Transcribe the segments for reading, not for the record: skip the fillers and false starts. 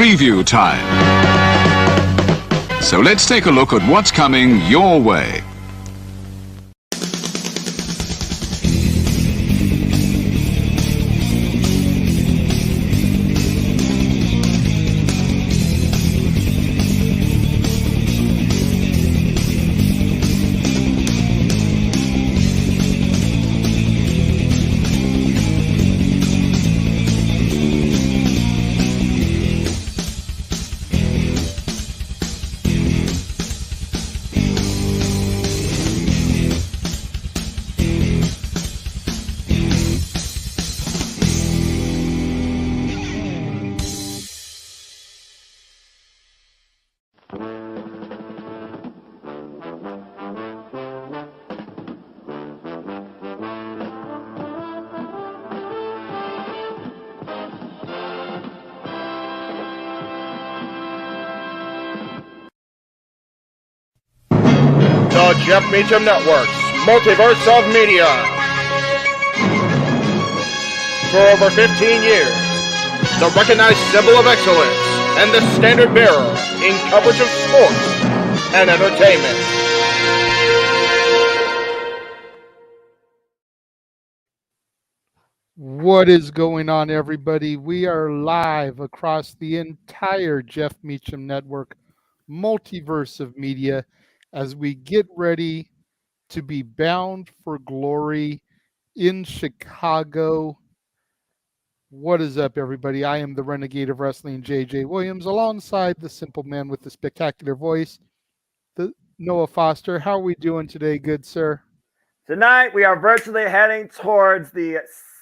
preview time. So let's take a look at what's coming your way. The Jeff Meacham Network's Multiverse of Media. For over 15 years, the recognized symbol of excellence and the standard bearer in coverage of sports and entertainment. What is going on, everybody? We are live across the entire Jeff Meacham Network Multiverse of Media as we get ready to be bound for glory in Chicago. What is up, everybody? I am the Renegade of Wrestling, JJ Williams, alongside the simple man with the spectacular voice, the Noah Foster. How are we doing today, good sir? Tonight, we are virtually heading towards the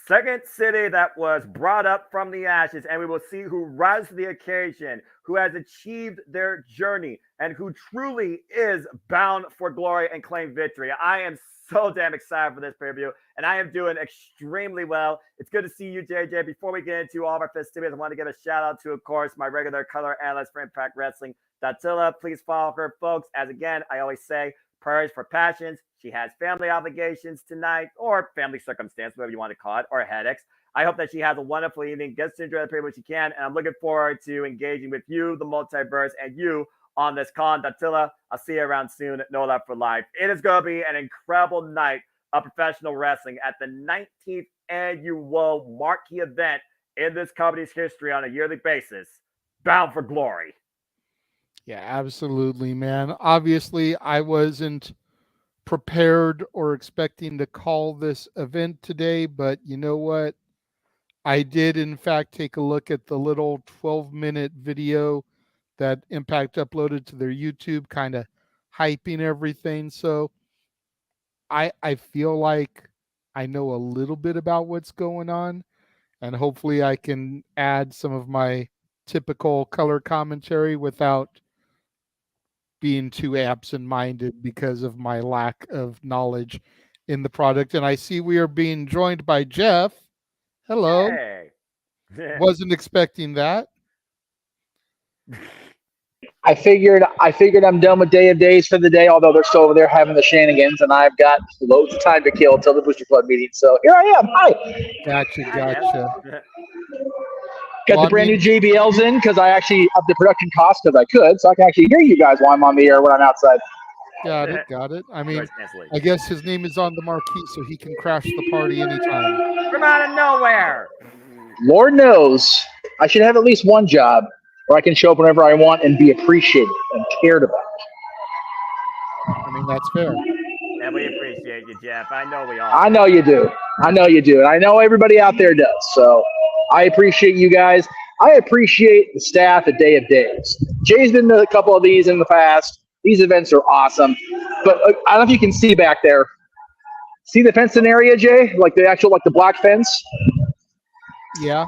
second city that was brought up from the ashes, and we will see who rises to the occasion, who has achieved their journey, and who truly is bound for glory and claim victory. I am so damn excited for this pay-per-view, and I am doing extremely well. It's good to see you, JJ. Before we get into all of our festivities, I want to give a shout-out to, of course, my regular color analyst for Impact Wrestling, Datilla. Please follow her, folks. As again, I always say, prayers for passions. She has family obligations tonight, or family circumstance, whatever you want to call it, or headaches. I hope that she has a wonderful evening, gets to enjoy the pay when she can, and I'm looking forward to engaging with you, the Multiverse, and you on this con. Datilla, I'll see you around soon. No Love for Life. It is going to be an incredible night of professional wrestling at the 19th annual marquee event in this company's history on a yearly basis, Bound for Glory. Yeah, absolutely, man. Obviously, I wasn't prepared or expecting to call this event today, but you know what? I did, in fact, take a look at the little 12-minute video that Impact uploaded to their YouTube, kind of hyping everything. So I feel like I know a little bit about what's going on, and hopefully I can add some of my typical color commentary without being too absent-minded because of my lack of knowledge in the product. And I see we are being joined by Jeff. Hello. Hey. Wasn't expecting that. I figured I'm done with Day of Days for the day, although they're still over there having the shenanigans, and I've got loads of time to kill until the Booster Club meeting. So here I am. Hi. Gotcha. Got the brand new JBLs in because I actually upped the production cost because I could, so I can actually hear you guys while I'm on the air when I'm outside. Got it. I mean, I guess his name is on the marquee, so he can crash the party anytime. From out of nowhere. Lord knows I should have at least one job where I can show up whenever I want and be appreciated and cared about. I mean, that's fair. And we appreciate you, Jeff. I know we all. I know you do. And I know everybody out there does. So I appreciate you guys. I appreciate the staff at Day of Days. Jay's been to a couple of these in the past. These events are awesome. But I don't know if you can see back there. See the fencing area, Jay? Like the black fence? Yeah.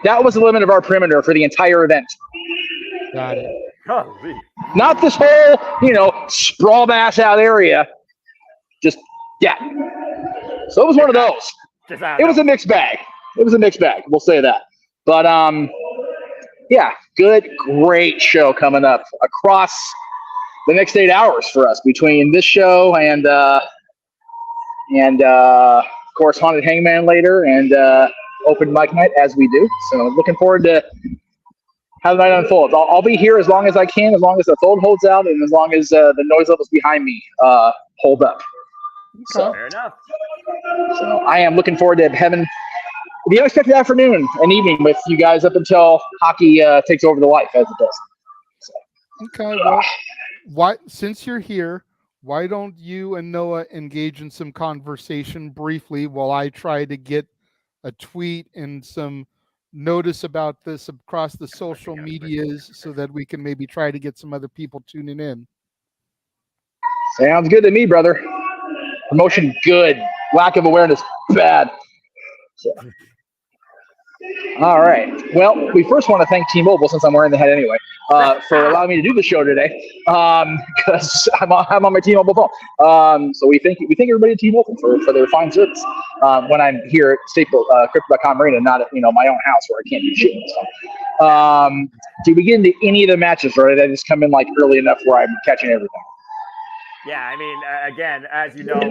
That was the limit of our perimeter for the entire event. Got it. Holy. Not this whole, sprawl ass out area. Just, yeah. So it was one of those. It was a mixed bag. We'll say that. But, yeah, great show coming up across the next 8 hours for us between this show and of course, Haunted Hangman later and open mic night as we do. So looking forward to how the night unfolds. I'll be here as long as I can, as long as the phone holds out, and as long as the noise levels behind me hold up. So, fair enough. So I am looking forward to having the unexpected afternoon and evening with you guys up until hockey takes over the life as it does. So. Okay, well, since you're here, why don't you and Noah engage in some conversation briefly while I try to get a tweet and some notice about this across the social medias so that we can maybe try to get some other people tuning in. Sounds good to me, brother. Promotion, good. Lack of awareness, bad. So. All right. Well, we first want to thank T-Mobile, since I'm wearing the hat anyway, for allowing me to do the show today, because I'm on my T-Mobile phone. So we thank everybody at T-Mobile for their fine service when I'm here at Crypto.com Arena, not at my own house where I can't do shit. So, do we get into any of the matches, or did I just come in like early enough where I'm catching everything? Yeah, I mean, again, as you know, with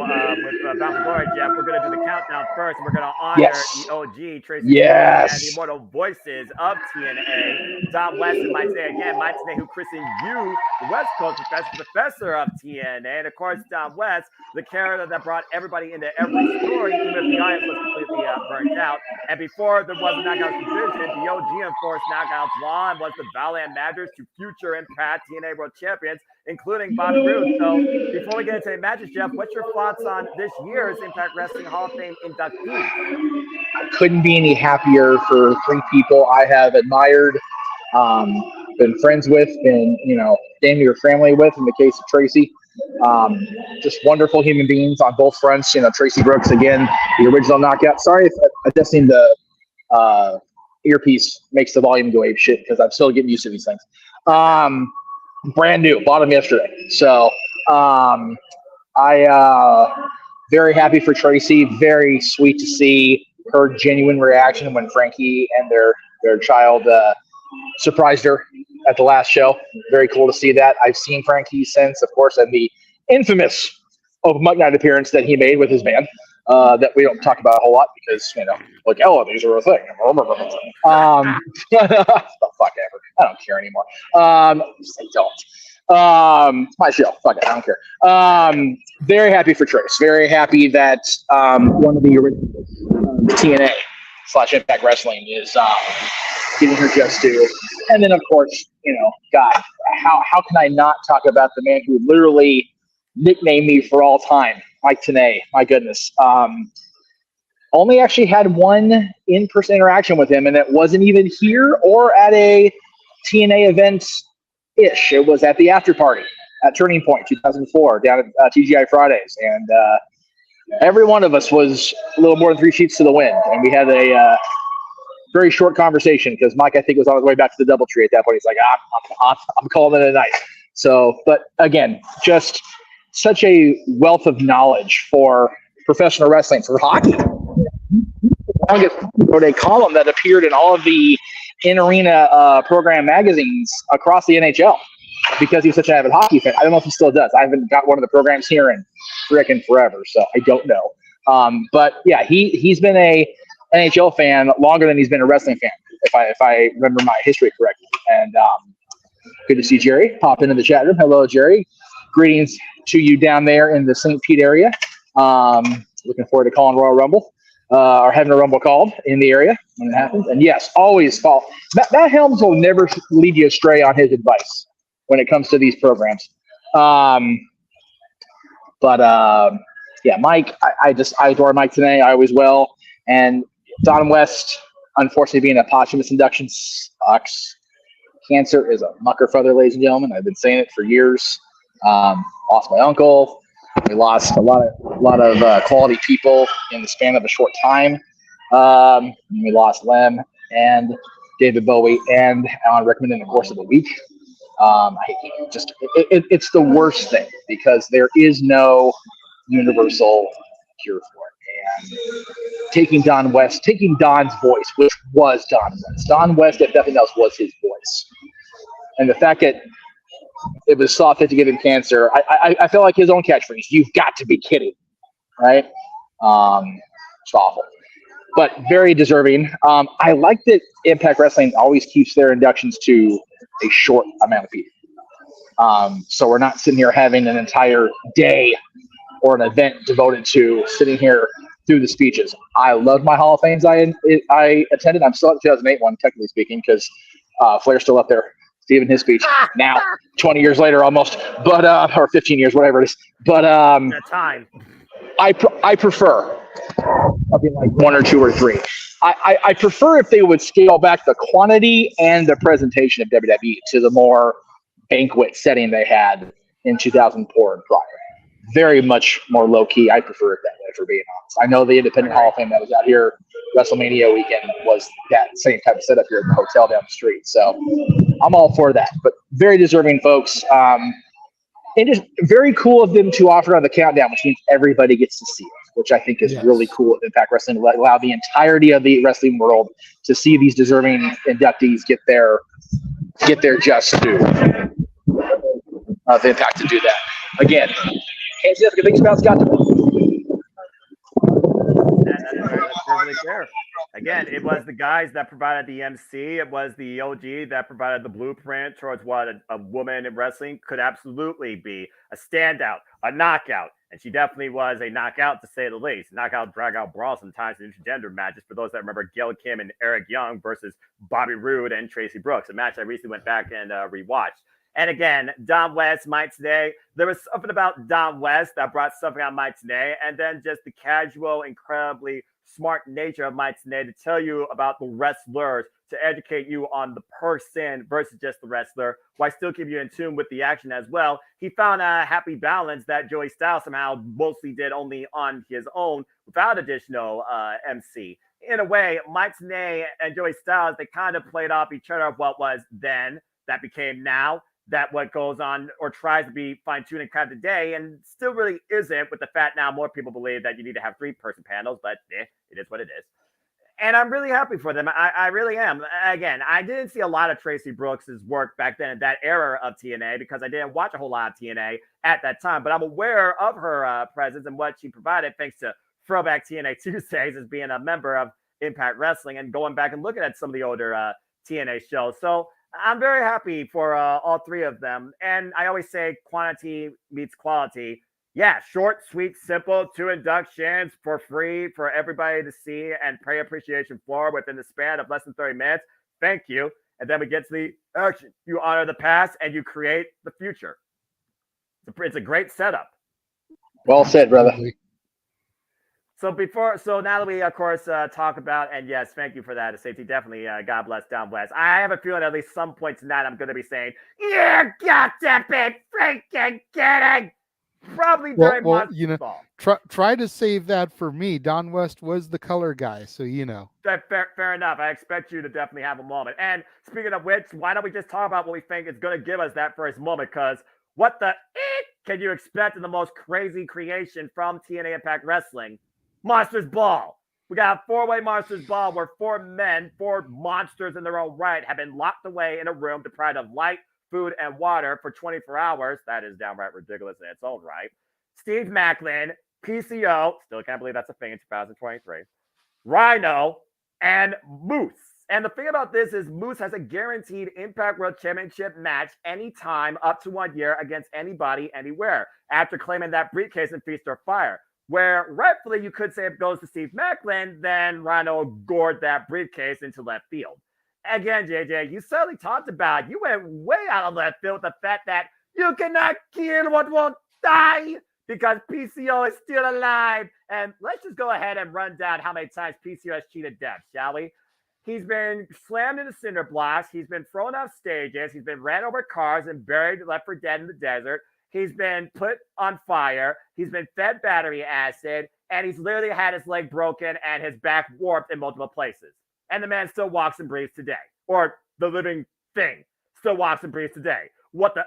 Bound for Glory, Jeff, we're going to do the countdown first. And we're going to honor the OG, Tracy, and the immortal voices of TNA. Don Weston might say again, who christened you the West Coast professor of TNA. And of course, Don West, the character that brought everybody into every story, even if the audience was completely burnt out. And before there was a Knockouts division, the OG enforced Knockouts law and was the Valiant Managers to future and past TNA World Champions, including Bobby Roode. So before we get into the matches, Jeff, what's your thoughts on this year's Impact Wrestling Hall of Fame inductees? I couldn't be any happier for three people I have admired, been friends with, been, damn near family with in the case of Tracy. Just wonderful human beings on both fronts. Tracy Brooks, again, the original Knockout. Sorry if adjusting the earpiece makes the volume go ape shit, because I'm still getting used to these things. Brand new, bought them yesterday. So I very happy for Tracy. Very sweet to see her genuine reaction when Frankie and their child surprised her at the last show. Very cool to see that. I've seen Frankie since, of course, and the infamous Open Mic Night appearance that he made with his band that we don't talk about a whole lot because, these are a thing. The fuck ever. I don't care anymore. I don't. It's my show. Fuck it. I don't care. Very happy for Trace. Very happy that one of the original TNA / Impact Wrestling is getting her just due. And then, of course, God, how can I not talk about the man who literally nicknamed me for all time, Mike Tenay? My goodness. Only actually had one in-person interaction with him, and it wasn't even here or at a TNA event-ish. It was at the after party at Turning Point 2004 down at TGI Fridays. And every one of us was a little more than 3 sheets to the wind. And we had a very short conversation because Mike, I think, was on his way back to the DoubleTree at that point. He's like, I'm calling it a night. So, but again, just such a wealth of knowledge for professional wrestling, for hockey. Longest wrote a column that appeared in all of the in-arena program magazines across the NHL because he's such an avid hockey fan. I don't know if he still does. I haven't got one of the programs here in frickin' forever, so I don't know. But yeah, he's been a NHL fan longer than he's been a wrestling fan, if I remember my history correctly. And good to see Jerry pop into the chat room. Hello, Jerry. Greetings to you down there in the St. Pete area. Looking forward to calling Royal Rumble. Or having a Rumble called in the area when it happens. And yes, always follow. Matt Helms will never lead you astray on his advice when it comes to these programs. Yeah, Mike, I adore Mike today. I always will. And Don West, unfortunately, being a posthumous induction sucks. Cancer is a mucker feather, ladies and gentlemen. I've been saying it for years. Lost my uncle. We lost a lot of quality people in the span of a short time. We lost Lem and David Bowie and Alan Rickman in the course of a week. It's the worst thing because there is no universal cure for it. And taking Don's voice, which was Don West. Don West, if nothing else, was his voice. And the fact that it was saw fit to give him cancer, I feel like his own catchphrase, "You've got to be kidding," right? It's awful. but very deserving. I like that Impact Wrestling always keeps their inductions to a short amount of people. So we're not sitting here having an entire day or an event devoted to sitting here through the speeches. I loved my Hall of Fames I attended. I'm still at the 2008 one, technically speaking, because Flair's still up there, Steve in his speech now, 20 years later almost, but or 15 years, whatever it is. But that time. I prefer something like 1 or 2 or 3. I prefer if they would scale back the quantity and the presentation of WWE to the more banquet setting they had in 2004 and prior. Very much more low key. I prefer it that way, for being honest. I know the Independent Hall of Fame that was out here WrestleMania weekend was that same type of setup here at the hotel down the street. So I'm all for that. But very deserving folks. And just very cool of them to offer on the countdown, which means everybody gets to see it, which I think is really cool of Impact Wrestling to allow the entirety of the wrestling world to see these deserving inductees get their just due. The Impact to do that. Again, can't say good things about Scott. That's perfectly fair. Again, it was the guys that provided the MC. It was the OG that provided the blueprint towards what a woman in wrestling could absolutely be. A standout, a knockout. And she definitely was a knockout, to say the least. Knockout, drag-out brawl sometimes in intergender matches. For those that remember Gail Kim and Eric Young versus Bobby Roode and Tracy Brooks, a match I recently went back and rewatched. And again, Dom West, Mike Tenay. There was something about Dom West that brought something on Mike Tenay, and then just the casual, incredibly smart nature of Mike Tenay to tell you about the wrestlers, to educate you on the person versus just the wrestler, while still keep you in tune with the action as well. He found a happy balance that Joey Styles somehow mostly did only on his own without additional MC. In a way, Mike Tenay and Joey Styles, they kind of played off each other of what was then, that became now, that what goes on or tries to be fine-tuned and crafted today, and still really isn't, with the fact now more people believe that you need to have 3-person panels, but it is what it is. And I'm really happy for them. I really am. Again, I didn't see a lot of Tracy Brooks' work back then in that era of TNA because I didn't watch a whole lot of TNA at that time, but I'm aware of her presence and what she provided thanks to Throwback TNA Tuesdays as being a member of Impact Wrestling and going back and looking at some of the older TNA shows. So I'm very happy for all 3 of them. And I always say quantity meets quality. Yeah, short, sweet, simple, 2 inductions for free for everybody to see and pay appreciation for within the span of less than 30 minutes. Thank you. And then we get to the action. You honor the past and you create the future. It's a great setup. Well said, brother. So now that we, of course, talk about, and yes, thank you for that, Safety. Definitely, God bless Dom West. I have a feeling at least some point tonight I'm going to be saying, "You got to be freaking kidding!" Probably during Ball. Try to save that for me. Don West was the color guy, so you know. Fair enough. I expect you to definitely have a moment. And speaking of which, why don't we just talk about what we think is going to give us that first moment? Because what the can you expect in the most crazy creation from TNA Impact Wrestling? Monsters Ball. We got a 4-way Monsters Ball where 4 men, 4 monsters in their own right, have been locked away in a room deprived of light, food, and water for 24 hours. That is downright ridiculous in its own right. Steve Maclin, PCO, still can't believe that's a thing in 2023, Rhino, and Moose. And the thing about this is Moose has a guaranteed Impact World Championship match anytime up to 1 year against anybody, anywhere, after claiming that briefcase in Feast or Fire. Where rightfully you could say it goes to Steve Maclin, then Rhino gored that briefcase into left field. Again, JJ, you certainly talked about it. You went way out of left field with the fact that you cannot kill what won't die because PCO is still alive. And let's just go ahead and run down how many times PCO has cheated death, shall we? He's been slammed into cinder blocks. He's been thrown off stages. He's been ran over cars and buried, left for dead in the desert. He's been put on fire. He's been fed battery acid. And he's literally had his leg broken and his back warped in multiple places. And the man still walks and breathes today. Or the living thing still walks and breathes today. What the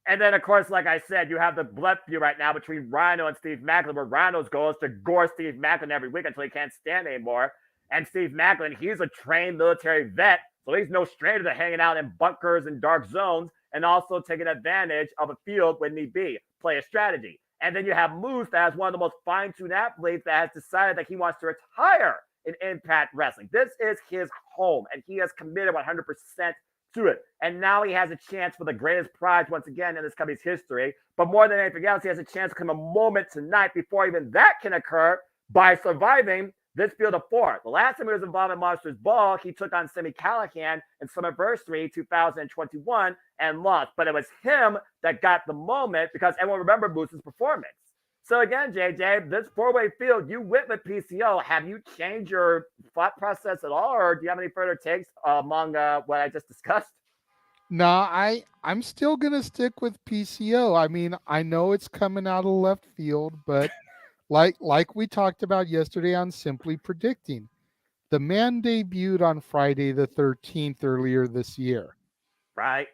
And then, of course, like I said, you have the blood feud right now between Rhino and Steve Maclin, where Rhino's goal is to gore Steve Maclin every week until he can't stand anymore. And Steve Maclin, he's a trained military vet, so he's no stranger to hanging out in bunkers and dark zones and also taking advantage of a field when need be, play a strategy. And then you have Moose that has one of the most fine-tuned athletes that has decided that he wants to retire in Impact Wrestling. This is his home, and he has committed 100% to it. And now he has a chance for the greatest prize once again in this company's history. But more than anything else, he has a chance to come a moment tonight before even that can occur by surviving this Field of Four. The last time he was involved in Monsters Ball, he took on Sami Callihan in Summerversary 2021 and lost. But it was him that got the moment because everyone remembered Moose's performance. So again, JJ, this four-way field, you went with PCO. Have you changed your thought process at all, or do you have any further takes among what I just discussed? No, I'm still going to stick with PCO. I mean, I know it's coming out of left field, but like we talked about yesterday on Simply Predicting, the man debuted on Friday the 13th earlier this year. Right.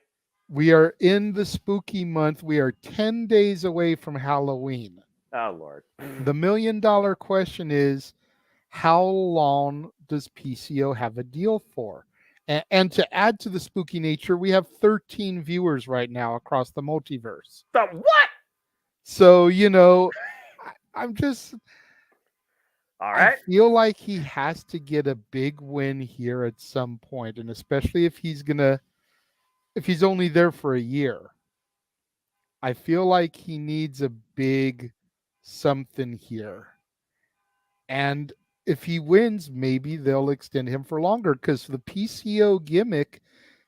We are in the spooky month. We are 10 days away from Halloween. Oh, Lord. The $1 million question is, how long does PCO have a deal for? And to add to the spooky nature, we have 13 viewers right now across the multiverse. The what? So, I'm just... All right. I feel like he has to get a big win here at some point, and especially if he's only there for a year. I feel like he needs a big something here. And if he wins, maybe they'll extend him for longer because the PCO gimmick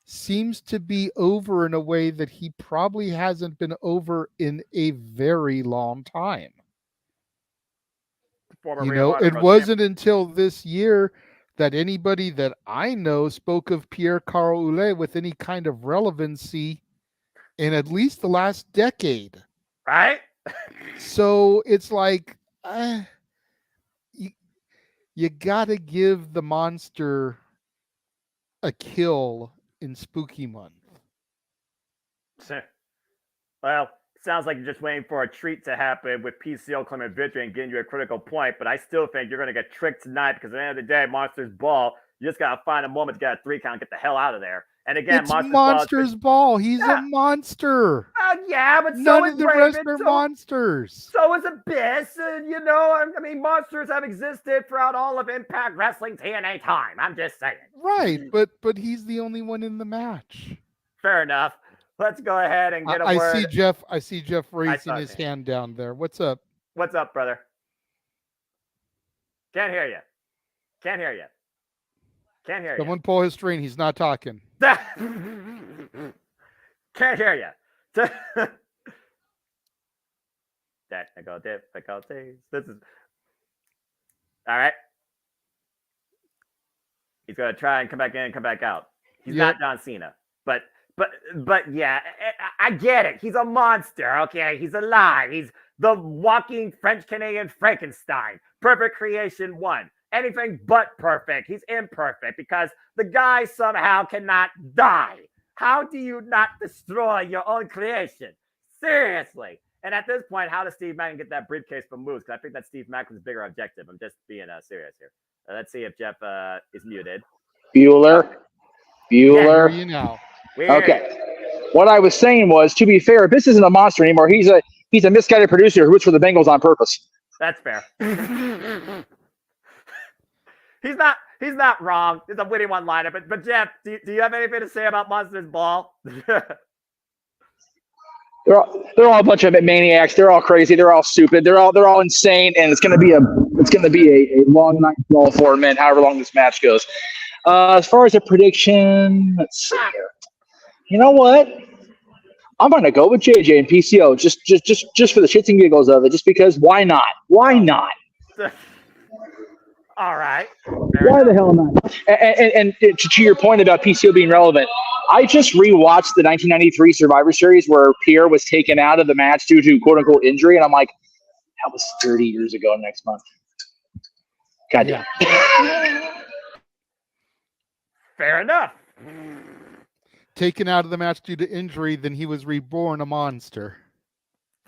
seems to be over in a way that he probably hasn't been over in a very long time. It wasn't until this year that anybody that I know spoke of Pierre Carl Ouellet with any kind of relevancy in at least the last decade. Right? So it's like, you got to give the monster a kill in Spooky Month. Well, sounds like you're just waiting for a treat to happen with PCO claiming victory and getting you a critical point, but I still think you're going to get tricked tonight because at the end of the day, Monsters Ball, you just got to find a moment to get a 3 count and get the hell out of there. And again, it's Monsters Ball. He's a monster. Yeah, but none of the rest are monsters. So is Abyss. I mean, monsters have existed throughout all of Impact Wrestling's TNA time. I'm just saying. Right, but he's the only one in the match. Fair enough. Let's go ahead and get a word. I see Jeff raising his hand down there. What's up? What's up, brother? Can't hear you. Can't hear you. Can't hear you. Someone pull his string. He's not talking. Can't hear you. Technical difficulties. This is all right. He's gonna try and come back in and come back out. He's not John Cena, but yeah, I get it. He's a monster. Okay, he's alive. He's the walking French Canadian Frankenstein. Perfect creation 1. Anything but perfect. He's imperfect because the guy somehow cannot die. How do you not destroy your own creation? Seriously. And at this point, how does Steve Macklin get that briefcase from Moose? Because I think that's Steve Macklin's bigger objective. I'm just being serious here. Let's see if Jeff is muted. Bueller. Yeah, you know. Okay. What I was saying was, to be fair, this isn't a monster anymore. He's a misguided producer who roots for the Bengals on purpose. That's fair. He's not wrong. It's a witty one-liner. But Jeff, do you have anything to say about Monsters Ball? They're all a bunch of maniacs. They're all crazy. They're all stupid. They're all insane. And it's gonna be a long night for all 4 men, however long this match goes. As far as a prediction, let's see here. You know what? I'm gonna go with JJ and PCO just for the shits and giggles of it. Just because, why not? Why not? All right. Why the hell not? And to your point about PCO being relevant, I just rewatched the 1993 Survivor Series where Pierre was taken out of the match due to quote unquote injury, and I'm like, that was 30 years ago. Next month. God damn. Fair enough. Taken out of the match due to injury, then he was reborn a monster.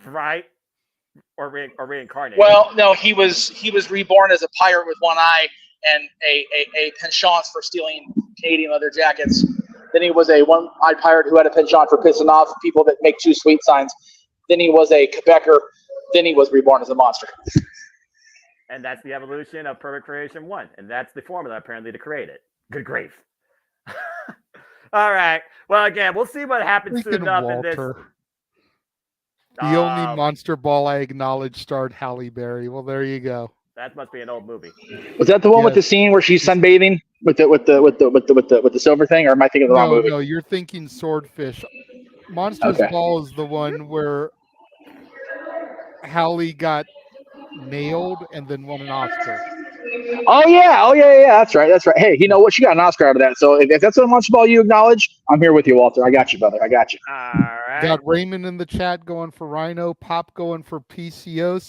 Right. Or reincarnated. Well, no, he was reborn as a pirate with one eye and a penchant for stealing Canadian leather jackets. Then he was a one-eyed pirate who had a penchant for pissing off people that make too sweet signs. Then he was a Quebecer. Then he was reborn as a monster. And that's the evolution of Perfect Creation 1. And that's the formula, apparently, to create it. Good grief. All right. Well, again, we'll see what happens soon enough in this. The only Monster Ball I acknowledge starred Halle Berry. Well, there you go. That must be an old movie. Was that the one with the scene where she's sunbathing with the silver thing, or am I thinking of the wrong movie? No, you're thinking Swordfish. Monsters Ball is the one where Halle got nailed and then won an Oscar. Oh yeah, that's right. Hey, you know what? She got an Oscar out of that. So if that's a Monster Ball you acknowledge, I'm here with you, Walter. I got you, brother. I got you. All right. Got Raymond in the chat going for Rhino, Pop going for PCO.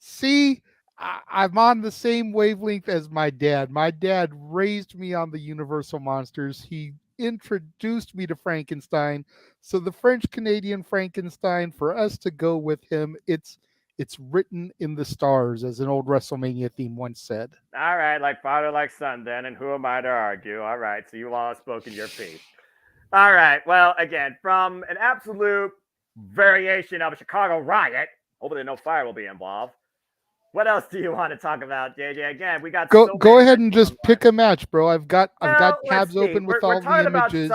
See, I'm on the same wavelength as my dad. My dad raised me on the Universal Monsters. He introduced me to Frankenstein. So the French-Canadian Frankenstein, for us to go with him, it's written in the stars, as an old WrestleMania theme once said. All right, like father, like son, then, and who am I to argue? All right, so you all have spoken your piece. All right, well, again, from an absolute variation of a Chicago riot, hopefully no fire will be involved. What else do you want to talk about, JJ? Again, we got go ahead and just pick a match, bro. I've got tabs open with all the images.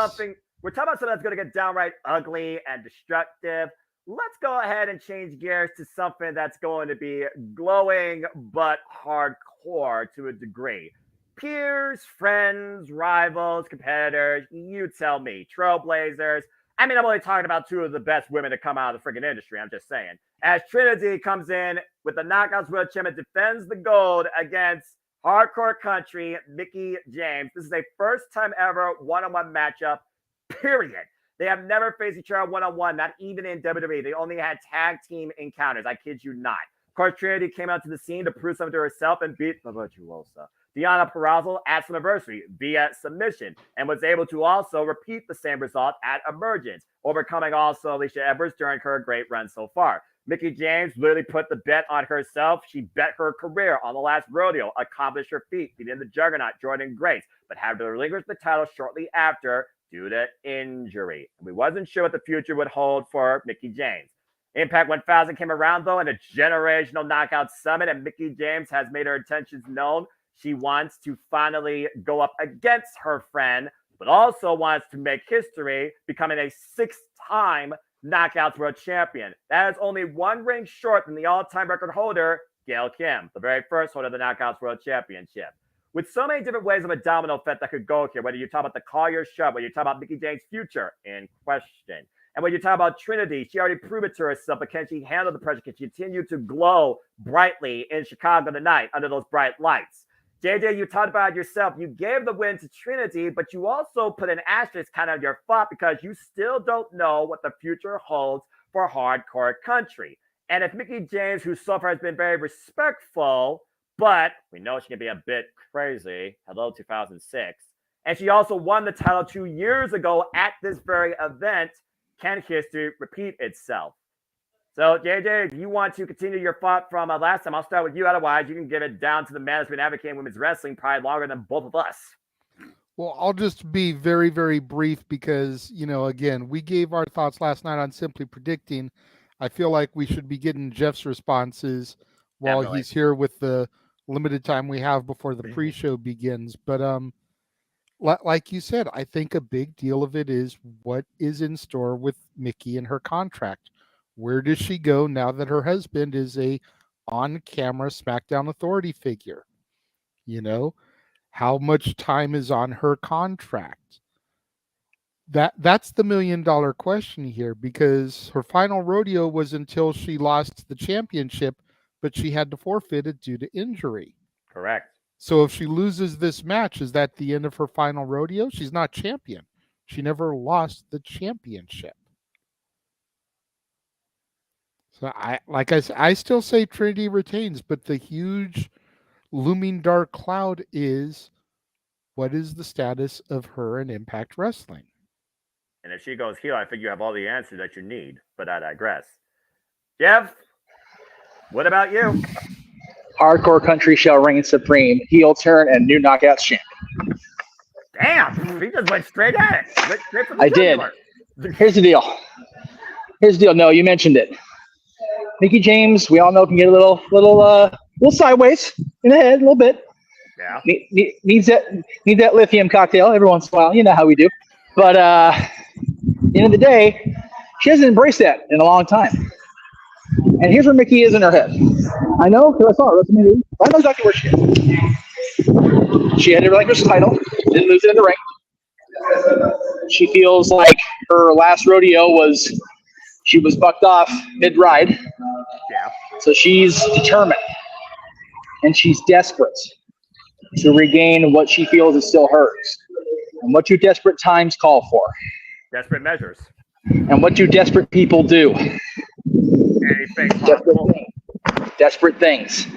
We're talking about something that's going to get downright ugly and destructive. Let's go ahead and change gears to something that's going to be glowing but hardcore to a degree. Peers, friends, rivals, competitors, you tell me. Trailblazers. I mean, I'm only talking about two of the best women to come out of the freaking industry. I'm just saying. As Trinity comes in with the Knockouts World Champion, defends the gold against Hardcore Country, Mickie James. This is a first time ever one-on-one matchup, period. They have never faced each other one-on-one, not even in WWE. They only had tag team encounters. I kid you not. Of course, Trinity came out to the scene to prove something to herself and beat the Virtuosa Deonna Purrazzo at Slammiversary via submission, and was able to also repeat the same result at Emergence, overcoming also Alicia Edwards during her great run so far. Mickie James literally put the bet on herself. She bet her career on the last rodeo, accomplished her feat, beating the juggernaut Jordan Grace, but had to relinquish the title shortly after due to injury. We wasn't sure what the future would hold for Mickie James. Impact 1000 came around, though, in a generational knockout summit, and Mickie James has made her intentions known. She wants to finally go up against her friend, but also wants to make history, becoming a 6-time Knockouts World Champion. That is only one ring short than the all-time record holder, Gail Kim, the very first holder of the Knockouts World Championship. With so many different ways of a domino effect that could go here, whether you talk about the Collier shove, whether you talk about Mickie James' future in question, and when you talk about Trinity, she already proved it to herself, but can she handle the pressure? Can she continue to glow brightly in Chicago tonight under those bright lights? JJ, you talked about it yourself. You gave the win to Trinity, but you also put an asterisk kind of your thought because you still don't know what the future holds for Hardcore Country. And if Mickie James, who so far has been very respectful, but we know she can be a bit crazy, hello 2006, and she also won the title 2 years ago at this very event, can history repeat itself? So, JJ, if you want to continue your thought from last time, I'll start with you. Otherwise, you can give it down to the man that's been advocating women's wrestling probably longer than both of us. Well, I'll just be very, very brief because, again, we gave our thoughts last night on Simply Predicting. I feel like we should be getting Jeff's responses while he's here with the limited time we have before the pre-show begins. But like you said, I think a big deal of it is what is in store with Mickie and her contract. Where does she go now that her husband is a on-camera SmackDown Authority figure? How much time is on her contract? That's the $1 million question here, because her final rodeo was until she lost the championship, but she had to forfeit it due to injury. Correct. So if she loses this match, is that the end of her final rodeo? She's not champion. She never lost the championship. So I still say Trinity retains, but the huge looming dark cloud is, what is the status of her in Impact Wrestling? And if she goes heel, I think you have all the answers that you need, but I digress. Jeff, what about you? Hardcore Country shall reign supreme, heel turn, and new Knockouts champion. Damn, he just went straight at it. Straight from the I jugular. did. Here's the deal. No, you mentioned it. Mickie James, we all know, can get a little little sideways in the head, a little bit. Yeah. Needs that lithium cocktail every once in a while. You know how we do. But at the end of the day, she hasn't embraced that in a long time. And here's where Mickey is in her head. I know, because I saw her. I know exactly where she is. She had to relinquish the title, didn't lose it in the ring. She feels like her last rodeo she was bucked off mid-ride. Yeah. So she's determined, and she's desperate to regain what she feels is still hers. And what do desperate times call for? Desperate measures. And what do desperate people do? Desperate things.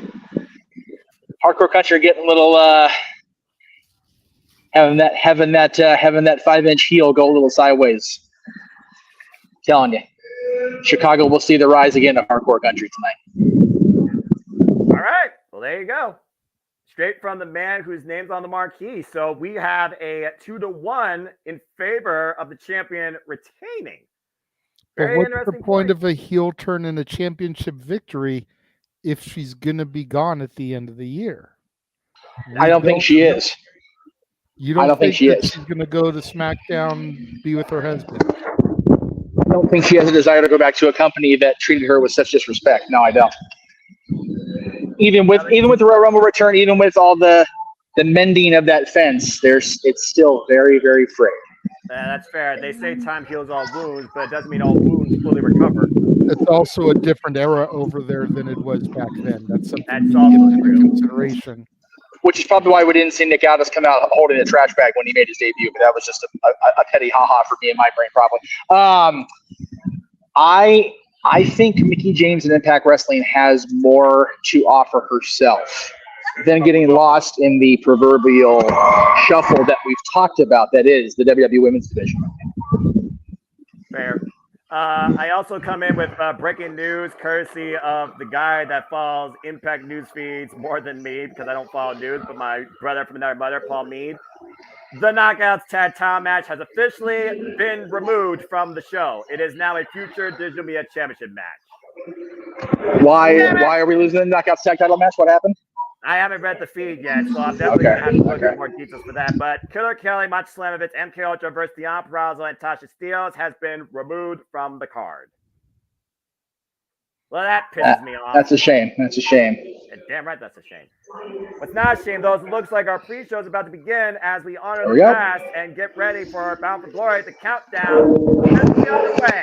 Hardcore country getting a little having that 5-inch heel go a little sideways. I'm telling you, Chicago will see the rise again of hardcore country tonight. All right, well there you go. Straight from the man whose name's on the marquee. So we have a 2-1 in favor of the champion retaining. But what's the point of a heel turn and a championship victory if she's going to be gone at the end of the year? I don't think she is. You don't think she is? She's going to go to SmackDown, be with her husband? I don't think she has a desire to go back to a company that treated her with such disrespect. No, I don't. Even with the Royal Rumble return, even with all the mending of that fence, it's still very, very frayed. That's fair. They say time heals all wounds, but it doesn't mean all wounds fully recover. It's also a different era over there than it was back then. That's something that's to take into consideration. Which is probably why we didn't see Nick Aldis come out holding a trash bag when he made his debut, but that was just a petty ha-ha for me and my brain, probably. I think Mickie James in Impact Wrestling has more to offer herself than getting lost in the proverbial shuffle that we've talked about, that is the WWE Women's Division. Fair. I also come in with breaking news courtesy of the guy that follows Impact news feeds more than me, because I don't follow news, but my brother from another mother, Paul Mead. The Knockouts Tag Title match has officially been removed from the show. It is now a future Digital Media Championship match. Why are we losing the Knockouts Tag Title match? What happened? I haven't read the feed yet, so I'm definitely going to have to look at more details for that. But Killer Kelly, Macho Slamovich, MK Ultra versus Deon Purrazzo and Tasha Steelz has been removed from the card. Well, that pisses me off. That's a shame. Damn right, that's a shame. What's not a shame, though, is it looks like our pre-show is about to begin as we honor the past and get ready for our Bound for Glory. The countdown is the other way.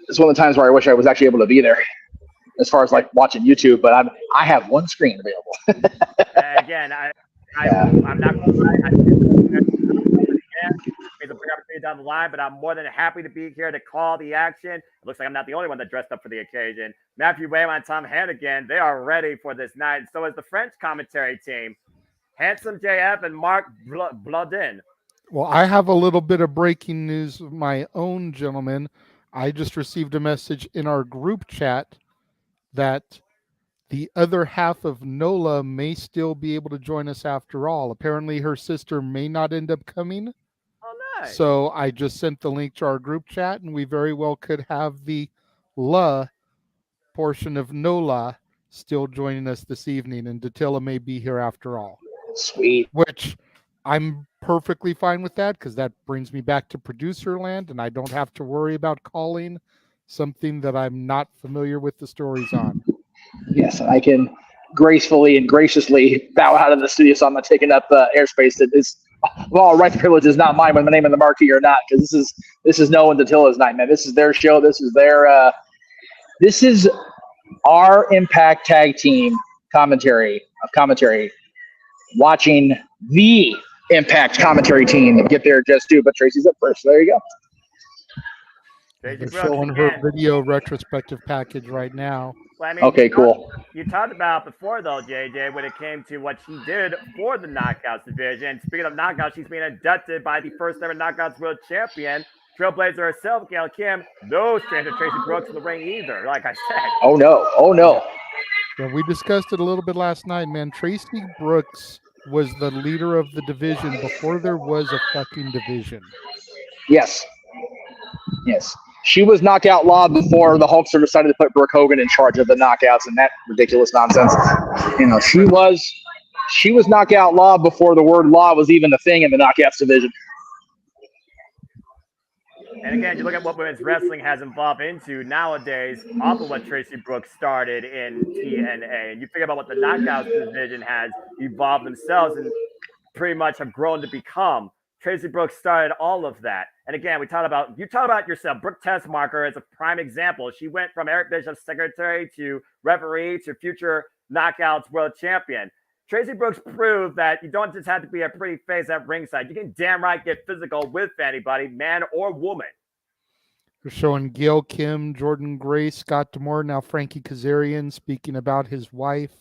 It's one of the times where I wish I was actually able to be there, as far as like watching YouTube, but I have one screen available. Again, I'm not going to lie. It's a big opportunity down the line, but I'm more than happy to be here to call the action. It looks like I'm not the only one that dressed up for the occasion. Matthew Wayman and Tom Hannigan, they are ready for this night. And so is the French commentary team, Handsome JF and Mark Blodin. Well, I have a little bit of breaking news of my own, gentlemen. I just received a message in our group chat that the other half of Nola may still be able to join us after all. Apparently her sister may not end up coming. Oh, nice. So I just sent the link to our group chat, and we very well could have the La portion of Nola still joining us this evening, and Datilla may be here after all. Sweet. Which I'm perfectly fine with that, because that brings me back to producer land, and I don't have to worry about calling something that I'm not familiar with the stories on. Yes, I can gracefully and graciously bow out of the studio, so I'm not taking up airspace that is, well, right, the privilege is not mine, whether my name in the marquee or not, because this is Noah and Datilla's night, man. This is their show. This is their this is our Impact Tag Team commentary, watching the Impact commentary team get their just due, but Tracy's up first. So there you go. They're showing her video retrospective package right now. Well, I mean, okay, cool. You talked about before, though, JJ, when it came to what she did for the Knockouts division. Speaking of Knockouts, she's being inducted by the first ever Knockouts World Champion, Trailblazer herself, Gail Kim. No stranger Tracy Brooks in the ring either, like I said. Oh, no. Yeah, we discussed it a little bit last night, man. Tracy Brooks was the leader of the division before there was a fucking division. Yes. She was knockout law before the Hulkster decided to put Brooke Hogan in charge of the knockouts and that ridiculous nonsense. You know, she was knockout law before the word law was even a thing in the knockouts division. And again, you look at what women's wrestling has evolved into nowadays, off of what Tracy Brooks started in TNA. And you think about what the knockouts division has evolved themselves and pretty much have grown to become. Tracy Brooks started all of that. And again, you talk about yourself. Brooke Tessmarker is a prime example. She went from Eric Bischoff's secretary to referee to future knockouts world champion. Tracy Brooks proved that you don't just have to be a pretty face at ringside. You can damn right get physical with anybody, man or woman. We're showing Gail Kim, Jordan Gray, Scott D'Amore, now Frankie Kazarian speaking about his wife.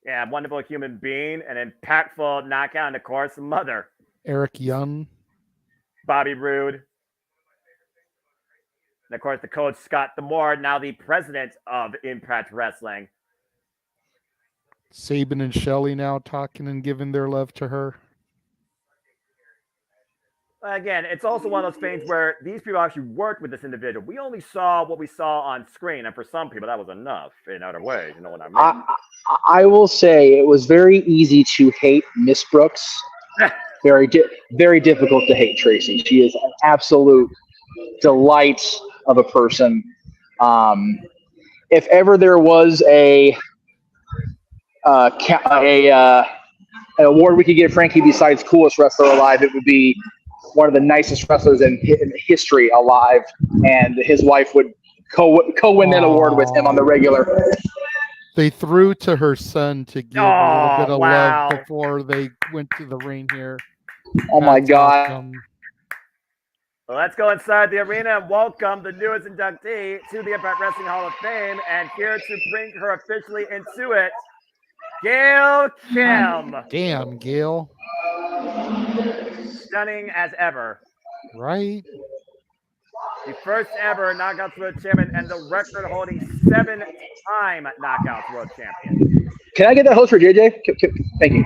Yeah, wonderful human being, an impactful knockout, and of course, mother. Eric Young. Bobby Roode. And of course, the coach, Scott D'Amore, now the president of Impact Wrestling. Sabin and Shelley now talking and giving their love to her. Again, it's also one of those things where these people actually worked with this individual. We only saw what we saw on screen, and for some people, that was enough in other ways. You know what I mean? I will say it was very easy to hate Miss Brooks. Very difficult to hate Tracy. She is an absolute delight of a person. If ever there was an award we could give Frankie besides coolest wrestler alive, it would be one of the nicest wrestlers in history alive, and his wife would co-win that award with him on the regular. They threw to her son to give a little bit of love before they went to the ring here. Oh my God. Awesome. Well, let's go inside the arena and welcome the newest inductee to the Impact Wrestling Hall of Fame. And here to bring her officially into it, Gail Kim. Damn, Gail. Stunning as ever. Right. The first ever Knockouts World Champion and the record-holding 7-time Knockouts World Champion. Can I get that host for JJ? Thank you.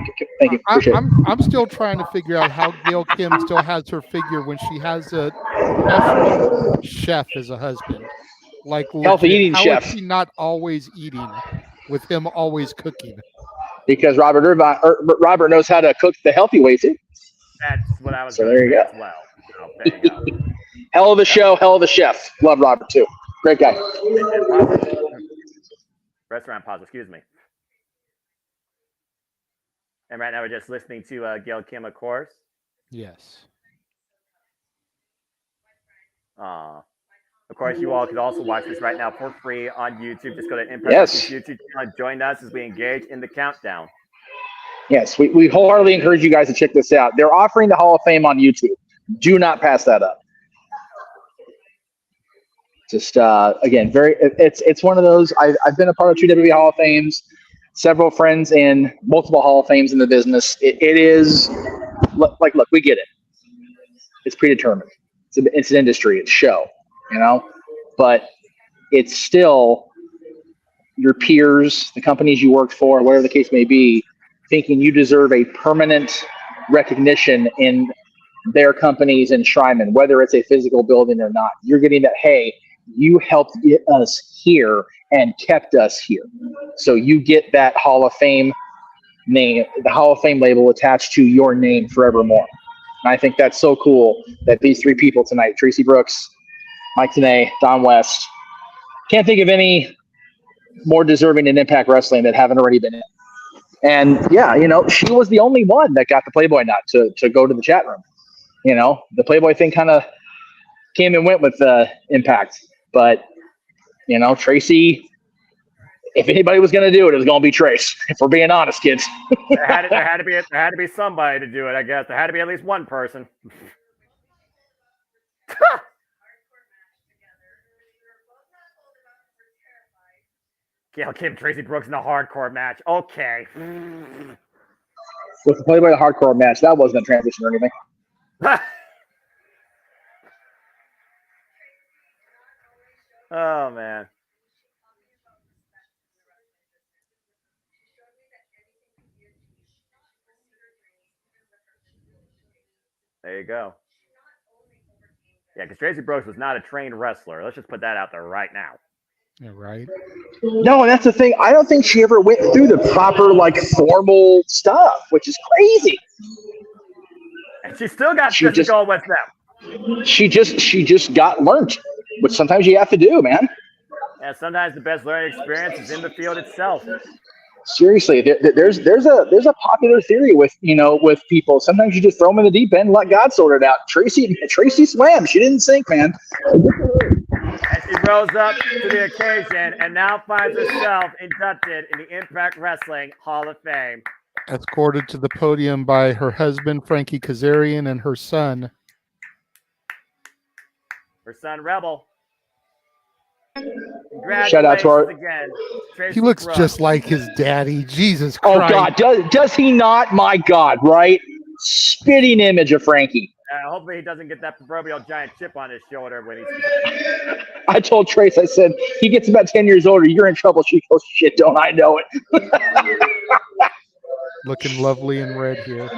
Appreciate it. I'm still trying to figure out how Gail Kim still has her figure when she has a professional chef as a husband. Like healthy eating how chef. Is she not always eating with him always cooking? Because Robert knows how to cook the healthy way too. That's what I was so there you go. As well. Oh, there you go. Hell of a show, hell of a chef. Love Robert too. Great guy. Restaurant pause, excuse me. And right now we're just listening to Gail Kim, of course. Yes. Of course, you all could also watch this right now for free on YouTube. Just go to Impact YouTube channel. Join us as we engage in the countdown. Yes, we wholeheartedly encourage you guys to check this out. They're offering the Hall of Fame on YouTube. Do not pass that up. Just again, it's one of those. I've been a part of 2 WWE Hall of Fames, several friends in multiple Hall of Fames in the business. It is like, look, we get it. It's predetermined. It's an industry. It's show, you know, but it's still your peers, the companies you worked for, whatever the case may be, thinking you deserve a permanent recognition in their company's enshrinement, whether it's a physical building or not. You're getting that, hey, you helped get us here and kept us here. So you get that Hall of Fame name, the Hall of Fame label attached to your name forevermore. And I think that's so cool that these 3 people tonight, Tracy Brooks, Mike Tenay, Don West, can't think of any more deserving in Impact Wrestling that haven't already been in. And yeah, you know, she was the only one that got the Playboy nod to go to the chat room. You know, the Playboy thing kind of came and went with Impact. But, you know, Tracy, if anybody was going to do it, it was going to be Trace, if we're being honest, kids. there had to be somebody to do it, I guess. There had to be at least one person. Gail Kim, Tracy Brooks in a hardcore match. Okay. With the Playboy hardcore match, that wasn't a transition or anything. Oh, man. There you go. Yeah, because Tracy Brooks was not a trained wrestler. Let's just put that out there right now. Yeah, right. No, and that's the thing. I don't think she ever went through the proper, like, formal stuff, which is crazy. And she still got physical with them. She just got learned, which sometimes you have to do, man. Yeah, sometimes the best learning experience is in the field itself. Seriously, there's a popular theory with people. Sometimes you just throw them in the deep end and let God sort it out. Tracy swam. She didn't sink, man. And she rose up to the occasion and now finds herself inducted in the Impact Wrestling Hall of Fame. Escorted to the podium by her husband, Frankie Kazarian, and her son. Her son, Rebel. Congratulations Shout out to our again. Tracy He looks Brooks. just like his daddy. Jesus Oh Christ. God, does he not? My God, right? Spitting image of Frankie. Hopefully he doesn't get that proverbial giant chip on his shoulder when he's. I told Trace, I said, he gets about 10 years older, you're in trouble. She goes, shit, don't I know it? Looking lovely in red here.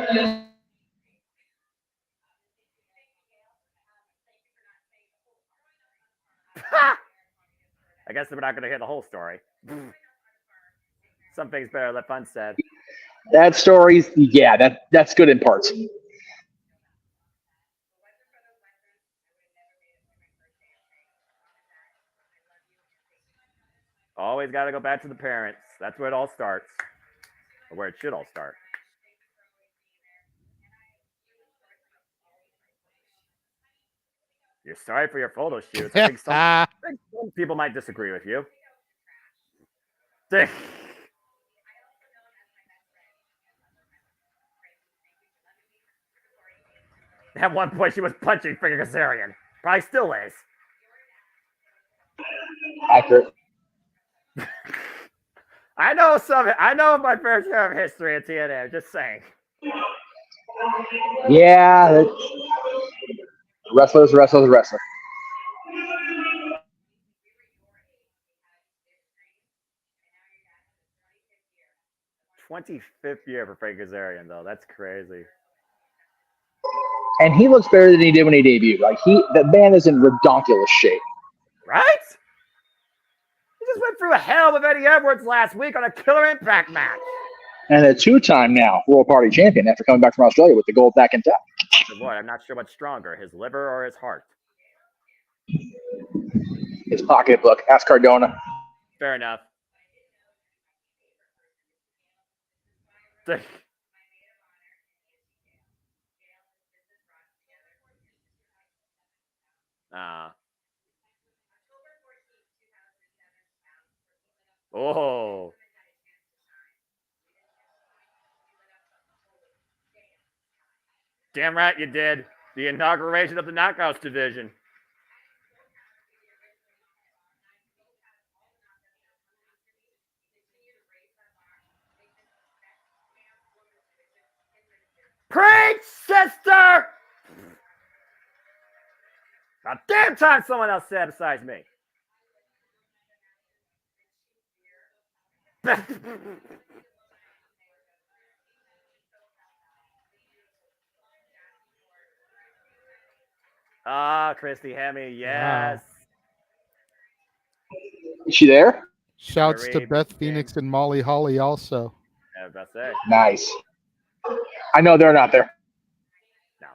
I guess we're not going to hear the whole story. Some things better left unsaid. That story's, yeah, that's good in parts. Always got to go back to the parents. That's where it all starts. Or where it should all start. You're sorry for your photo shoots. I think some people might disagree with you. At one point, she was punching Frankie Kazarian. Probably still is. Accurate. I know my fair share of history at TNA. I'm just saying. Yeah. Wrestler. 25th year for Frankie Kazarian, though. That's crazy. And he looks better than he did when he debuted. Like that man is in redonkulous shape. Right? He just went through a hell with Eddie Edwards last week on a killer Impact match. And a 2-time now World Party champion after coming back from Australia with the gold back intact. Boy, I'm not sure what's stronger, his liver or his heart. His pocketbook. Ask Cardona. Fair enough. Oh. Damn right you did. The inauguration of the Knockouts division. Preach, sister! About damn time someone else said besides me. Christy Hemme, yes. Wow. Is she there? Shouts to Beth Phoenix and Molly Holly also. Yeah, that's it. Nice. I know they're not there. No.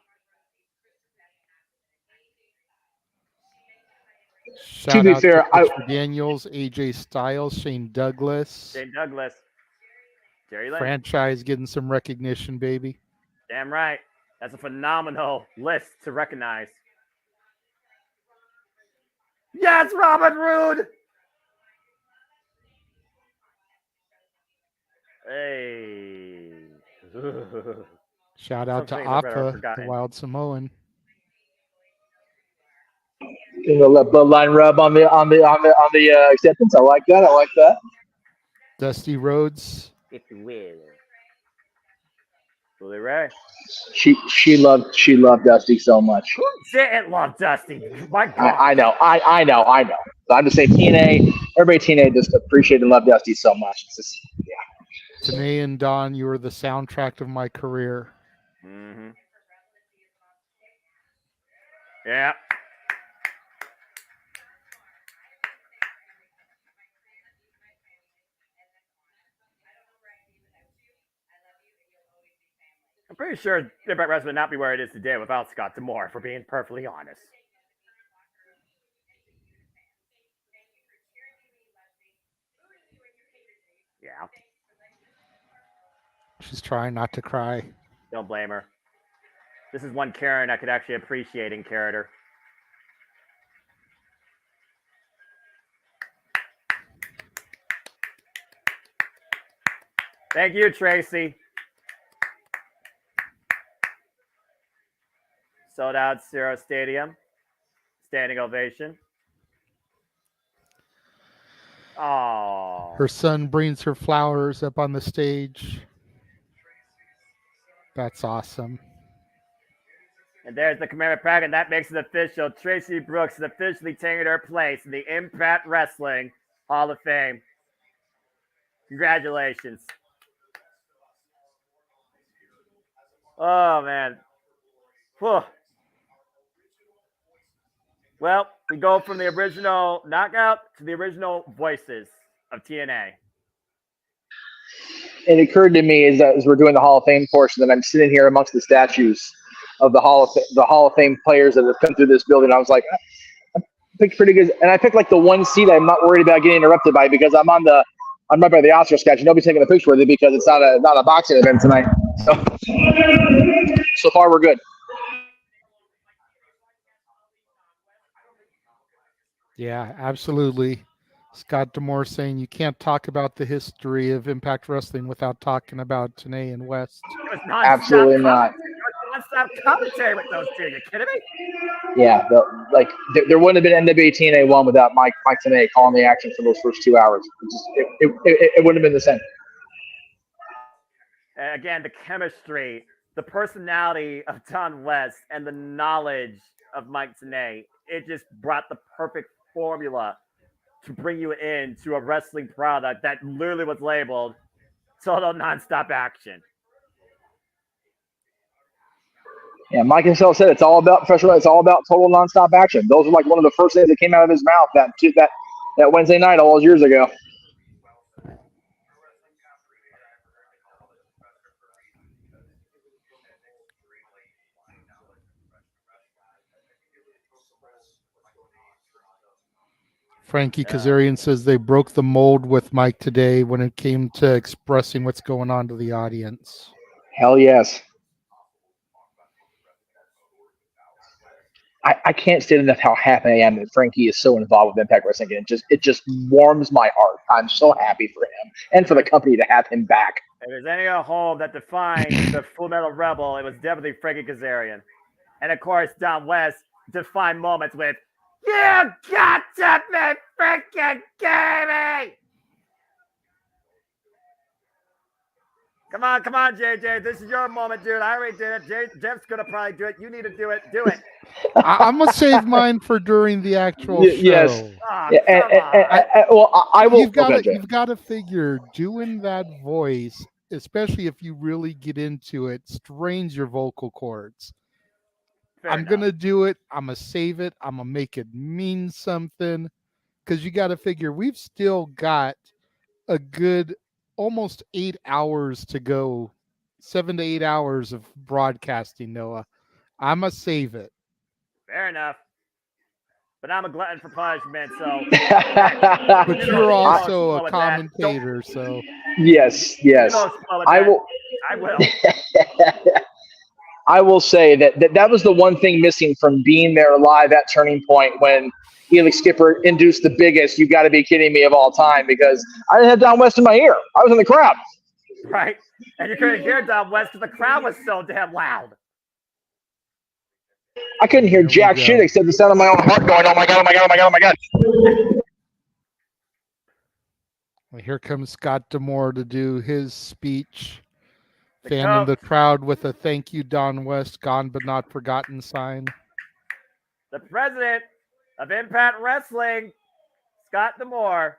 Shout to be out fair, to Daniels, AJ Styles, Shane Douglas. Jerry Lynn. Franchise getting some recognition, baby. Damn right. That's a phenomenal list to recognize. Yes, Robert Roode! Hey. Shout out to Appa, the Wild Samoan. Getting a bloodline rub on the acceptance. I like that. Dusty Rhodes. If you will. Bully Ray. She loved Dusty so much. Who didn't love Dusty? My God. I know. I'm just saying TNA. Everybody TNA just appreciate and love Dusty so much. It's just, yeah. Tanae and Don, you were the soundtrack of my career. Mm-hmm. Yeah. pretty sure Impact Wrestling would not be where it is today without Scott D'Amore, if we're being perfectly honest. Yeah. She's trying not to cry. Don't blame her. This is one Karen I could actually appreciate in character. Thank you, Tracy. Sold out Zero Stadium. Standing ovation. Oh. Her son brings her flowers up on the stage. That's awesome. And there's the commemorative plaque, and that makes it official. Tracy Brooks has officially taken her place in the Impact Wrestling Hall of Fame. Congratulations. Oh, man. Whew. Well, we go from the original Knockout to the original voices of TNA. It occurred to me as we're doing the Hall of Fame portion that I'm sitting here amongst the statues of the Hall of Fame players that have come through this building. I was like, I picked pretty good, and I picked like the one seat I'm not worried about getting interrupted by because I'm right by the Oscar sketch. Nobody's taking a picture with it because it's not a boxing event tonight. So far we're good. Yeah, absolutely. Scott D'Amore saying you can't talk about the history of Impact Wrestling without talking about Tenay and West. Absolutely not. Non-stop commentary with those two. You kidding me? Yeah, there wouldn't have been NWA TNA 1 without Mike Tenay calling the action for those first 2 hours. It wouldn't have been the same. Again, the chemistry, the personality of Don West, and the knowledge of Mike Tenay, it just brought the perfect formula to bring you into a wrestling product that literally was labeled total nonstop action. Yeah, Mike himself said it's all about professional. It's all about total nonstop action. Those were like one of the first things that came out of his mouth that Wednesday night all those years ago. Frankie Kazarian says they broke the mold with Mike today when it came to expressing what's going on to the audience. Hell yes. I can't state enough how happy I am that Frankie is so involved with Impact Wrestling. It just warms my heart. I'm so happy for him and for the company to have him back. If there's any home that defined the Full Metal Rebel, it was definitely Frankie Kazarian. And of course, Don West defined moments with, "You got to be freaking kidding me!" Come on, JJ. This is your moment, dude. I already did it. Jeff's going to probably do it. You need to do it. Do it. I'm going to save mine for during the actual show. Yes. Oh, I will. You've got to figure doing that voice, especially if you really get into it, strains your vocal cords. I'm going to do it. I'm going to save it. I'm going to make it mean something. Because you got to figure we've still got a good almost 8 hours to go, 7 to 8 hours of broadcasting, Noah. I'm going to save it. Fair enough. But I'm a glutton for punishment, so. But you're also a commentator, so. Yes. I will. I will say that was the one thing missing from being there live at Turning Point when Helix Skipper induced the biggest "you got to be kidding me" of all time, because I didn't have Don West in my ear. I was in the crowd. Right. And you couldn't hear Don West because the crowd was so damn loud. I couldn't hear jack shit except the sound of my own heart going, "Oh my God, oh my God, oh my God, oh my God." Well, here comes Scott D'Amore to do his speech, fanning the crowd with a "Thank you, Don West, gone but not forgotten" sign. The president of Impact Wrestling, Scott D'Amore.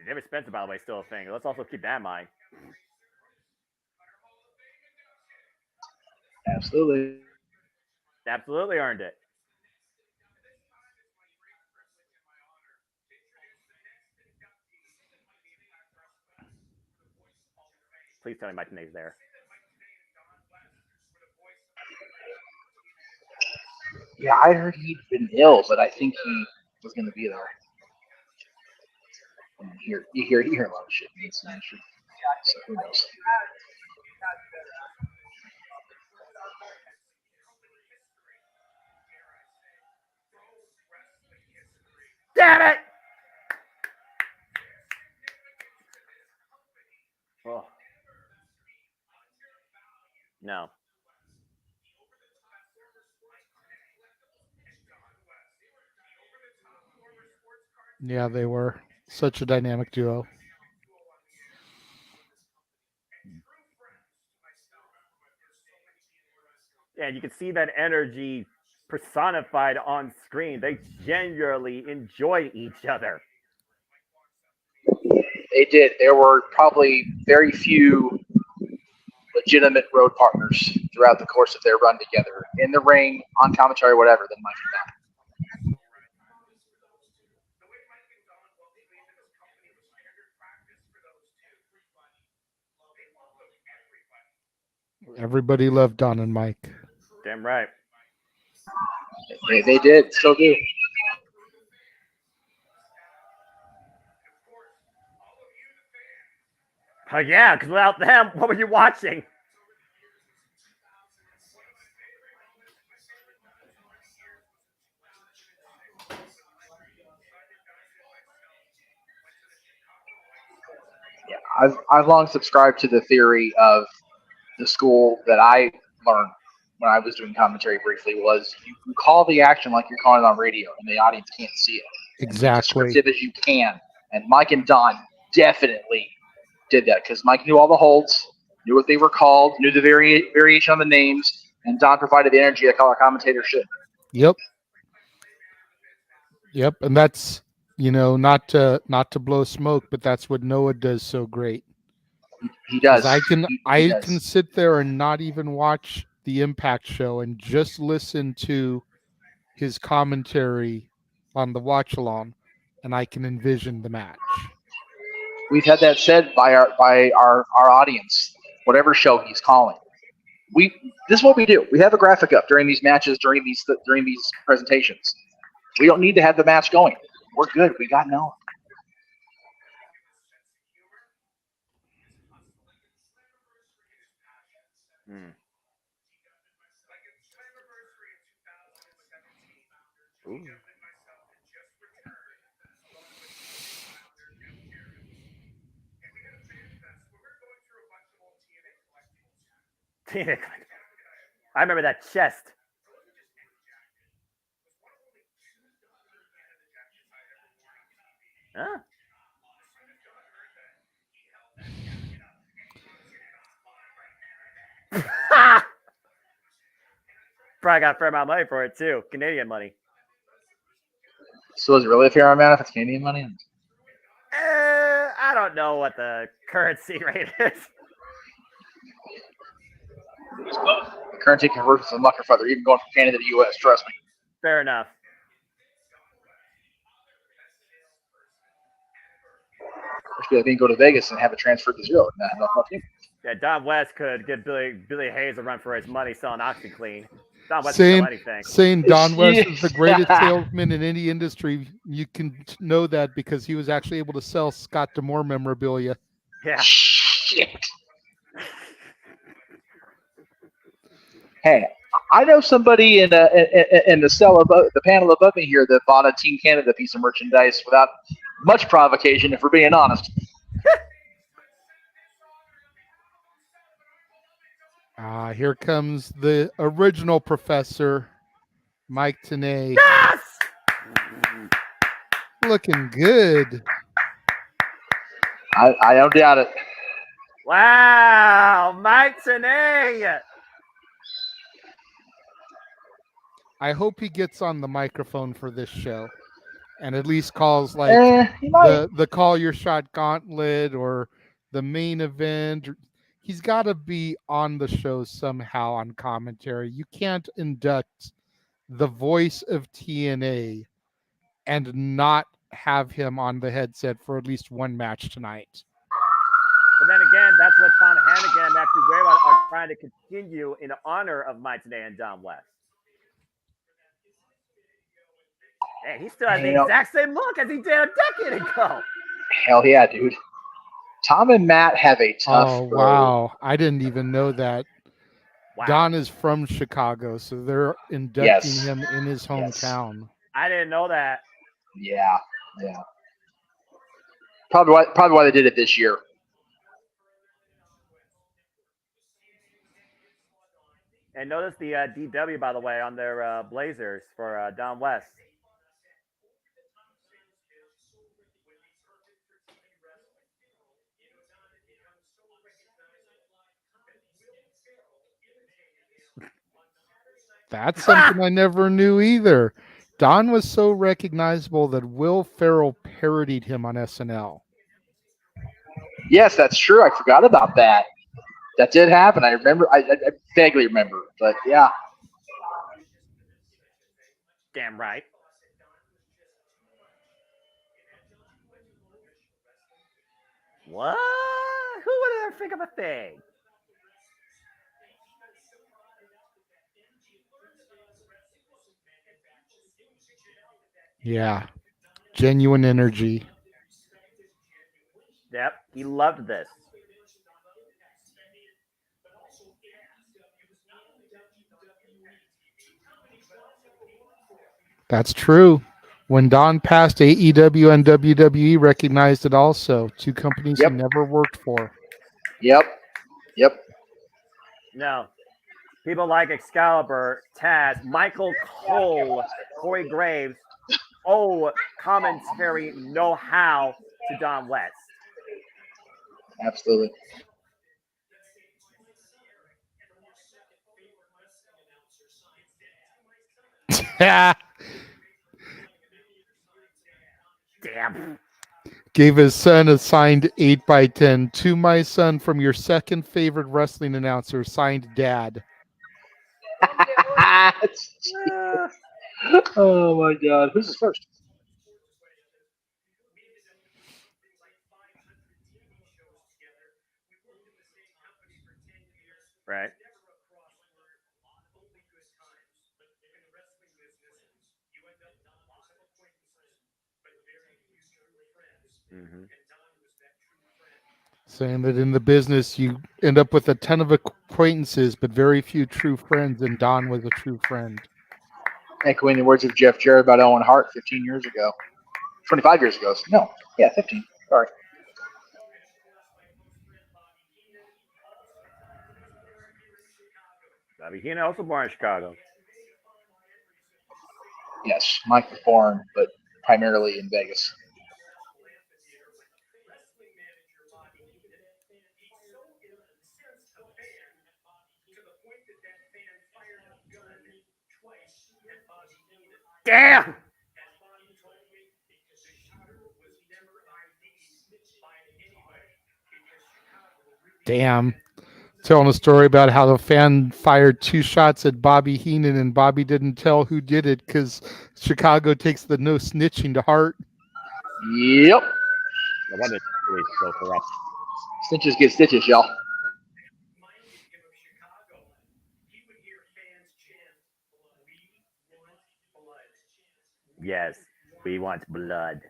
David Spencer, by the way, still a thing. Let's also keep that in mind. Absolutely earned it. Please tell me Mike Tenay's there. Yeah, I heard he'd been ill, but I think he was going to be there. And you hear a lot of shit in this industry. So who knows? Damn it! Oh. No. Yeah, they were such a dynamic duo. Yeah, you can see that energy personified on screen. They genuinely enjoy each other. They did. There were probably very few legitimate road partners throughout the course of their run together, in the ring, on commentary, whatever, than Mike and Don. Everybody loved Don and Mike. Damn right. They did. Still do. Yeah, because without them, what were you watching? Yeah, I've long subscribed to the theory of the school that I learned when I was doing commentary briefly was you call the action like you're calling it on radio, and the audience can't see it. Exactly. As descriptive as you can. And Mike and Don definitely did that because Mike knew all the holds, knew what they were called, knew the variation on the names, and Don provided the energy a color commentator should. Yep. And that's, not to blow smoke, but that's what Noah does so great. He does. I can does. can sit there and not even watch the Impact show and just listen to his commentary on the watch along, and I can envision the match. We've had that said by our audience, whatever show he's calling. This is what we do. We have a graphic up during these matches, during these presentations. We don't need to have the match going. We're good. We got Noah. Ooh. I remember that chest. Huh? Probably got a fair amount of money for it too. Canadian money. So is it really a fair amount if it's Canadian money? I don't know what the currency rate is. The currency conversions is a mucker feather, even going from Canada to U.S. Trust me. Fair enough. Especially if they can go to Vegas and have it transferred to zero. Yeah, Don West could give Billy Hayes a run for his money selling OxyClean. Don West can sell anything. Saying Don West is the greatest salesman in any industry, you can know that because he was actually able to sell Scott D'Amore memorabilia. Yeah. Shit. Hey, I know somebody in the cell above the panel above me here that bought a Team Canada piece of merchandise without much provocation, if we're being honest. Here comes the original professor, Mike Tenay. Yes! Looking good. I don't doubt it. Wow, Mike Tenay. I hope he gets on the microphone for this show and at least calls like the Call Your Shot Gauntlet or the main event. He's got to be on the show somehow on commentary. You can't induct the voice of TNA and not have him on the headset for at least one match tonight. But then again, that's what Tom Hennig trying to continue in honor of Mike Tenay and Don West. Hey, he still has the exact same look as he did a decade ago. Hell yeah, dude. Tom and Matt have a tough road. Wow. I didn't even know that. Wow. Don is from Chicago, so they're inducting him in his hometown. Yes. I didn't know that. Yeah. Probably why they did it this year. And notice the DW, by the way, on their blazers for Don West. That's something I never knew either. Don was so recognizable that Will Ferrell parodied him on SNL. Yes, that's true. I forgot about that. That did happen. I remember. I vaguely remember, but yeah. Damn right. What? Who would ever think of a thing? Yeah. Genuine energy. Yep. He loved this. That's true. When Don passed, AEW and WWE recognized it also. Two companies he never worked for. Yep. No. People like Excalibur, Taz, Michael Cole, Corey Graves owe commentary know-how to Don West. Absolutely. Yeah. Damn. Gave his son a signed 8x10. To my son from your second favorite wrestling announcer, signed Dad. Oh my God. Who's his first? Right. Mm-hmm. Saying that in the business you end up with a ton of acquaintances, but very few true friends, and Don was a true friend. Echoing the words of Jeff Jarrett about Owen Hart 15 years ago. 25 years ago. No. Yeah, 15. Sorry. Bobby Heenan also born in Chicago. Yes, Mike was born, but primarily in Vegas. Damn! Damn. Telling a story about how the fan fired 2 shots at Bobby Heenan and Bobby didn't tell who did it because Chicago takes the no snitching to heart. Yep. No wonder it's so corrupt. Snitches get stitches, y'all. Yes, we want blood.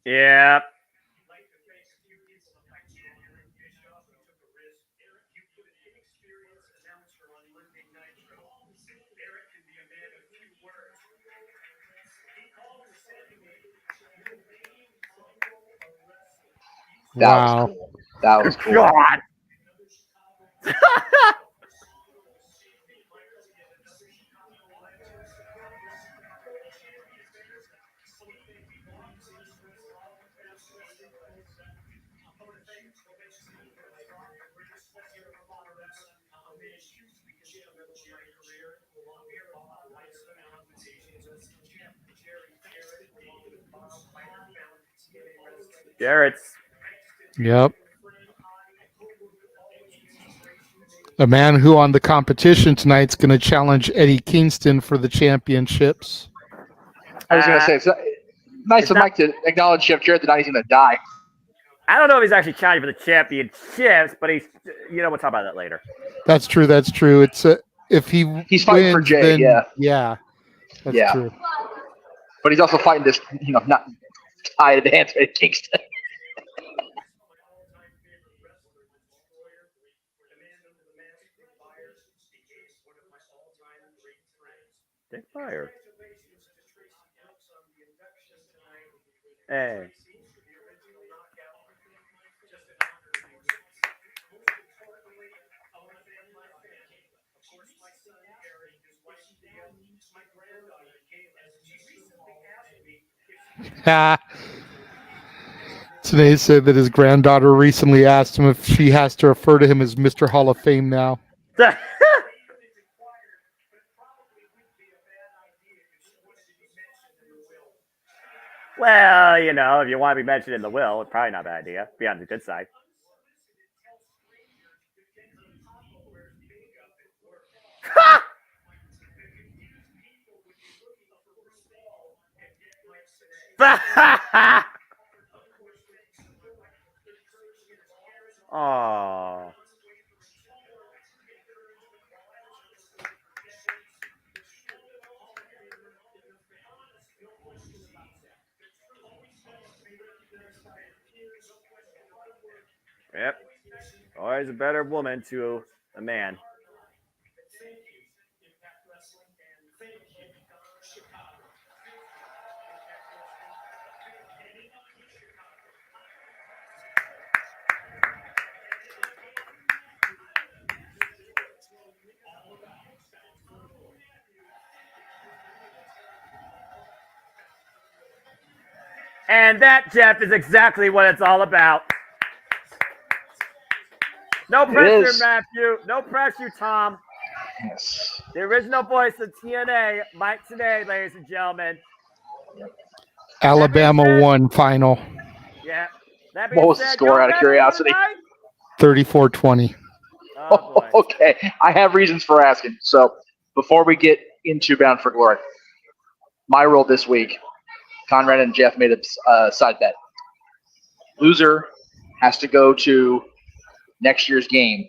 Yeah. Wow. That was cool. God. Jarrett's. Yep. A man who on the competition tonight's going to challenge Eddie Kingston for the championships. I was going to say, Nice of Mike to acknowledge Chef Jarrett that he's going to die. I don't know if he's actually challenging for the championships, but we'll talk about that later. That's true. That's true. It's if he's fighting for Jay. Then, yeah, that's true. But he's also fighting this, not tie to Anthony Kingston. Dick Fire. Hey. Today said that his granddaughter recently asked him if she has to refer to him as Mr. Hall of Fame now. Well, if you want to be mentioned in the will, it's probably not a bad idea. Be on the good side. Oh. Yep. Always a better woman to a man. And that, Jeff, is exactly what it's all about. No pressure, Matthew. No pressure, Tom. Yes. The original voice of TNA, Mike today, ladies and gentlemen. Alabama won final. Yeah. What was the score, out of curiosity? 34-20. Oh, okay. I have reasons for asking. So before we get into Bound for Glory, my role this week, Conrad and Jeff made a side bet. Loser has to go to next year's game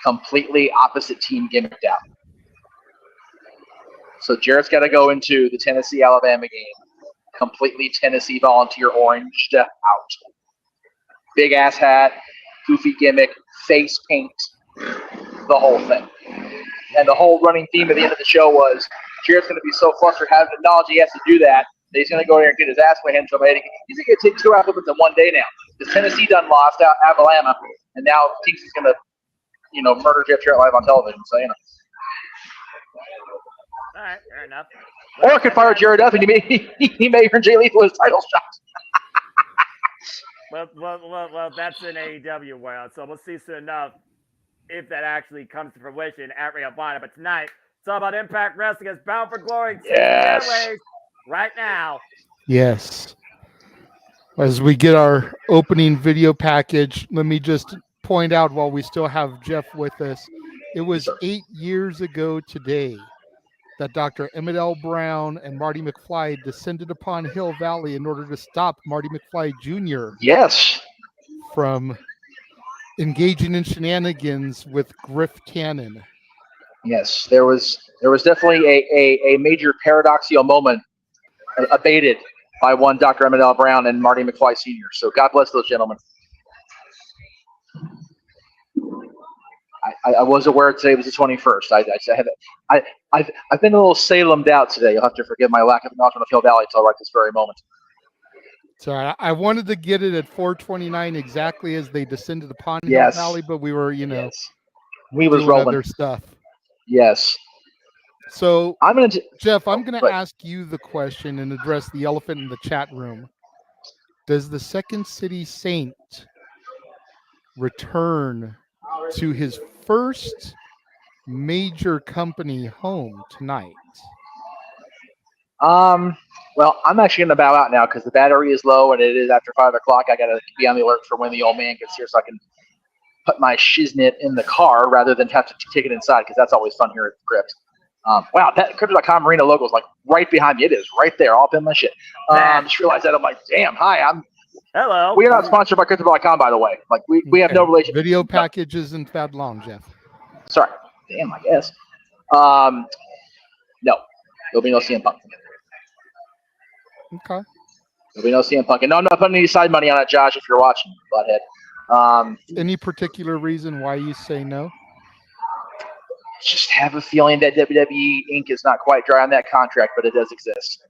completely opposite team gimmicked out. So Jarrett's got to go into the Tennessee-Alabama game completely Tennessee Volunteer oranged out. Big ass hat, goofy gimmick, face paint, the whole thing. And the whole running theme at the end of the show was Jarrett's going to be so flustered having the knowledge he has to do that he's going to go there and get his ass handed to him. He's going to take 2 applicants in one day now. Because Tennessee done lost out Alabama, and now Tinks is going to, murder Jeff Jarrett live on television. So, All right, fair enough. Or could fire Jarrett up, and he may earn Jay Lethal his title shot. Well, that's an AEW world, so we'll see soon enough if that actually comes to fruition at Ring of Honor. But tonight, it's all about Impact Wrestling as Bound for Glory. Yes. Right now. Yes. As we get our opening video package, let me just point out while we still have Jeff with us, it was 8 years ago today that Dr. Emmett L. Brown and Marty McFly descended upon Hill Valley in order to stop Marty McFly Jr. Yes. From engaging in shenanigans with Griff Tannen. Yes, there was definitely a major paradoxical moment abated by one Dr. Emmett L. Brown and Marty McFly Sr. So God bless those gentlemen. I was aware today was the 21st. I've been a little Salem'd out today. You'll have to forgive my lack of knowledge of Hill Valley until right this very moment. Sorry, I wanted to get it at 4:29 exactly as they descended upon Hill Valley, but we were, we was rolling other stuff. Yes. So, Jeff, I'm going to But ask you the question and address the elephant in the chat room. Does the Second City Saint return to his first major company home tonight? Well, I'm actually going to bow out now because the battery is low and it is after 5 o'clock. I got to be on the alert for when the old man gets here so I can put my shiznit in the car rather than have to take it inside because that's always fun here at the crypt. Wow, that Crypto.com Arena logo is like right behind me. It is right there, all up in my shit. Just realized that. I'm like, damn, hi, Hello. We are not sponsored by Crypto.com, by the way. Like, we have no relation. Video package isn't that long, Jeff. Sorry. Damn, I guess. No. There'll be no CM Punk. Okay. There'll be no CM Punk. And no, I'm not putting any side money on it, Josh, if you're watching, butthead. Any particular reason why you say no? Just have a feeling that WWE Inc. is not quite dry on that contract, but it does exist.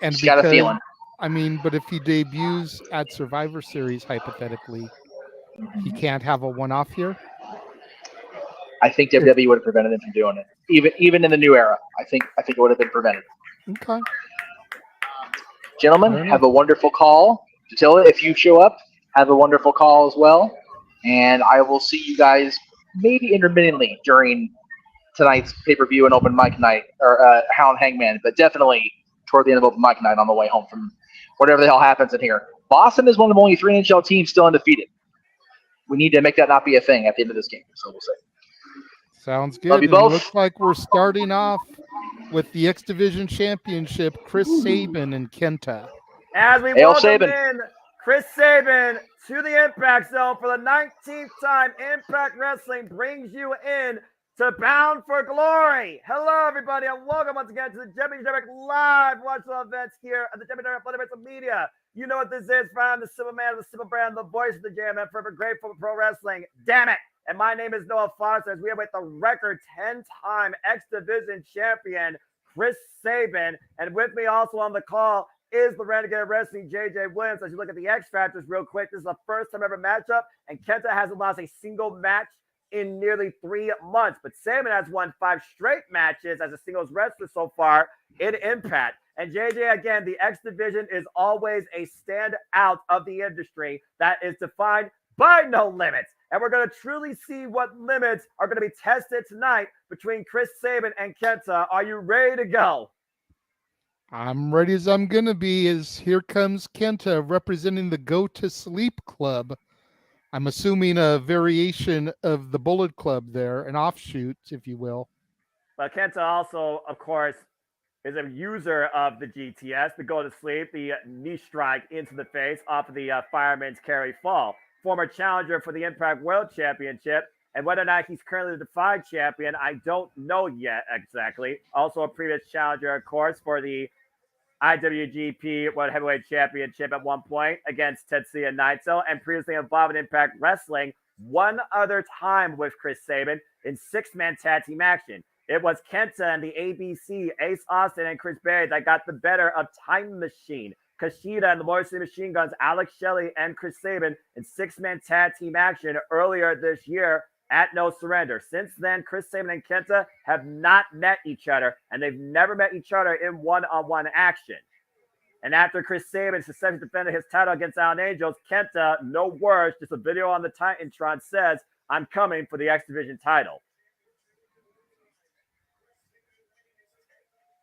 And just got a feeling. I mean, but if he debuts at Survivor Series, hypothetically, he can't have a one-off here? I think WWE would have prevented him from doing it. Even in the new era, I think it would have been prevented. Okay. Gentlemen, have a wonderful call. Attila, if you show up, have a wonderful call as well. And I will see you guys maybe intermittently during tonight's pay-per-view and open mic night, or Hound Hangman, but definitely toward the end of open mic night on the way home from whatever the hell happens in here. Boston is one of the only 3 NHL teams still undefeated. We need to make that not be a thing at the end of this game, so we'll see. Sounds good. Love you both. Looks like we're starting off with the X Division Championship, Chris Sabin and Kenta. As we welcome in Chris Sabin to the Impact Zone for the 19th time, Impact Wrestling brings you in to Bound for Glory. Hello, everybody, and welcome once again to the Jeff Meacham Network live watching events here at the Jeff Meacham Network Media. You know what this is, I'm the Simple Man of the Simple Brand, the voice of the JMN, forever grateful for pro wrestling. Damn it! And my name is Noah Foster, as we are with the record 10-time X Division champion, Chris Sabin. And with me also on the call is the Renegade Wrestling, JJ Williams. As you look at the X Factors real quick, this is the first time ever matchup, and Kenta hasn't lost a single match in nearly 3 months. But Sabin has won 5 straight matches as a singles wrestler so far in Impact. And JJ, again, the X Division is always a standout of the industry that is defined by no limits. And we're going to truly see what limits are going to be tested tonight between Chris Sabin and Kenta. Are you ready to go? I'm ready as I'm going to be. As here comes Kenta representing the Go to Sleep Club. I'm assuming a variation of the Bullet Club there, an offshoot, if you will. But Kenta also, of course, is a user of the GTS, the Go to Sleep, the knee strike into the face off of the Fireman's Carry Fall. Former challenger for the Impact World Championship, and whether or not he's currently the Defied champion, I don't know yet exactly. Also a previous challenger, of course, for the IWGP World Heavyweight Championship at one point against Tetsuya Naito, and previously involved in Impact Wrestling one other time with Chris Sabin in 6-man tag team action. It was Kenta and the ABC, Ace Austin and Chris Berry, that got the better of Time Machine, Kushida and the Motor City Machine Guns, Alex Shelley and Chris Sabin in 6-man tag team action earlier this year at No Surrender. Since then, Chris Sabin and Kenta have not met each other, and they've never met each other in one-on-one action. And after Chris Sabin successfully defended his title against Allen Angels, Kenta, no words, just a video on the Titantron, says, "I'm coming for the X Division title."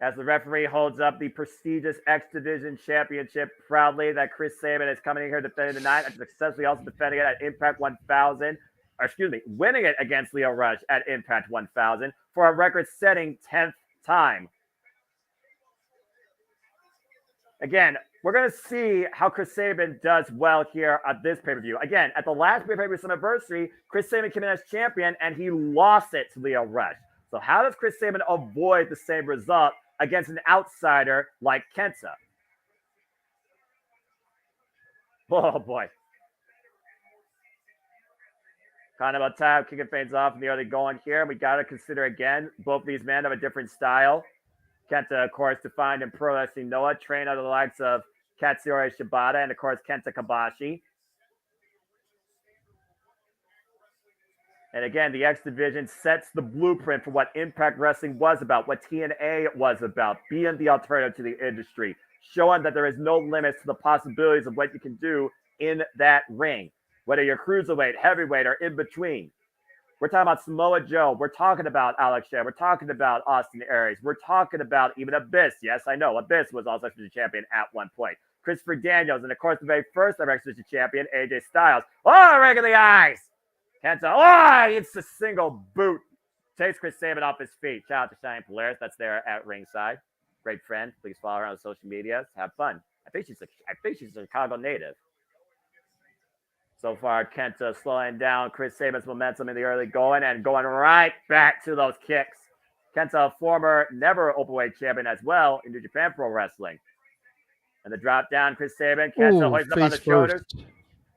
As the referee holds up the prestigious X Division Championship proudly, that Chris Sabin is coming in here defending tonight, and successfully also defending it at Impact 1000, winning it against Leo Rush at Impact 1000 for a record-setting 10th time. Again, we're going to see how Chris Sabin does well here at this pay-per-view. Again, at the last pay-per-view Summiversary, Chris Sabin came in as champion, and he lost it to Leo Rush. So how does Chris Sabin avoid the same result against an outsider like Kenta? Oh, boy. Kind of a time, kicking things off in the early going here. We got to consider, again, both these men have a different style. Kenta, of course, defined in Pro Wrestling Noah, trained under the likes of Katsuyori Shibata and, of course, Kenta Kobashi. And again, the X Division sets the blueprint for what Impact Wrestling was about, what TNA was about, being the alternative to the industry, showing that there is no limits to the possibilities of what you can do in that ring, whether you're cruiserweight, heavyweight, or in between. We're talking about Samoa Joe. We're talking about Alex Shelley. We're talking about Austin Aries. We're talking about even Abyss. Yes, I know. Abyss was also X Division champion at one point. Christopher Daniels, and of course, the very first X Division champion, AJ Styles. Oh, right in the eyes. Kenta, it's a single boot takes Chris Sabin off his feet. Shout out to Shine Polaris. That's there at ringside. Great friend. Please follow her on social media. Have fun. I think she's a Chicago native. So far, Kenta slowing down Chris Sabin's momentum in the early going and going right back to those kicks. Kenta, former never openweight champion as well in New Japan Pro Wrestling. And the drop down, Chris Sabin. Kenta hoists up on the shoulders.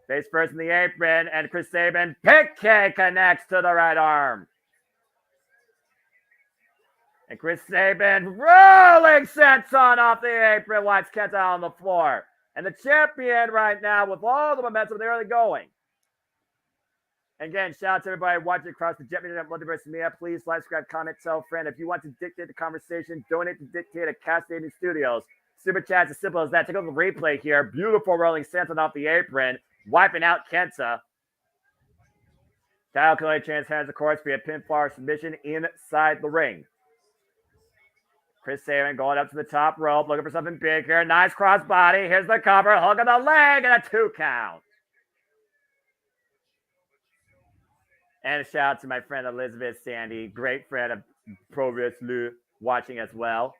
Face first in the apron, and Chris Sabin pick kick connects to the right arm. And Chris Sabin rolling senton off the apron, wipes Kenta on the floor. And the champion right now with all the momentum they're early going. And again, shout out to everybody watching across the JMN Network, Multiverse Media. Please like, subscribe, comment, tell a friend. If you want to dictate the conversation, donate to Dictate at Cast Stadium Studios. Super chat's as simple as that. Take a look at the replay here. Beautiful rolling senton off the apron, wiping out Kenta. Kyle Kelly changes hands, of course, via pinfall submission inside the ring. Chris Sabin going up to the top rope, looking for something big here. Nice crossbody. Here's the cover. Hook of the leg and a 2 count. And a shout out to my friend Elizabeth Sandy, great friend of Pro Wrestling, watching as well.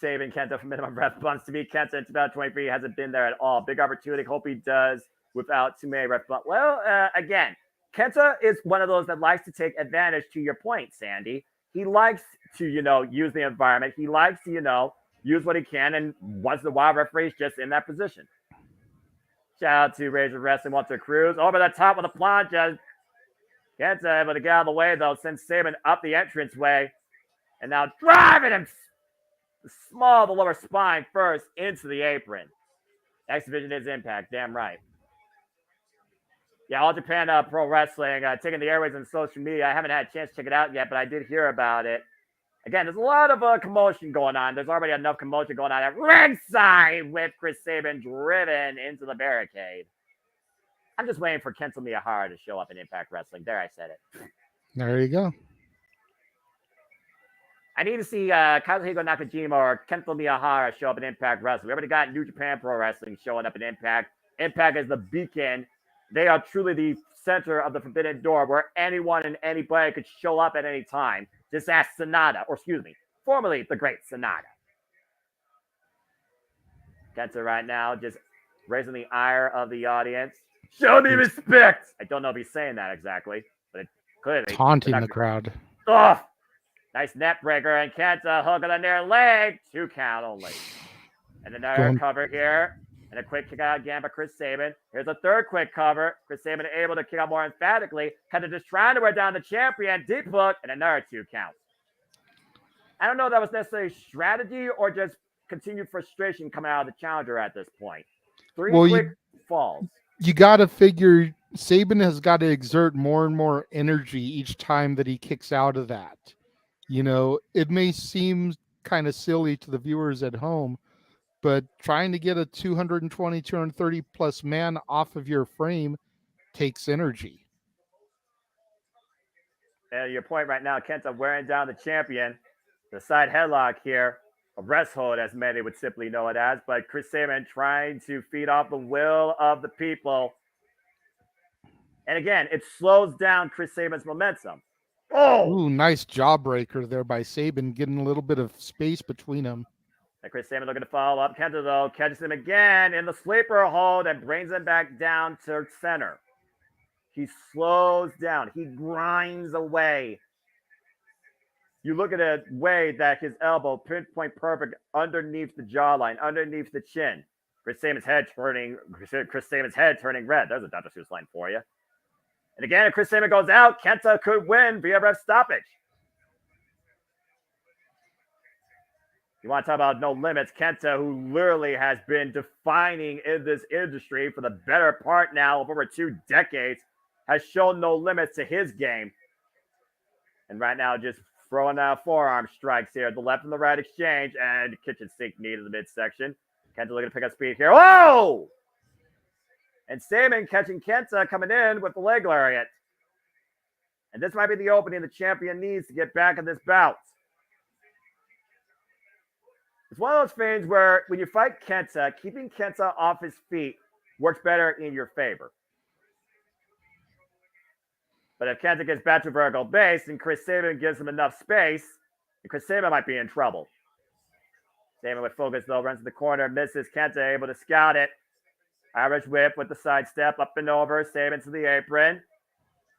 Sabin Kenta for minimum ref bumps to beat Kenta in 2023 hasn't been there at all. Big opportunity. Hope he does without too many ref bumps. Well, again, Kenta is one of those that likes to take advantage, to your point, Sandy. He likes to, use the environment. He likes to, use what he can. And once in a while, referees just in that position. Shout out to Razor Wrestling, Walter Cruz. Over the top with a plancha. Kenta able to get out of the way, though, sends Sabin up the entranceway. And now driving him small, the lower spine first into the apron. Next division is Impact. Damn right. Yeah, All Japan Pro Wrestling, taking the airways on social media. I haven't had a chance to check it out yet, but I did hear about it. Again, there's a lot of commotion going on. There's already enough commotion going on at ringside with Chris Sabin driven into the barricade. I'm just waiting for Kento Miyahara to show up in Impact Wrestling. There, I said it. There you go. I need to see Kazuhiko Nakajima or Kento Miyahara show up in Impact Wrestling. We already got New Japan Pro Wrestling showing up in Impact. Impact is the beacon. They are truly the center of the forbidden door where anyone and anybody could show up at any time. Just ask Sonata, or excuse me, formerly the Great Sonata. Kenta right now just raising the ire of the audience. Show me respect. I don't know if he's saying that exactly, but it clearly taunting the crowd. Oh, nice net breaker, and Kenta hook on the near leg. 2 count only. And another cover here. And a quick kick out again by Chris Sabin. Here's a third quick cover. Chris Sabin able to kick out more emphatically. Kenta just trying to wear down the champion. Deep hook and another 2 counts. I don't know if that was necessarily strategy or just continued frustration coming out of the challenger at this point. 3 quick falls. You got to figure Sabin has got to exert more and more energy each time that he kicks out of that. It may seem kind of silly to the viewers at home, but trying to get a 220, 230 plus man off of your frame takes energy. And your point right now, Kenta wearing down the champion. The side headlock here, a rest hold as many would simply know it as, but Chris Sabin trying to feed off the will of the people. And again, it slows down Chris Sabin's momentum. Oh! Ooh, nice jawbreaker there by Sabin, getting a little bit of space between them. And Chris Sabin looking to follow up. Kenta, though, catches him again in the sleeper hold and brings him back down to center. He slows down. He grinds away. You look at a way that his elbow pinpoint perfect underneath the jawline, underneath the chin. Chris Sabin's head turning red. There's a Dr. Seuss line for you. And again, if Chris Sabin goes out, Kenta could win via ref stoppage. You want to talk about no limits? Kenta, who literally has been defining in this industry for the better part now of over 2 decades, has shown no limits to his game. And right now, just throwing out forearm strikes here. The left and the right exchange, and kitchen sink knee to the midsection. Kenta looking to pick up speed here. Whoa! And Sabin catching Kenta coming in with the leg lariat. And this might be the opening the champion needs to get back in this bout. It's one of those things where when you fight Kenta, keeping Kenta off his feet works better in your favor. But if Kenta gets back to vertical base and Chris Sabin gives him enough space, Chris Sabin might be in trouble. Sabin with focus, though, runs to the corner, misses. Kenta able to scout it. Irish whip with the sidestep, up and over. Sabin to the apron.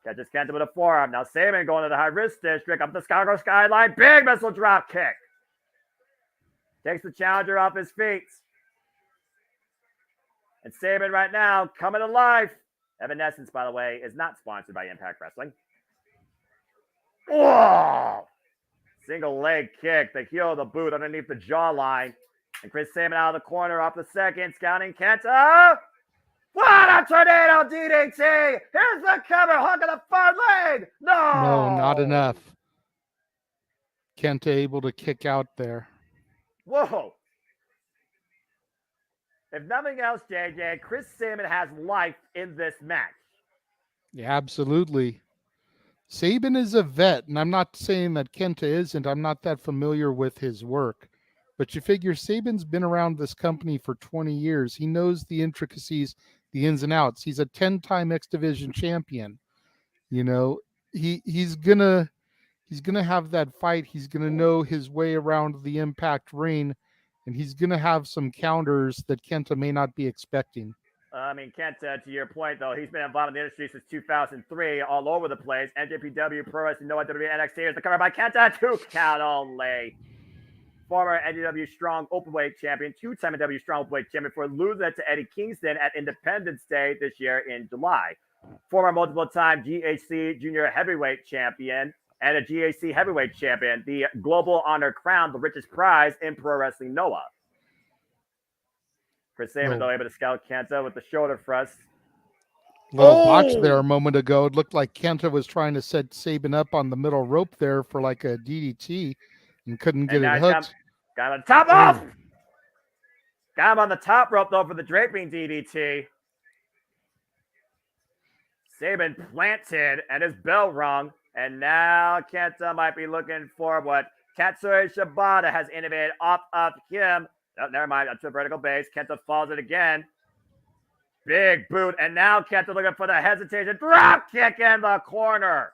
Catches Kenta with a forearm. Now Sabin going to the high-risk district, up the Chicago skyline. Big missile drop kick. Takes the challenger off his feet. And Sabin right now coming to life. Evanescence, by the way, is not sponsored by Impact Wrestling. Whoa! Single leg kick, the heel of the boot underneath the jawline. And Chris Sabin out of the corner off the second, scouting Kenta. What a tornado DDT! Here's the cover, hook of the front leg. No, not enough. Kenta able to kick out there. Whoa! If nothing else, JJ, Chris Sabin has life in this match. Yeah, absolutely. Sabin is a vet, and I'm not saying that Kenta isn't. I'm not that familiar with his work. But you figure Sabin's been around this company for 20 years. He knows the intricacies, the ins and outs. He's a 10-time X Division champion. You know, he's gonna have that fight. He's gonna know his way around the Impact ring, and he's gonna have some counters that Kenta may not be expecting. Kenta, to your point, though, he's been involved in the industry since 2003, all over the place. NJPW, Pro Wrestling, Noah, WWE, NXT is the cover by Kenta, 2 count only. Former NJW Strong Openweight Champion, 2-time NJW Strong Openweight Champion for losing it to Eddie Kingston at Independence Day this year in July. Former multiple-time GHC Junior Heavyweight Champion and a GHC Heavyweight Champion, the Global Honor Crown, the richest prize in Pro Wrestling Noah. Chris Sabin, though, able to scout Kenta with the shoulder thrust. Little botch there a moment ago. It looked like Kenta was trying to set Sabin up on the middle rope there for like a DDT and couldn't get it hooked. Got him on the top off. Got him on the top rope, though, for the draping DDT. Sabin planted and his bell rung. And now Kenta might be looking for what Katsuyori Shibata has innovated off of him. Oh, never mind. Up to the vertical base. Kenta falls it again. Big boot. And now Kenta looking for the hesitation. Drop kick in the corner.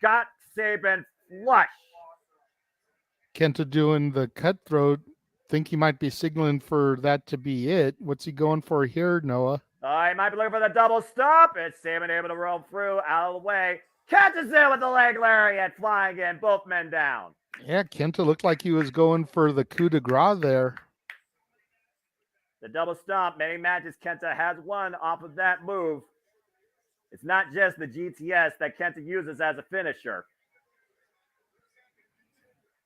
Got Sabin flush. Kenta doing the cutthroat. Think he might be signaling for that to be it. What's he going for here, Noah? He might be looking for the double stomp. It's Sabin able to roll through, out of the way. Kenta's in with the leg lariat, flying in, both men down. Yeah, Kenta looked like he was going for the coup de grace there. The double stomp, many matches Kenta has won off of that move. It's not just the GTS that Kenta uses as a finisher.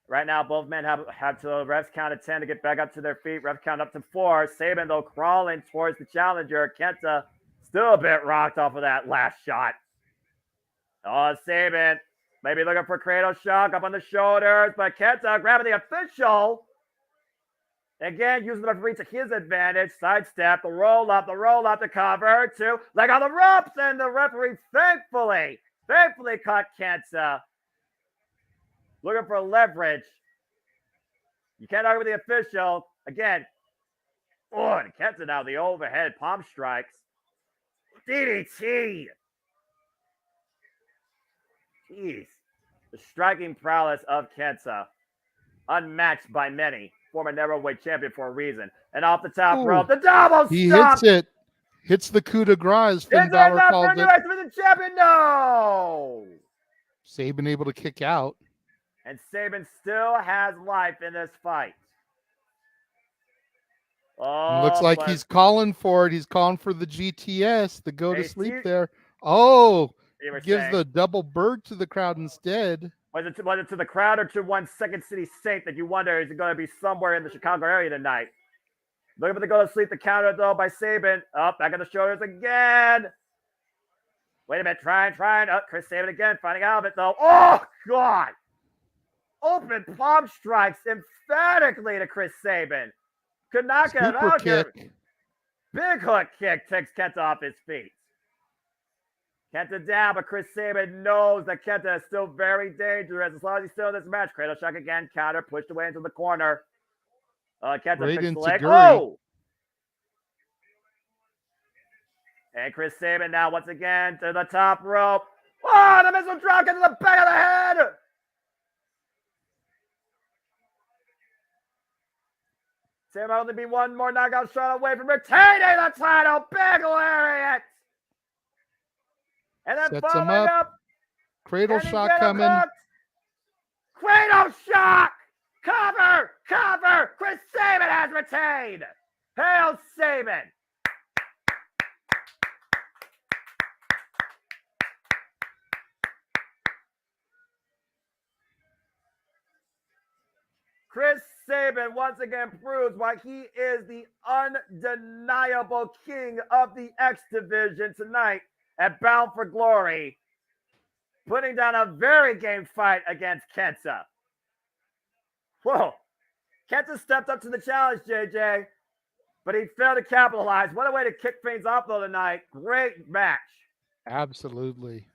Right now, both men have to refs count at 10 to get back up to their feet. Refs count up to 4. Sabin, though, crawling towards the challenger. Kenta still a bit rocked off of that last shot. Oh, Sabin maybe looking for cradle shock up on the shoulders, but Kenta grabbing the official. Again, using the referee to his advantage. Sidestep, the roll up, the cover. 2, leg on the ropes, and the referee thankfully caught Kenta. Looking for leverage. You can't argue with the official. Again. Oh, and Kenta now the overhead palm strikes. DDT. Jeez. The striking prowess of Kenta. Unmatched by many. Former neverweight champion for a reason. And off the top rope, the double He stomp. hits it. Hits the coup de grace. Finn Balor called it. Champion, no. Sabin able to kick out. And Sabin still has life in this fight. Oh, looks like he's calling for it. He's calling for the GTS, the go to sleep there. Oh, gives the double bird to the crowd instead. Was it to the crowd or to one Second City Saint that you wonder is it going to be somewhere in the Chicago area tonight? Looking for the go to sleep, the counter though by Sabin. Up, back on the shoulders again. Wait a minute, trying. Oh, Chris Sabin again, finding out of it though. Oh, God. Open palm strikes emphatically to Chris Sabin. Could not get it out here. Big hook kick takes Kenta off his feet. Kenta down, but Chris Sabin knows that Kenta is still very dangerous as long as he's still in this match. Cradle shock again, counter, pushed away into the corner. Kenta right fixed the leg. Guri. Oh! And Chris Sabin now once again to the top rope. Oh, the missile drop into the back of the head. Sam will only be one more knockout shot away from retaining the title. Big lariat. And then Sets him following up. up. Cradle shot coming. Hooked. Cradle shock. Cover. Cover. Chris Sabin has retained. Hail Sabin. Chris Sabin once again proves why he is the undeniable king of the X Division tonight at Bound for Glory, putting down a very game fight against Kenta. Whoa. Kenta stepped up to the challenge, JJ, but he failed to capitalize. What a way to kick things off, though, tonight. Great match. Absolutely.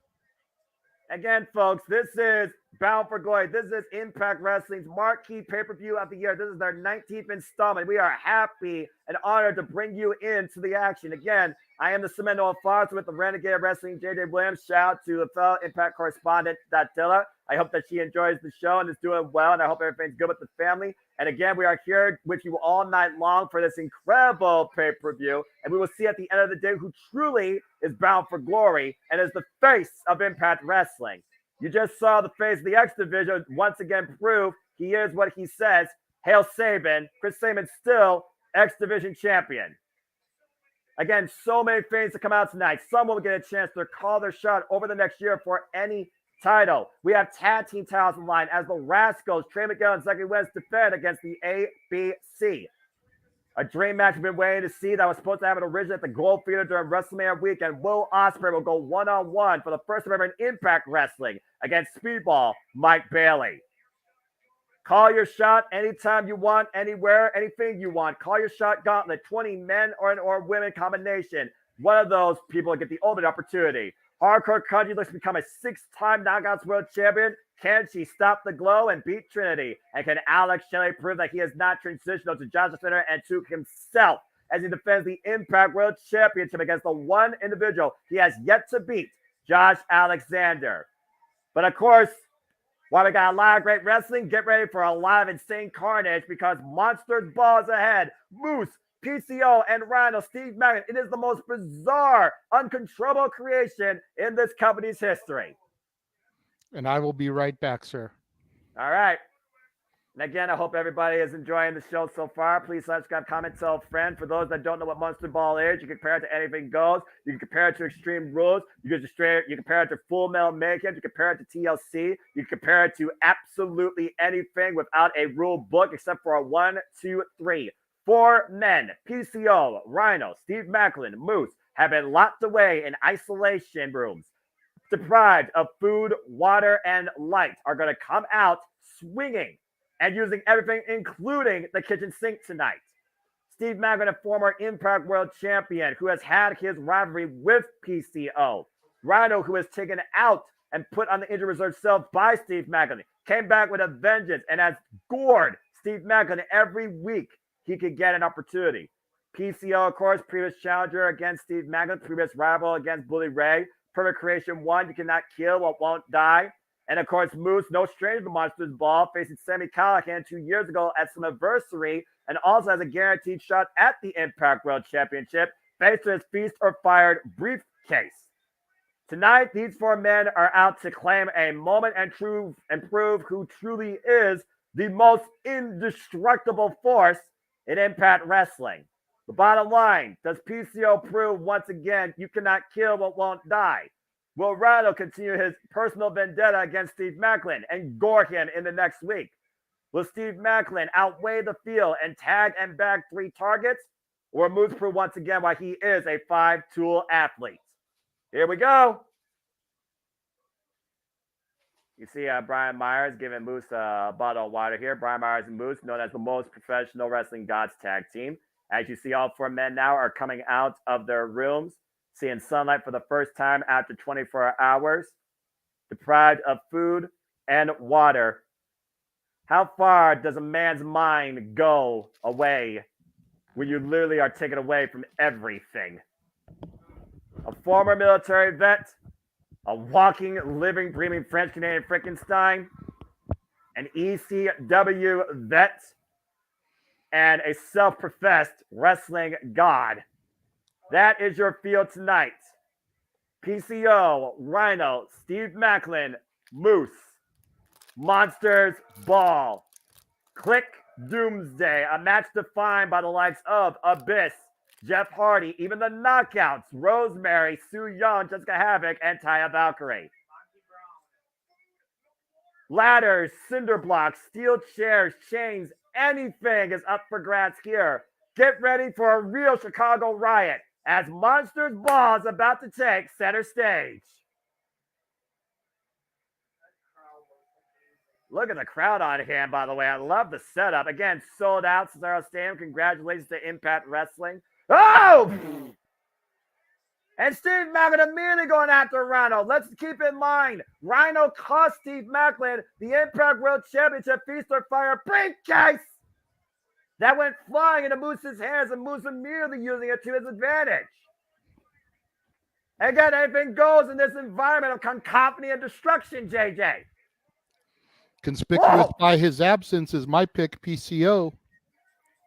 Again, folks, this is Bound for Glory. This is Impact Wrestling's marquee pay-per-view of the year. This is their 19th installment. We are happy and honored to bring you into the action. Again, I am the Cemento Alfonso with the Renegade Wrestling, JJ Williams. Shout out to the fellow Impact correspondent, Dilla. I hope that she enjoys the show and is doing well, and I hope everything's good with the family. And again, we are here with you all night long for this incredible pay-per-view, and we will see at the end of the day who truly is Bound for Glory and is the face of Impact Wrestling. You just saw the face of the X Division once again prove he is what he says. Hail Sabin. Chris Sabin still X Division champion. Again, so many things to come out tonight. Some will get a chance to call their shot over the next year for any title. We have tag team titles in line as the Rascals, Trey Miguel and Zachary Wentz, defend against the ABC. A dream match we've been waiting to see that was supposed to have an origin at the Gold Theater during WrestleMania weekend. Will Ospreay will go one-on-one for the first time ever in Impact Wrestling against Speedball Mike Bailey. Call your shot anytime you want, anywhere, anything you want. Call your shot gauntlet, 20 men or women combination. One of those people will get the ultimate opportunity. Hardcore Country looks to become a 6-time Knockouts World Champion. Can she stop the glow and beat Trinity? And can Alex Shelley prove that he is not transitional to Josh Center and to himself as he defends the Impact World Championship against the one individual he has yet to beat, Josh Alexander? But of course, while we got a lot of great wrestling, get ready for a lot of insane carnage because Monsters Balls ahead. Moose, PCO, and Rhino, Steve Macklin. It is the most bizarre, uncontrollable creation in this company's history. And I will be right back, sir. All right. And again, I hope everybody is enjoying the show so far. Please subscribe, comment, tell a friend. For those that don't know what Monster Ball is, you can compare it to Anything Goes. You can compare it to Extreme Rules. You can compare it to Full Metal Mayhem. You can compare it to TLC. You can compare it to absolutely anything without a rule book except for a 1, 2, 3. 4 men, PCO, Rhino, Steve Macklin, Moose, have been locked away in isolation rooms, deprived of food, water, and light, are going to come out swinging and using everything, including the kitchen sink tonight. Steve Macklin, a former Impact World Champion who has had his rivalry with PCO. Rhino, who was taken out and put on the injured reserve cell by Steve Macklin, came back with a vengeance and has gored Steve Macklin every week he could get an opportunity. PCO, of course, previous challenger against Steve Macklin, previous rival against Bully Ray. Perfect Creation 1, you cannot kill what won't die. And of course, Moose, no stranger to Monsters Ball, facing Sami Callihan 2 years ago at Slammiversary, and also has a guaranteed shot at the Impact World Championship, thanks to his Feast or Fired briefcase. Tonight, these 4 men are out to claim a moment and prove who truly is the most indestructible force in Impact Wrestling. The bottom line, does PCO prove once again you cannot kill what won't die? Will Rhino continue his personal vendetta against Steve Macklin and gore him in the next week? Will Steve Macklin outweigh the field and tag and bag 3 targets? Or Moose prove once again why he is a 5-tool athlete? Here we go. You see Brian Myers giving Moose a bottle of water here. Brian Myers and Moose, known as the most professional wrestling gods tag team. As you see, all 4 men now are coming out of their rooms, seeing sunlight for the first time after 24 hours, deprived of food and water. How far does a man's mind go away when you literally are taken away from everything? A former military vet, a walking, living, breathing French-Canadian Frankenstein, an ECW vet, and a self-professed wrestling god. That is your field tonight. PCO, Rhino, Steve Macklin, Moose, Monsters Ball, Click Doomsday, a match defined by the likes of Abyss, Jeff Hardy, even the Knockouts, Rosemary, Sue Young, Jessica Havoc, and Taya Valkyrie. Ladders, cinder blocks, steel chairs, chains, anything is up for grabs here. Get ready for a real Chicago riot as Monsters Ball is about to take center stage. Look at the crowd on hand, by the way. I love the setup. Again, sold out, Cesaro Stadium. Congratulations to Impact Wrestling. Oh! And Steve Macklin immediately going after Rhino. Let's keep in mind, Rhino cost Steve Macklin the Impact World Championship Feast or Fire briefcase. That went flying into Moose's hands, and Moose immediately using it to his advantage. Again, anything goes in this environment of cacophony and destruction, JJ. Conspicuous by his absence is my pick, PCO.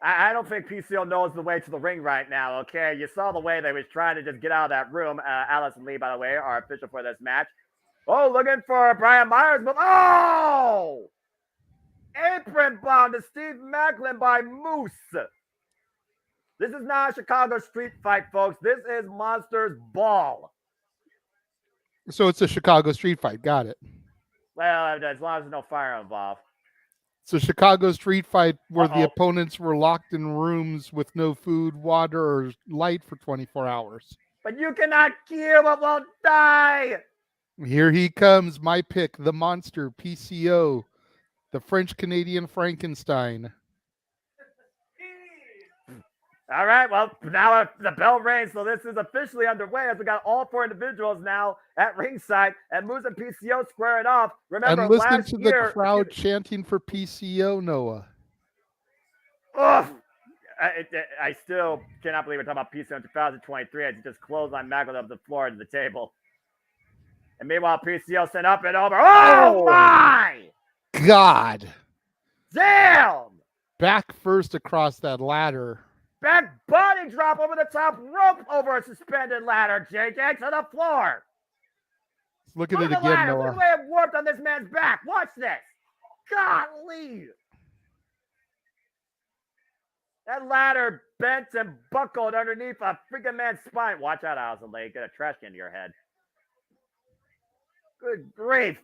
I don't think PCO knows the way to the ring right now, okay? You saw the way they was trying to just get out of that room. Allison Lee, by the way, our official for this match. Oh, looking for Brian Myers, but oh! Apron bomb to Steve Macklin by Moose. This is not a Chicago street fight, folks. This is Monsters Ball. So it's a Chicago street fight. Got it. Well, as long as there's no fire involved. It's a Chicago street fight where the opponents were locked in rooms with no food, water, or light for 24 hours. But you cannot kill but won't die. Here he comes, my pick, the monster, PCO, the French-Canadian Frankenstein. All right, well, now the bell rings, so this is officially underway as we got all four individuals now at ringside, and Moose and PCO squaring off. Remember, and listen last to year, the crowd chanting for PCO, Noah. Oh, I still cannot believe we're talking about PCO in 2023 as he just closed on Macklin up the floor to the table. And meanwhile, PCO sent up and over. Oh, my! God. Damn! Back first across that ladder. Back body drop over the top rope over a suspended ladder, JJ, to the floor. Look at it again, Noah. Look at the way it warped on this man's back. Watch this. Golly. That ladder bent and buckled underneath a freaking man's spine. Watch out, Allison Lee. Get a trash can to your head. Good grief.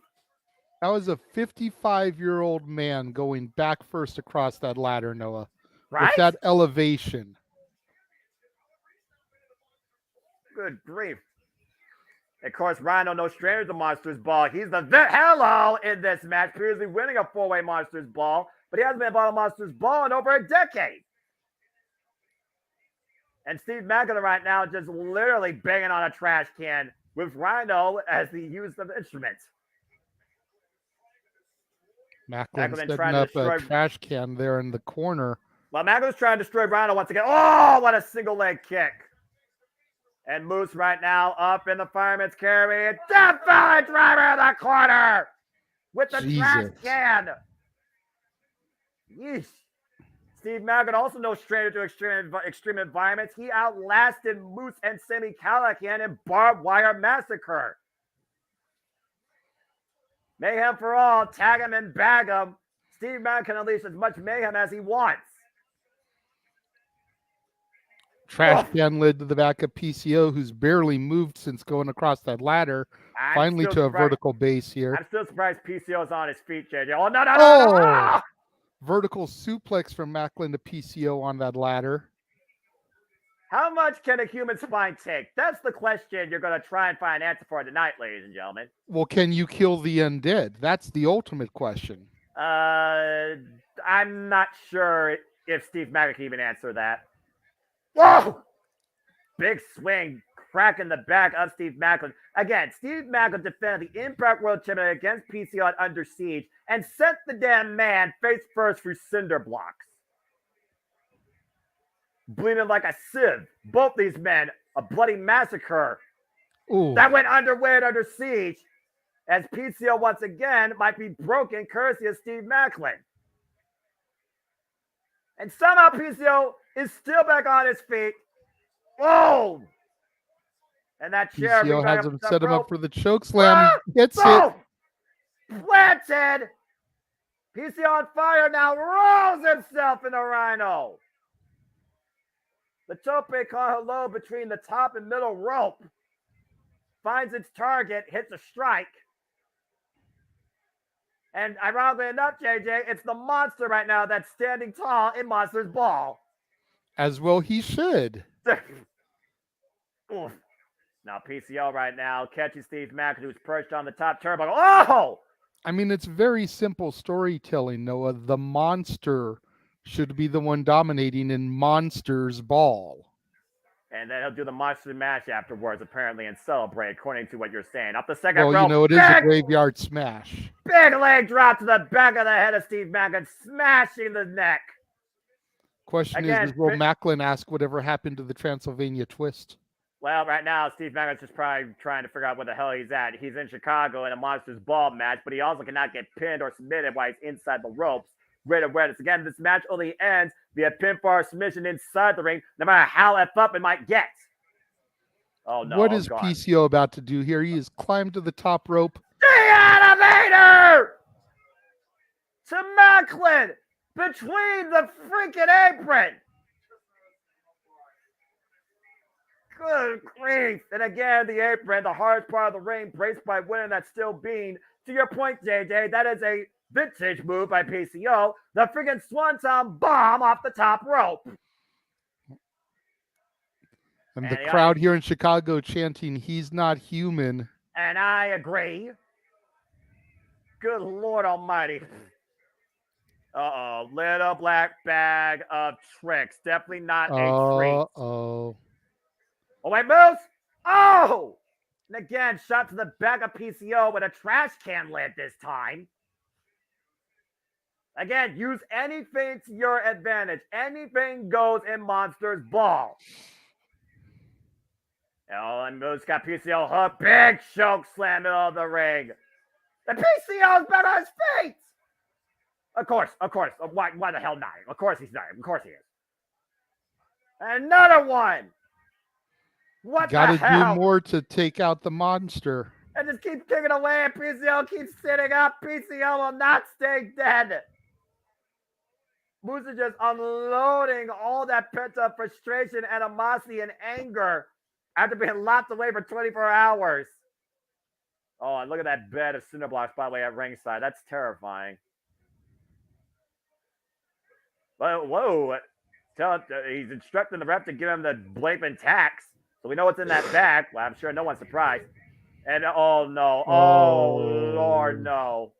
That was a 55-year-old man going back first across that ladder, Noah. Right? With that elevation. Good grief. Of course, Rhino, no stranger to Monsters Ball. He's the hello in this match, previously winning a four-way Monsters Ball, but he hasn't been involved in Monsters Ball in over a decade. And Steve Macklin right now just literally banging on a trash can with Rhino as the use of instruments. Macklin setting up a trash can there in the corner. Well, Macklin's trying to destroy Rhino once again. Oh, what a single leg kick. And Moose right now up in the fireman's carry. Death Valley driver in the corner with the trash can. Yeesh. Steve Macklin, also no stranger to extreme environments. He outlasted Moose and Sami Callihan in Barbed Wire Massacre. Mayhem for all. Tag him and bag him. Steve Macklin can unleash as much mayhem as he wants. Trash can led to the back of PCO, who's barely moved since going across that ladder. Finally to a vertical base here. I'm still surprised PCO's on his feet, JJ. Oh, no. Vertical suplex from Macklin to PCO on that ladder. How much can a human spine take? That's the question you're going to try and find an answer for tonight, ladies and gentlemen. Well, can you kill the undead? That's the ultimate question. I'm not sure if Steve Macklin can even answer that. Whoa! Big swing, crack in the back of Steve Macklin. Again, Steve Macklin defended the Impact World Championship against PCO at Under Siege and sent the damn man face first through cinder blocks. Bleeding like a sieve. Both these men, a bloody massacre Ooh. That went underway and under siege, as PCO once again might be broken courtesy of Steve Macklin. And somehow PCO is still back on his feet. Whoa! And that chair PCO has him set him up for the choke slam. He hits it. Planted. PCO on fire now, rolls himself in the Rhino. The tope con hilo between the top and middle rope finds its target, hits a strike. And ironically enough, JJ, it's the monster right now that's standing tall in Monster's Ball. As well he should. Now PCO right now catching Steve Macklin, who's perched on the top turnbuckle. Oh! I mean, it's very simple storytelling, Noah. The monster should be the one dominating in Monster's Ball. And then he'll do the monster mash afterwards, apparently, and celebrate, according to what you're saying. Up the second row. Well, it is a graveyard smash. Big leg drop to the back of the head of Steve Macklin, smashing the neck. Question is, will Macklin ask whatever happened to the Transylvania twist? Well, right now, Steve Macklin's just probably trying to figure out where the hell he's at. He's in Chicago in a Monsters Ball match, but he also cannot get pinned or submitted while he's inside the ropes. Great awareness. Again, this match only ends via pinfall submission inside the ring, no matter how F up it might get. Oh, no. What is PCO about to do here? He has climbed to the top rope. The elevator! To Macklin! Between the freaking apron! Good grief. And again, the apron, the hardest part of the ring, braced by winning that steel beam. To your point, JJ, that is a vintage move by PCO. The freaking Swanton bomb off the top rope. And the crowd here in Chicago chanting, "He's not human." And I agree. Good Lord Almighty. Uh-oh. Little black bag of tricks. Definitely not a treat. Uh-oh. Oh, wait, moves. Oh! And again, shot to the back of PCO with a trash can lid this time. Again, use anything to your advantage. Anything goes in Monsters Ball. Oh, and moves got PCO hooked. Big choke slam middle of the ring. The PCO's back on his feet. Of course. Why the hell not? Of course he's not. Of course he is. Another one. What the hell? Gotta do more to take out the monster. And just keep kicking away, and PCO keeps sitting up. PCO will not stay dead. Moose is just unloading all that pent-up frustration, animosity, and anger after being locked away for 24 hours. Oh, and look at that bed of cinder blocks, by the way, at ringside. That's terrifying. But, whoa. He's instructing the ref to give him the blatant tax. So we know what's in that bag. Well, I'm sure no one's surprised. And, oh, no. Oh, Lord, no.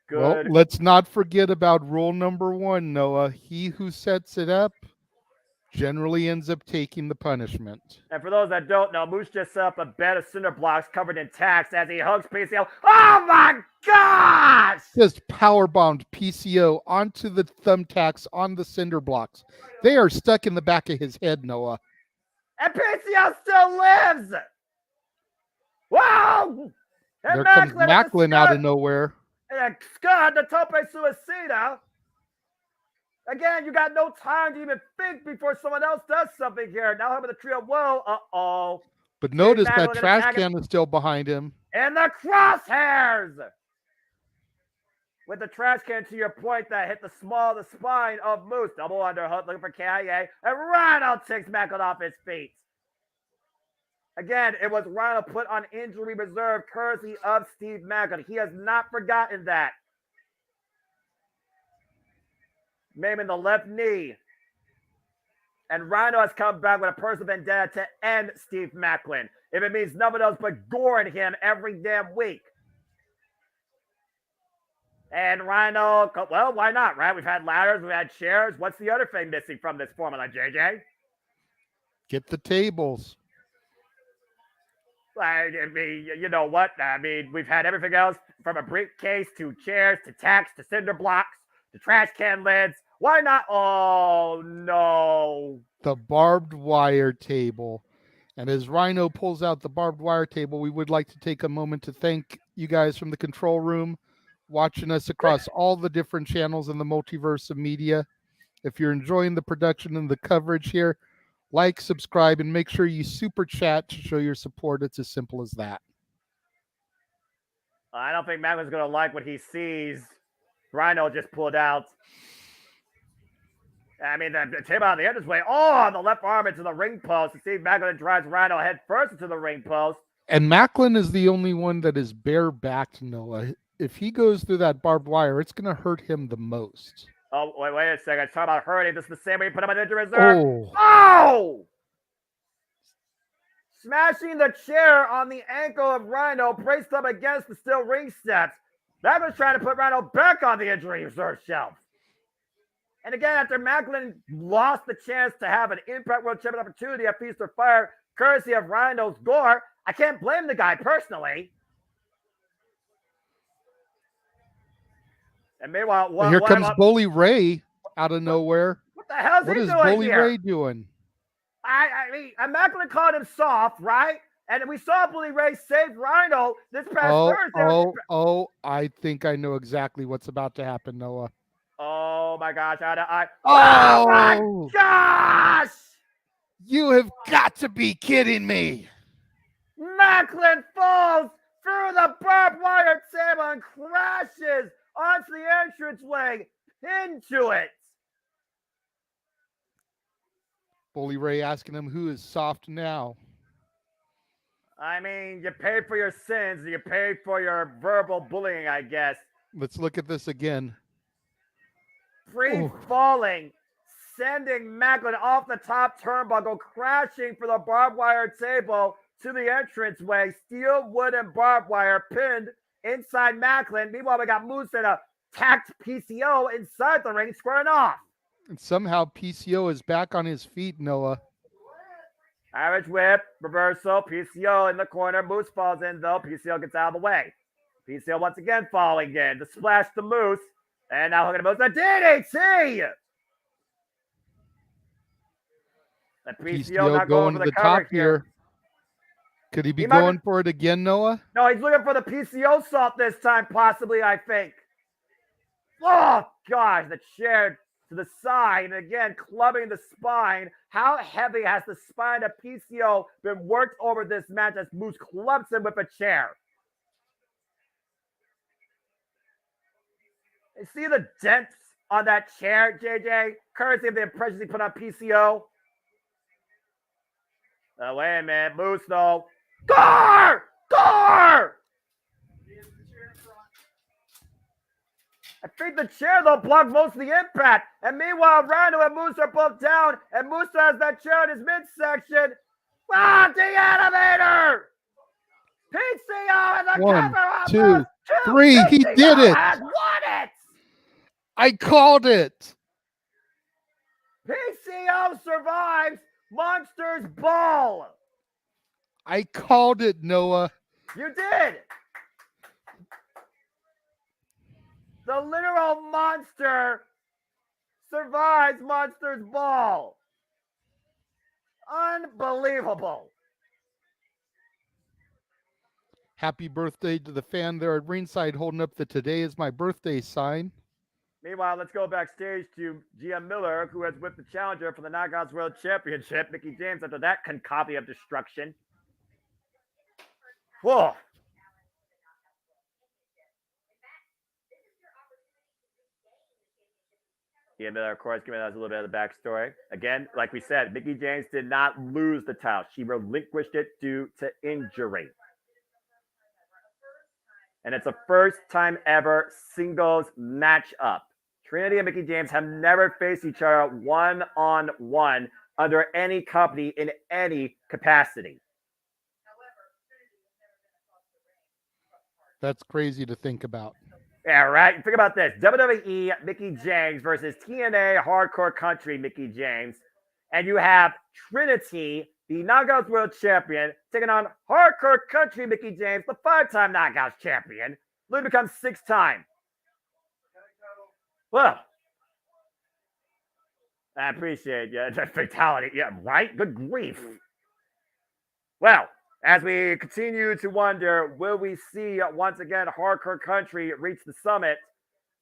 Good. Well, let's not forget about rule number 1, Noah. He who sets it up generally ends up taking the punishment. And for those that don't know, Moose just set up a bed of cinder blocks covered in tacks as he hooks PCO. Oh, my gosh! Just powerbombed PCO onto the thumbtacks on the cinder blocks. They are stuck in the back of his head, Noah. And PCO still lives! Wow! And There comes Macklin out of nowhere. And Scud, the tope suicida. Again, you got no time to even think before someone else does something here. Now having the trio, whoa, uh-oh. But notice that trash can is still behind him. And the crosshairs! With the trash can, to your point, that hit the small of the spine of Moose. Double underhook, looking for KIA. And Rhino takes Macklin off his feet. Again, it was Rhino put on injury reserve courtesy of Steve Macklin. He has not forgotten that. Maiming the left knee. And Rhino has come back with a personal vendetta to end Steve Macklin. If it means nothing else but goring him every damn week. And Rhino, well, why not, right? We've had ladders, we've had chairs. What's the other thing missing from this formula, JJ? Get the tables. I mean, you know what? I mean, we've had everything else from a briefcase to chairs to tacks to cinder blocks to trash can lids. Why not? Oh, no. The barbed wire table. And as Rhino pulls out the barbed wire table, we would like to take a moment to thank you guys from the control room, watching us across all the different channels in the multiverse of media. If you're enjoying the production and the coverage here, like, subscribe, and make sure you super chat to show your support. It's as simple as that. I don't think Macklin's going to like what he sees. Rhino just pulled out. I mean, the table on the entranceway. Oh, the left arm into the ring post. Steve Macklin drives Rhino head first into the ring post. And Macklin is the only one that is bare-backed, Noah. If he goes through that barbed wire, it's going to hurt him the most. Oh, wait a second. Talk about hurting. This is the same way you put him on injury reserve. Oh! Oh! Smashing the chair on the ankle of Rhino, braced up against the steel ring steps. Macklin's trying to put Rhino back on the injury reserve shelf. And again, after Macklin lost the chance to have an Impact World Champion opportunity at Feast or Fire, courtesy of Rhino's gore, I can't blame the guy personally. And meanwhile, here comes Bully Ray out of nowhere. What the hell is he doing here? What is Bully Ray doing? I mean, Macklin called him soft, right? And we saw Bully Ray save Rhino this past Thursday. Oh, I think I know exactly what's about to happen, Noah. Oh my gosh! Oh my gosh! You have got to be kidding me! Macklin falls through the barbed wire table and crashes onto the entranceway, pinned to it. Bully Ray asking him who is soft now. I mean, you pay for your sins, you pay for your verbal bullying, I guess. Let's look at this again. Free falling, sending Macklin off the top turnbuckle, crashing for the barbed wire table to the entranceway. Steel, wood, and barbed wire pinned inside Macklin. Meanwhile, we got Moose and a tacked PCO inside the ring, squaring off. And somehow PCO is back on his feet, Noah. Irish whip, reversal, PCO in the corner. Moose falls in, though. PCO gets out of the way. PCO once again falling in. The splash to Moose. And now hooking Moose. A DDT! The PCO not going for the top here. Could he be going for it again, Noah? No, he's looking for the PCO salt this time, possibly, I think. Oh, gosh, the chair to the side, and again, clubbing the spine. How heavy has the spine of PCO been worked over this match as Moose clubs him with a chair? You see the dents on that chair, JJ? Courtesy of the impressions he put on PCO. Wait a minute, Moose, though. Gore! Gore! I think the chair, though, blocked most of the impact. And meanwhile, Rhino and Moose are both down. And Moose has that chair in his midsection. Ah, the animator! PCO in the One, cover. 2, 3. He did it. Has won it. I called it. PCO survives Monster's Ball. I called it, Noah. You did. The literal monster survives Monster's Ball. Unbelievable. Happy birthday to the fan there at ringside holding up the "Today is my birthday" sign. Meanwhile, let's go backstage to GM Miller, who has whipped the challenger for the Knockouts World Championship, Mickie James, after that concoction of destruction. Whoa. GM Miller, of course, giving us a little bit of the backstory. Again, like we said, Mickie James did not lose the title. She relinquished it due to injury. And it's a first-time ever singles matchup. Trinity and Mickie James have never faced each other one-on-one under any company in any capacity. That's crazy to think about. Yeah, right. Think about this. WWE Mickie James versus TNA Hardcore Country Mickie James. And you have Trinity, the Knockouts World Champion, taking on Hardcore Country Mickie James, the 5-time Knockouts Champion. Literally becomes 6-time. Well, I appreciate the fatality. Yeah, right? Good grief. Well, as we continue to wonder, will we see once again Hardcore Country reach the summit?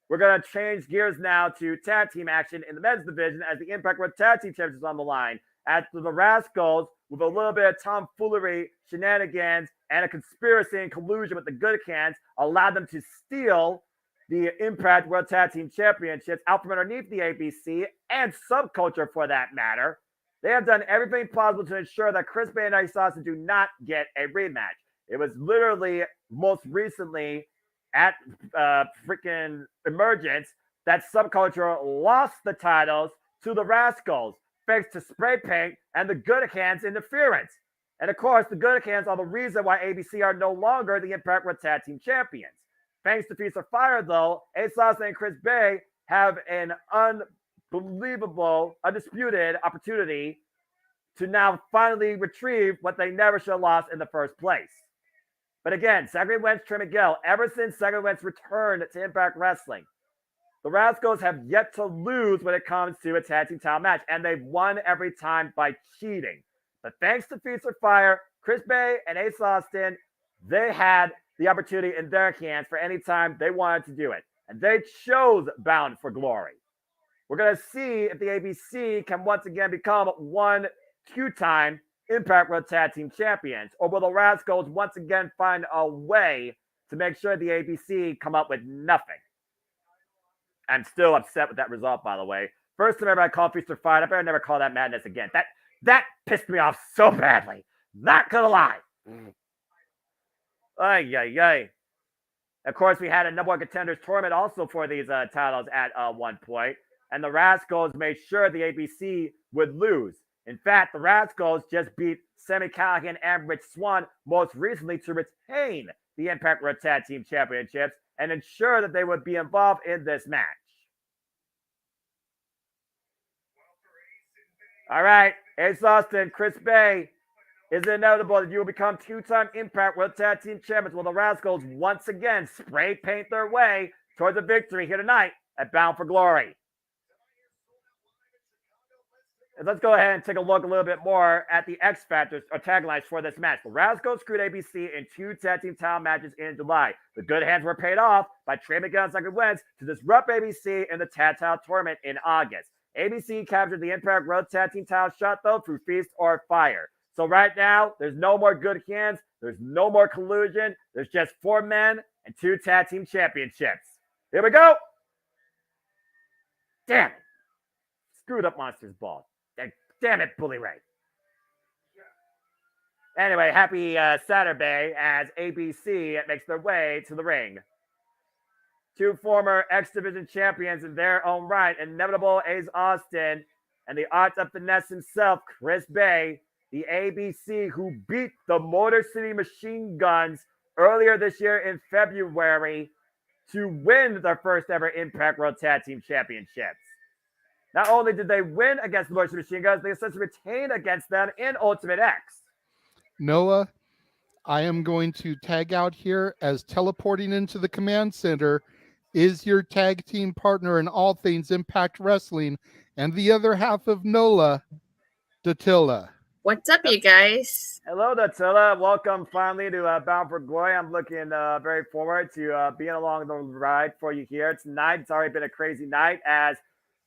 We're going to change gears now to tag team action in the men's division as the Impact World Tag Team Champions is on the line. After the Rascals, with a little bit of tomfoolery, shenanigans, and a conspiracy and collusion with the Good Cans, allowed them to steal the Impact World Tag Team Championships out from underneath the ABC and Subculture for that matter. They have done everything possible to ensure that Chris Bay and Ice Austin do not get a rematch. It was literally most recently at freaking Emergence that Subculture lost the titles to the Rascals thanks to spray paint and the Good Hands interference. And of course, the Good Hands are the reason why ABC are no longer the Impact World Tag Team Champions. Thanks to Feast of Fire, though, Ace Austin and Chris Bay have an unbelievable, undisputed opportunity to now finally retrieve what they never should have lost in the first place. But again, Zachary Wentz, Trey Miguel, ever since Zachary Wentz returned to Impact Wrestling, the Rascals have yet to lose when it comes to a tag team title match, and they've won every time by cheating. But thanks to Feast of Fire, Chris Bay and Ace Austin, they had the opportunity in their hands for any time they wanted to do it. And they chose Bound for Glory. We're going to see if the ABC can once again become 1 2-time Impact World Tag Team Champions, or will the Rascals once again find a way to make sure the ABC come up with nothing? I'm still upset with that result, by the way. First time ever I called Feast or Fight, I better never call that madness again. That pissed me off so badly. Not gonna lie. Ay. Of course, we had a number one contenders tournament also for these titles at one point, and the Rascals made sure the ABC would lose. In fact, the Rascals just beat Sami Callihan and Rich Swann most recently to retain the Impact World Tag Team Championships and ensure that they would be involved in this match. All right, Ace Austin, Chris Bay, is it inevitable that you will become 2-time Impact World Tag Team Champions? Will the Rascals once again spray paint their way towards a victory here tonight at Bound for Glory? And let's go ahead and take a look a little bit more at the X Factors or taglines for this match. The Rascals screwed ABC in 2 tag team title matches in July. The Good Hands were paid off by Trey Miguel and Zachary Wentz to disrupt ABC in the tag title tournament in August. ABC captured the Impact World Tag Team title shot, though, through Feast or Fire. So right now, there's no more Good Hands. There's no more collusion. There's just 4 men and 2 tag team championships. Here we go. Damn it. Screwed up Monsters Ball. Damn it, Bully Ray. Anyway, happy Saturday as ABC makes their way to the ring. 2 former X Division champions in their own right, Inevitable Ace Austin and the art of finesse himself, Chris Bay, the ABC who beat the Motor City Machine Guns earlier this year in February to win their first ever Impact World Tag Team Championships. Not only did they win against the Motor City Machine Guns, they essentially retained against them in Ultimate X. Noah, I am going to tag out here as teleporting into the command center is your tag team partner in all things Impact Wrestling and the other half of NOLA, Datilla. What's up, you guys? Hello, Datilla. Welcome finally to Bound for Glory. I'm looking very forward to being along the ride for you here tonight. It's already been a crazy night as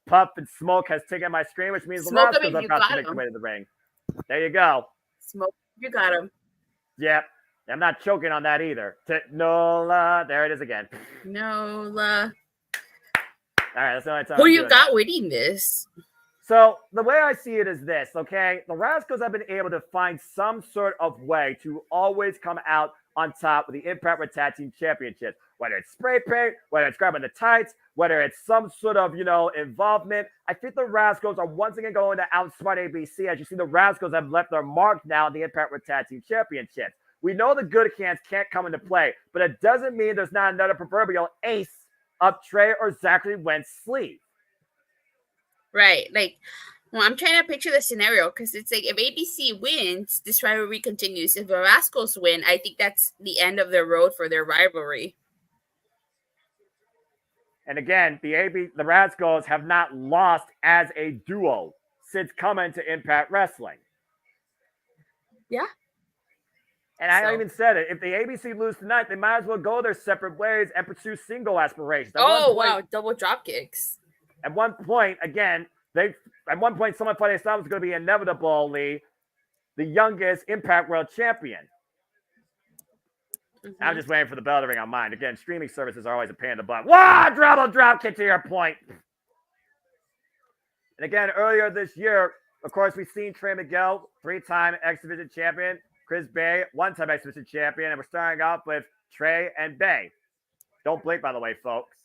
Puff and Smoke has taken my screen, which means the Rascals are about to make their way to the ring. There you go. Smoke, you got him. Yep. I'm not choking on that either. Nola. There it is again. Nola. All right, that's the only time. Who you got winning this? So the way I see it is this, okay? The Rascals have been able to find some sort of way to always come out on top with the Impact World Tag Team Championship. Whether it's spray paint, whether it's grabbing the tights, whether it's some sort of, involvement. I think the Rascals are once again going to outsmart ABC. As you see, the Rascals have left their mark now in the Impact World Tag Team Championship. We know the Good Hands can't come into play, but it doesn't mean there's not another proverbial ace up Trey or Zachary Wentz's sleeve. Right. I'm trying to picture the scenario because it's like if ABC wins, this rivalry continues. If the Rascals win, I think that's the end of their road for their rivalry. And again, the Rascals have not lost as a duo since coming to Impact Wrestling. Yeah. And I even said it. If the ABC lose tonight, they might as well go their separate ways and pursue single aspirations. Wow, double drop kicks. At one point, again, someone thought Islam was going to be inevitably the youngest Impact World Champion. Mm-hmm. I'm just waiting for the bell to ring on mine. Again, streaming services are always a pain in the butt. Wow, double drop kick to your point. And again, earlier this year, of course, we've seen Trey Miguel, 3-time X Division champion, Chris Bay, 1-time X Division champion, and we're starting off with Trey and Bay. Don't blink, by the way, folks.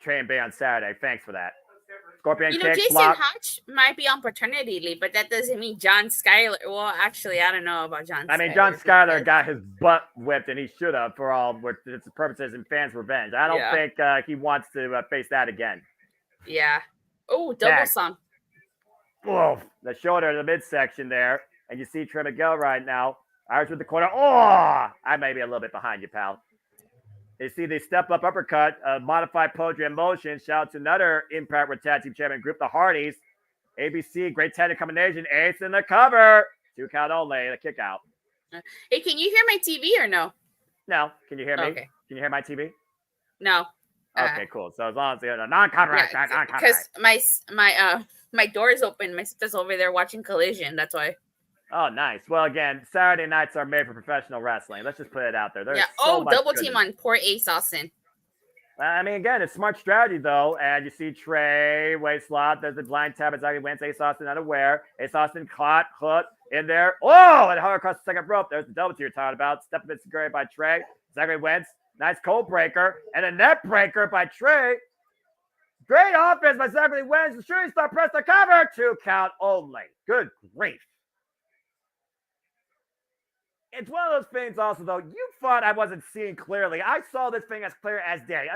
Trey and Bay on Saturday. Thanks for that. Scorpion kick, Jason block. Hodge might be on paternity leave, but that doesn't mean John Skyler. Well, actually, I don't know about John. I mean, John Skyler got his butt whipped, and he should have for all its purposes and fans' revenge. I don't think he wants to face that again. Yeah. Oh, double song. Whoa, the shoulder, the midsection there, and you see Trey Miguel right now. Irish with the corner. Oh, I may be a little bit behind you, pal. You see the step-up uppercut, modified poetry in motion. Shout out to another Impact World Tag Team Champion group, the Hardys. ABC, great tag combination. Ace in the cover. 2 count only, the kick out. Hey, can you hear my TV or no? No. Can you hear me? Okay. Can you hear my TV? No. Okay, cool. So as long as you're non-copyright, because my door is open. My sister's over there watching Collision. That's why. Oh, nice. Well, again, Saturday nights are made for professional wrestling. Let's just put it out there. There's so much double team on poor Ace Austin. I mean, again, it's smart strategy, though. And you see Trey, waist slot. There's the blind tap. Exactly wins. Ace Austin unaware. Ace Austin caught, hook in there. Oh, and hover across the second rope. There's the double team you're talking about. Step up secured by Trey. Zachary wins. Nice cold breaker. And a net breaker by Trey. Great offense by Zachary Wentz. The shooting star press the cover. 2 count only. Good grief. It's one of those things also, though. You thought I wasn't seeing clearly. I saw this thing as clear as day.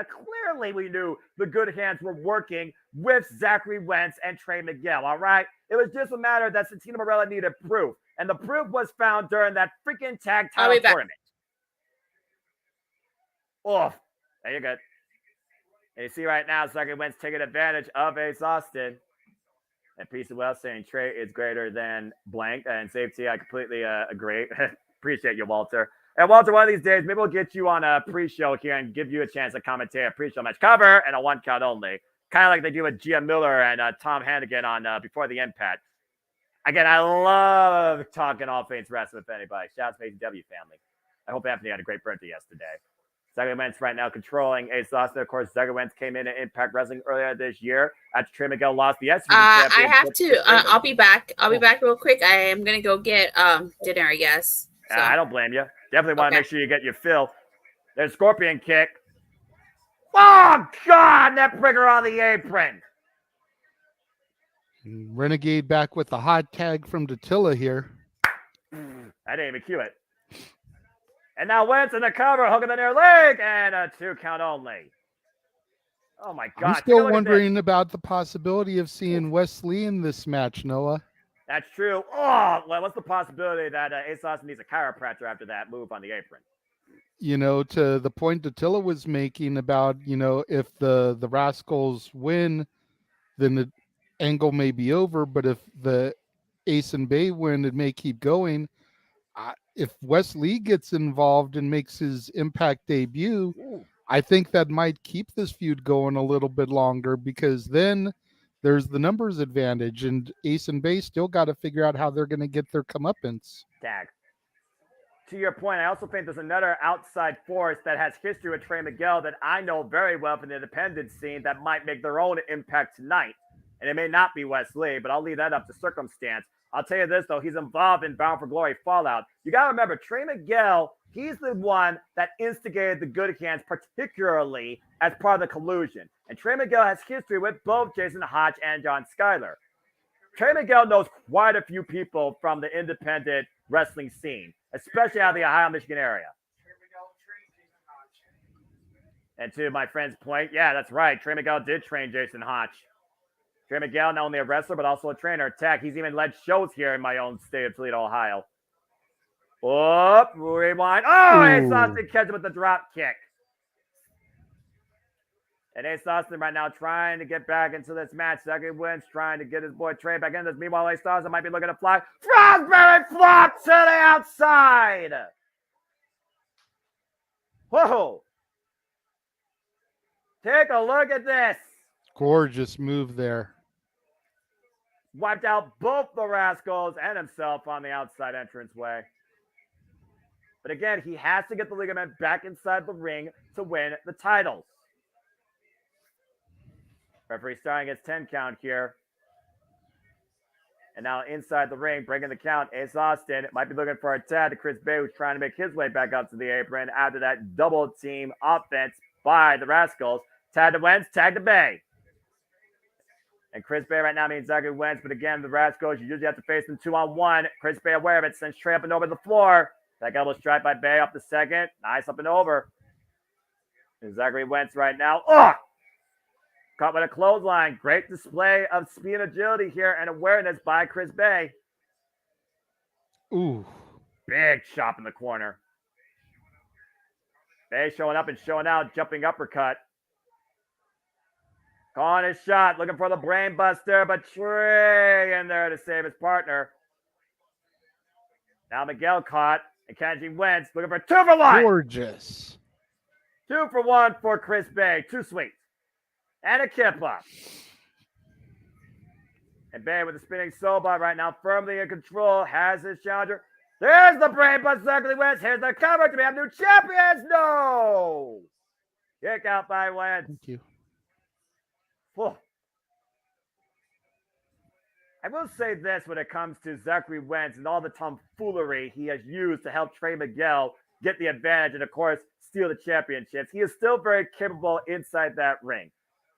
Clearly, we knew the good hands were working with Zachary Wentz and Trey Miguel, all right? It was just a matter that Santino Marella needed proof. And the proof was found during that freaking tag title tournament. Oh, there you go. And you see right now, Zachary Wentz taking advantage of Ace Austin. And Peace of Wealth saying Trey is greater than blank. And safety, I completely agree. Appreciate you, Walter. And Walter, one of these days, maybe we'll get you on a pre-show here and give you a chance to commentate a pre-show match cover and a 1 count only. Kind of like they do with Gia Miller and Tom Hannigan on Before the Impact. Again, I love talking all things wrestling with anybody. Shout out to the AEW family. I hope Anthony had a great birthday yesterday. Zachary Wentz right now controlling Ace Austin. Of course, Zachary Wentz came in at Impact Wrestling earlier this year after Trey Miguel lost the SVP championship. I have to. I'll be back. I'll be back real quick. I am going to go get dinner, I guess. So. I don't blame you. Definitely want to make sure you get your fill. There's Scorpion kick. Oh, God! Neckbreaker on the apron. Renegade back with the hot tag from Dattila here. I didn't even cue it. And now Wentz in the cover, hooking the near leg, and a 2 count only. Oh, my God. I'm still wondering about the possibility of seeing Wesley in this match, Noah. That's true. Oh, well, what's the possibility that Ace Austin needs a chiropractor after that move on the apron? To the point Dattila was making about, if the Rascals win, then the angle may be over. But if the Ace and Bay win, it may keep going. If Wesley gets involved and makes his Impact debut, I think that might keep this feud going a little bit longer, because then there's the numbers advantage, and Ace and Bay still got to figure out how they're going to get their comeuppance. Tag. To your point, I also think there's another outside force that has history with Trey Miguel that I know very well from the independent scene that might make their own impact tonight. And it may not be Wesley, but I'll leave that up to circumstance. I'll tell you this, though. He's involved in Bound for Glory Fallout. You got to remember, Trey Miguel, he's the one that instigated the Good Hands, particularly as part of the collusion. And Trey Miguel has history with both Jason Hodge and John Skyler. Trey Miguel knows quite a few people from the independent wrestling scene, especially out of the Ohio, Michigan area. And to my friend's point, yeah, that's right. Trey Miguel did train Jason Hodge. Trey Miguel, not only a wrestler, but also a trainer. Tech. He's even led shows here in my own state of Toledo, Ohio. Oh, rewind. Oh, Ace Austin catches him with the drop kick. And Ace Austin right now trying to get back into this match. Zachary Wentz trying to get his boy Trey back in this. Meanwhile, Ace Austin might be looking to fly. Frostberry flop to the outside. Whoa. Take a look at this. Gorgeous move there. Wiped out both the Rascals and himself on the outside entranceway. But again, he has to get the ligament back inside the ring to win the titles. Referee starting his 10 count here. And now inside the ring, breaking the count, Ace Austin might be looking for a tag to Chris Bay, who's trying to make his way back up to the apron after that double team offense by the Rascals. Tag to Wentz, tag to Bay. And Chris Bay right now means Zachary Wentz, but again, the Rascals, you usually have to face them 2-on-1. Chris Bay aware of it, sends Trey up and over the floor. That elbow strike by Bay up the second. Nice up and over. And Zachary Wentz right now. Oh! Caught with a clothesline. Great display of speed and agility here and awareness by Chris Bay. Ooh. Big chop in the corner. Bay showing up and showing out. Jumping uppercut. Calling his shot. Looking for the brain buster. But Trey in there to save his partner. Now Miguel caught. And catching Wentz. Looking for 2 for 1. Gorgeous. 2 for 1 for Chris Bay. Too sweet. And a kip up. And Bay with the spinning sobot right now, firmly in control, has his challenger. There's the brain bust, Zachary Wentz. Here's the cover to become new champions. No! Kick out by Wentz. Thank you. Whew. I will say this when it comes to Zachary Wentz and all the tomfoolery he has used to help Trey Miguel get the advantage and, of course, steal the championships. He is still very capable inside that ring.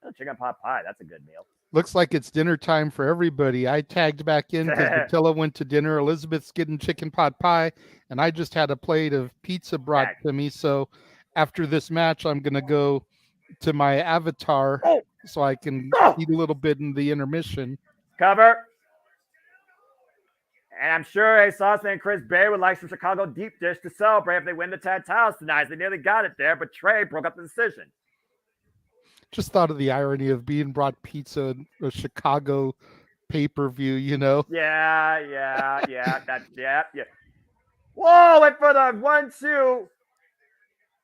Oh, chicken pot pie. That's a good meal. Looks like it's dinner time for everybody. I tagged back in because Matilda went to dinner. Elizabeth's getting chicken pot pie, and I just had a plate of pizza brought to me. So after this match, I'm going to go to my avatar so I can eat a little bit in the intermission. Cover. And I'm sure Ace Austin and Chris Bay would like some Chicago deep dish to celebrate if they win the tag titles tonight. They nearly got it there, but Trey broke up the decision. Just thought of the irony of being brought pizza in a Chicago pay-per-view, you know? Yeah. Whoa, went for the 1-2.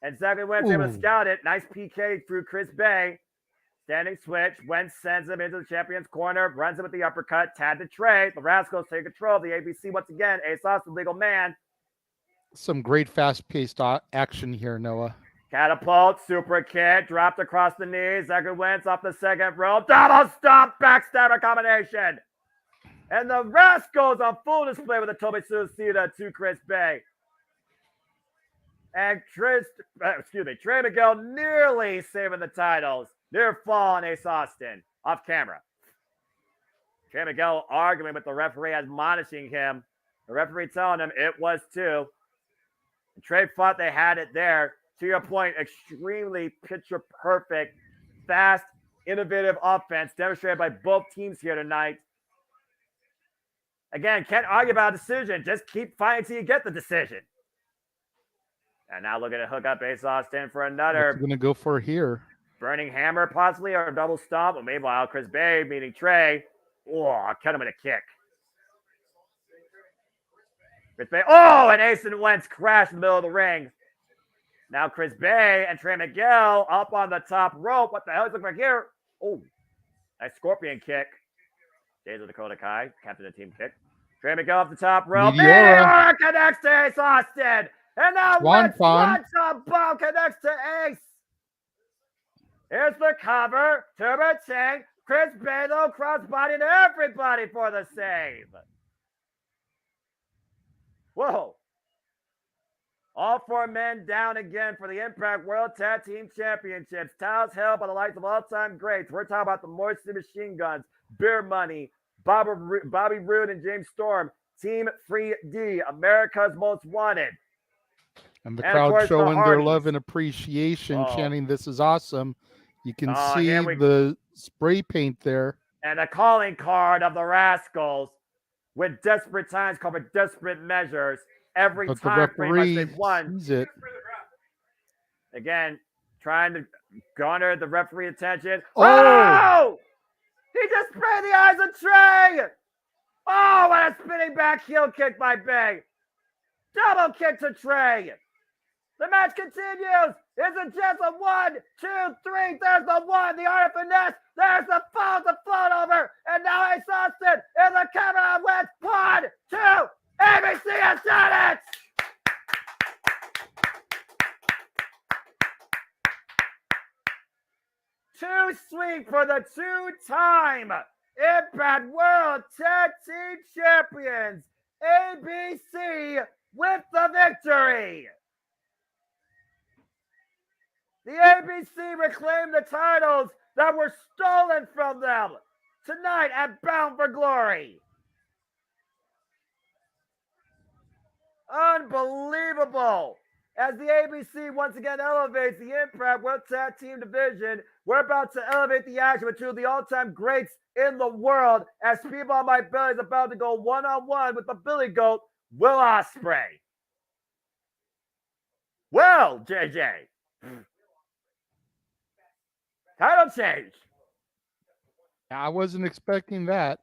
And Zachary Wentz able to scout it. Nice PK through Chris Bay. Standing switch. Wentz sends him into the champion's corner. Runs him with the uppercut. Tag to Trey. The Rascals take control of the ABC once again. Ace Austin, legal man. Some great fast-paced action here, Noah. Catapult, super kick, dropped across the knees. Zachary Wentz off the second rope. Double stomp, backstabber combination. And the Rascals on full display with a Toby Suicida to Chris Bay. And Trey Miguel nearly saving the titles. Near fall on Ace Austin. Off camera. Trey Miguel arguing with the referee, admonishing him. The referee telling him it was 2. And Trey thought they had it there. To your point, extremely picture-perfect, fast, innovative offense demonstrated by both teams here tonight. Again, can't argue about a decision. Just keep fighting till you get the decision. And now looking to hook up Ace Austin for another. What's going to go for here? Burning hammer, possibly, or a double stomp. But meanwhile, Chris Bay meeting Trey. Oh, cut him with a kick. Chris Bay. Oh, and Ace and Wentz crash in the middle of the ring. Now Chris Bay and Trey Miguel up on the top rope. What the hell is looking like here? Oh, nice scorpion kick. Days of Dakota Kai, captain of the team kick. Trey Miguel off the top rope. Meteora connects to Ace Austin. And now Wentz bomb connects to Ace. Here's the cover. Turbo Chang. Chris Bay, though, crossbody to everybody for the save. Whoa. All 4 men down again for the Impact World Tag Team Championships. Titles held by the likes of all-time greats. We're talking about the Moisty Machine Guns, Beer Money, Bobby Roode, and James Storm. Team Free D, America's Most Wanted. And the crowd showing their love and appreciation, chanting, "This is awesome." You can see the spray paint there. And a calling card of the Rascals with desperate times called for desperate measures. Every time pretty much they've won. It. Again, trying to garner the referee attention. Oh! He just sprayed the eyes of Trey! Oh, what a spinning back heel kick by Bay. Double kick to Trey. The match continues. Is it just a 1, 2, 3? There's the 1, the art of finesse. There's the float over. And now Ace Austin in the camera with 1, 2. ABC has done it! Too sweet for the two-time Impact World Tag Team Champions, ABC, with the victory. The ABC reclaimed the titles that were stolen from them tonight at Bound for Glory. Unbelievable. As the ABC once again elevates the Impact World Tag Team Division, we're about to elevate the action with two of the all-time greats in the world as Speedball Mike Bailey is about to go one-on-one with the Billy Goat, Will Ospreay. Well, JJ, title change. I wasn't expecting that.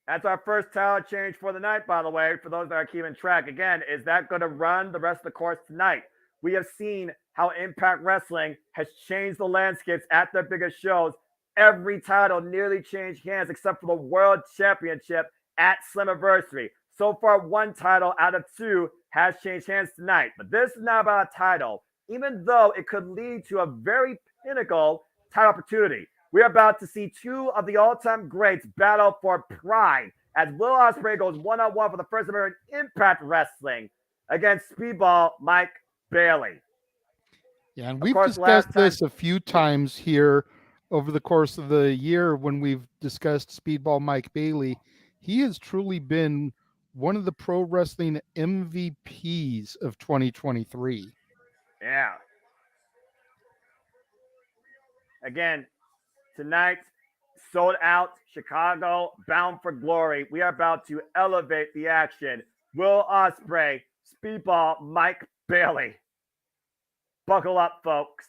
That's our first title change for the night, by the way, for those that are keeping track. Again, is that going to run the rest of the course tonight? We have seen how Impact Wrestling has changed the landscapes at their biggest shows. Every title nearly changed hands except for the World Championship at Slammiversary. So far, one title out of two has changed hands tonight. But this is not about a title, even though it could lead to a very pinnacle title opportunity. We're about to see two of the all-time greats battle for pride as Will Ospreay goes one-on-one for the first time ever in Impact Wrestling against Speedball Mike Bailey. Yeah, and we've discussed this a few times here over the course of the year when we've discussed Speedball Mike Bailey. He has truly been one of the pro wrestling MVPs of 2023. Yeah. Again, tonight, sold out, Chicago, Bound for Glory. We are about to elevate the action. Will Ospreay, Speedball Mike Bailey. Buckle up, folks.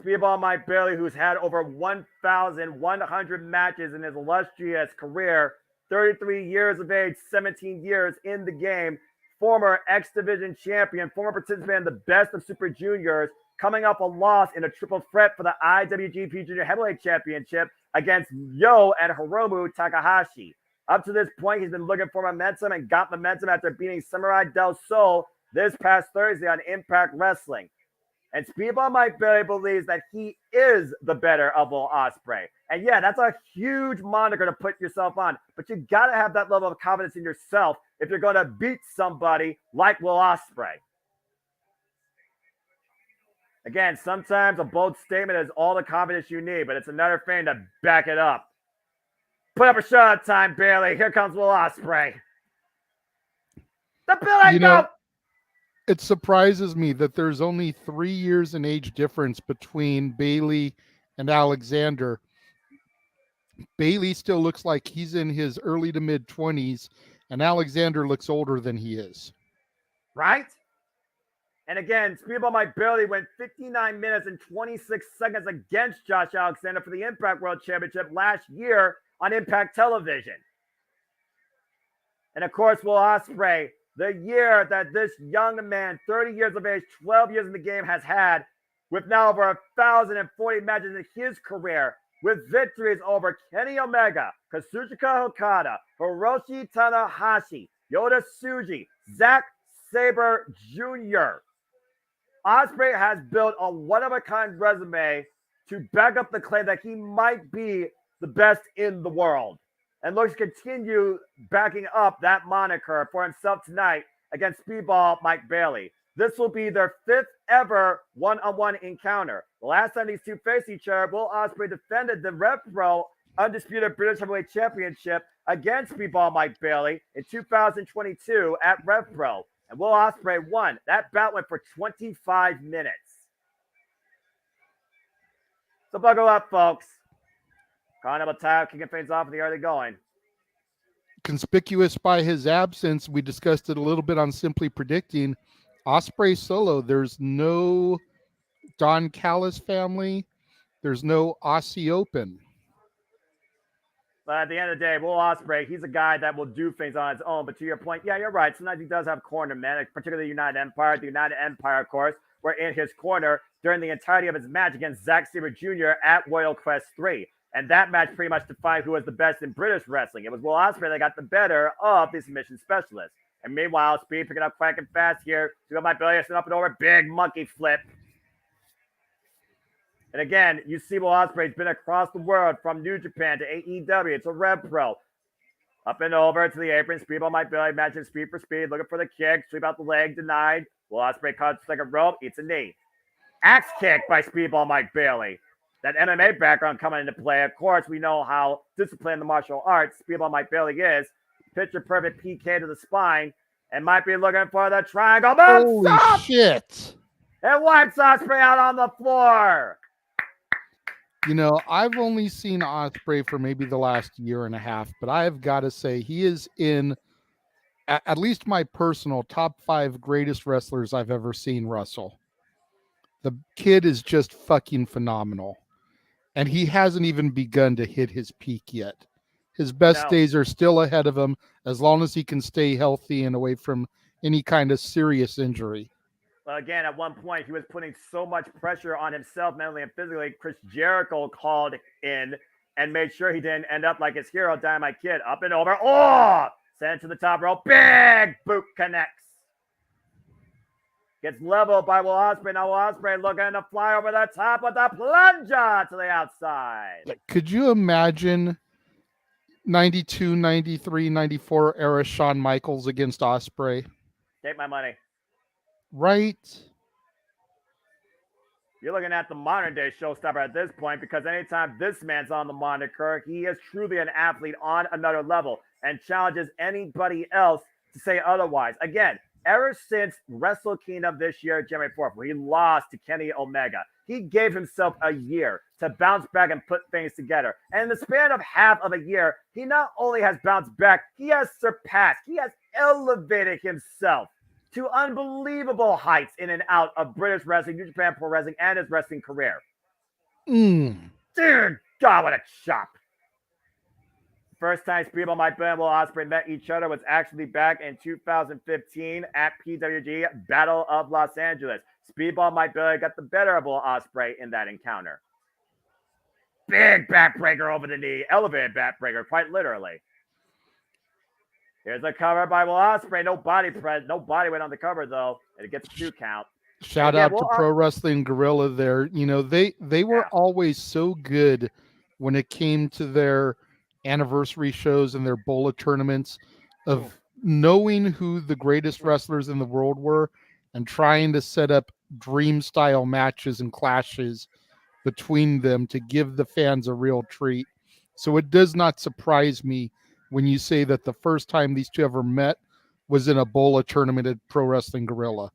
Speedball Mike Bailey, who's had over 1,100 matches in his illustrious career, 33 years of age, 17 years in the game, former X Division champion, former participant in the Best of Super Juniors, coming up a loss in a triple threat for the IWGP Junior Heavyweight Championship against Yo and Hiromu Takahashi. Up to this point, he's been looking for momentum and got momentum after beating Samurai Del Sol this past Thursday on Impact Wrestling. And Speedball Mike Bailey believes that he is the better of Will Ospreay. And yeah, that's a huge moniker to put yourself on. But you got to have that level of confidence in yourself if you're going to beat somebody like Will Ospreay. Again, sometimes a bold statement is all the confidence you need, but it's another thing to back it up. Put up a shot time, Bailey. Here comes Will Ospreay. The Billy Goat! It surprises me that there's only 3 years in age difference between Bailey and Alexander. Bailey still looks like he's in his early to mid 20s, and Alexander looks older than he is. Right? And again, Speedball Mike Bailey went 59 minutes and 26 seconds against Josh Alexander for the Impact World Championship last year on Impact Television. And of course, Will Ospreay, the year that this young man, 30 years of age, 12 years in the game, has had, with now over 1,040 matches in his career, with victories over Kenny Omega, Kazuchika Okada, Hiroshi Tanahashi, Yota Tsuji, Zack Sabre Jr. Ospreay has built a one-of-a-kind resume to back up the claim that he might be the best in the world, and looks to continue backing up that moniker for himself tonight against Speedball Mike Bailey. This will be their 5th ever one-on-one encounter. The last time these two faced each other, Will Ospreay defended the Rev Pro Undisputed British Heavyweight Championship against Speedball Mike Bailey in 2022 at Rev Pro, and Will Ospreay won. That bout went for 25 minutes. So buckle up, folks. Carnival Tile kicking things off in the early going. Conspicuous by his absence, we discussed it a little bit on Simply Predicting, Osprey solo. There's no Don Callis family. There's no Aussie Open. But at the end of the day, Will Ospreay, he's a guy that will do things on his own. But to your point, yeah, you're right. Sometimes he does have corner men, particularly the United Empire. The United Empire, of course, were in his corner during the entirety of his match against Zack Sabre Jr. at Royal Quest 3. And that match pretty much defined who was the best in British wrestling. It was Will Ospreay that got the better of the submission specialist. And meanwhile, Speed picking up quick and fast here. You got my belly up and over. Big monkey flip. And again, you see Will Ospreay's been across the world from New Japan to AEW to Rev Pro. Up and over to the apron. Speedball Mike Bailey matching speed for speed. Looking for the kick. Sweep out the leg. Denied. Will Ospreay cuts second rope. Eats a knee. Axe kick by Speedball Mike Bailey. That MMA background coming into play. Of course, we know how disciplined the martial arts Speedball Mike Bailey is. Picture perfect PK to the spine. And might be looking for the triangle. Holy shit. And wipes Ospreay out on the floor. You know, I've only seen Ospreay for maybe the last year and a half, but I've got to say he is in at least my personal top 5 greatest wrestlers I've ever seen wrestle. The kid is just fucking phenomenal. And he hasn't even begun to hit his peak yet. His best days are still ahead of him as long as he can stay healthy and away from any kind of serious injury. Well, again, at one point, he was putting so much pressure on himself, mentally and physically. Chris Jericho called in and made sure he didn't end up like his hero, Dynamite Kid. Up and over. Oh! Sent it to the top rope. Big boot connects. Gets leveled by Will Ospreay. Now Will Ospreay looking to fly over the top with a plunger to the outside. Could you imagine 92, 93, 94 era Shawn Michaels against Ospreay? Take my money. Right. You're looking at the modern day showstopper at this point, because anytime this man's on the moniker, he is truly an athlete on another level and challenges anybody else to say otherwise. Again, ever since Wrestle Kingdom this year, January 4th, where he lost to Kenny Omega, he gave himself a year to bounce back and put things together. And in the span of half of a year, he not only has bounced back, he has surpassed, he has elevated himself to unbelievable heights in and out of British wrestling, New Japan Pro Wrestling, and his wrestling career. Dear God, what a chop. First time Speedball Mike Bailey and Will Ospreay met each other was actually back in 2015 at PWG Battle of Los Angeles. Speedball Mike Bailey got the better of Will Ospreay in that encounter. Big backbreaker over the knee, elevated backbreaker, quite literally. Here's a cover by Will Ospreay. No body weight on the cover, though. And it gets a 2 count. Shout out to Pro Wrestling Guerrilla there. You know, they were always so good when it came to their anniversary shows and their Bola tournaments of knowing who the greatest wrestlers in the world were and trying to set up dream style matches and clashes between them to give the fans a real treat. So it does not surprise me when you say that the first time these two ever met was in a Bola tournament at Pro Wrestling Guerrilla.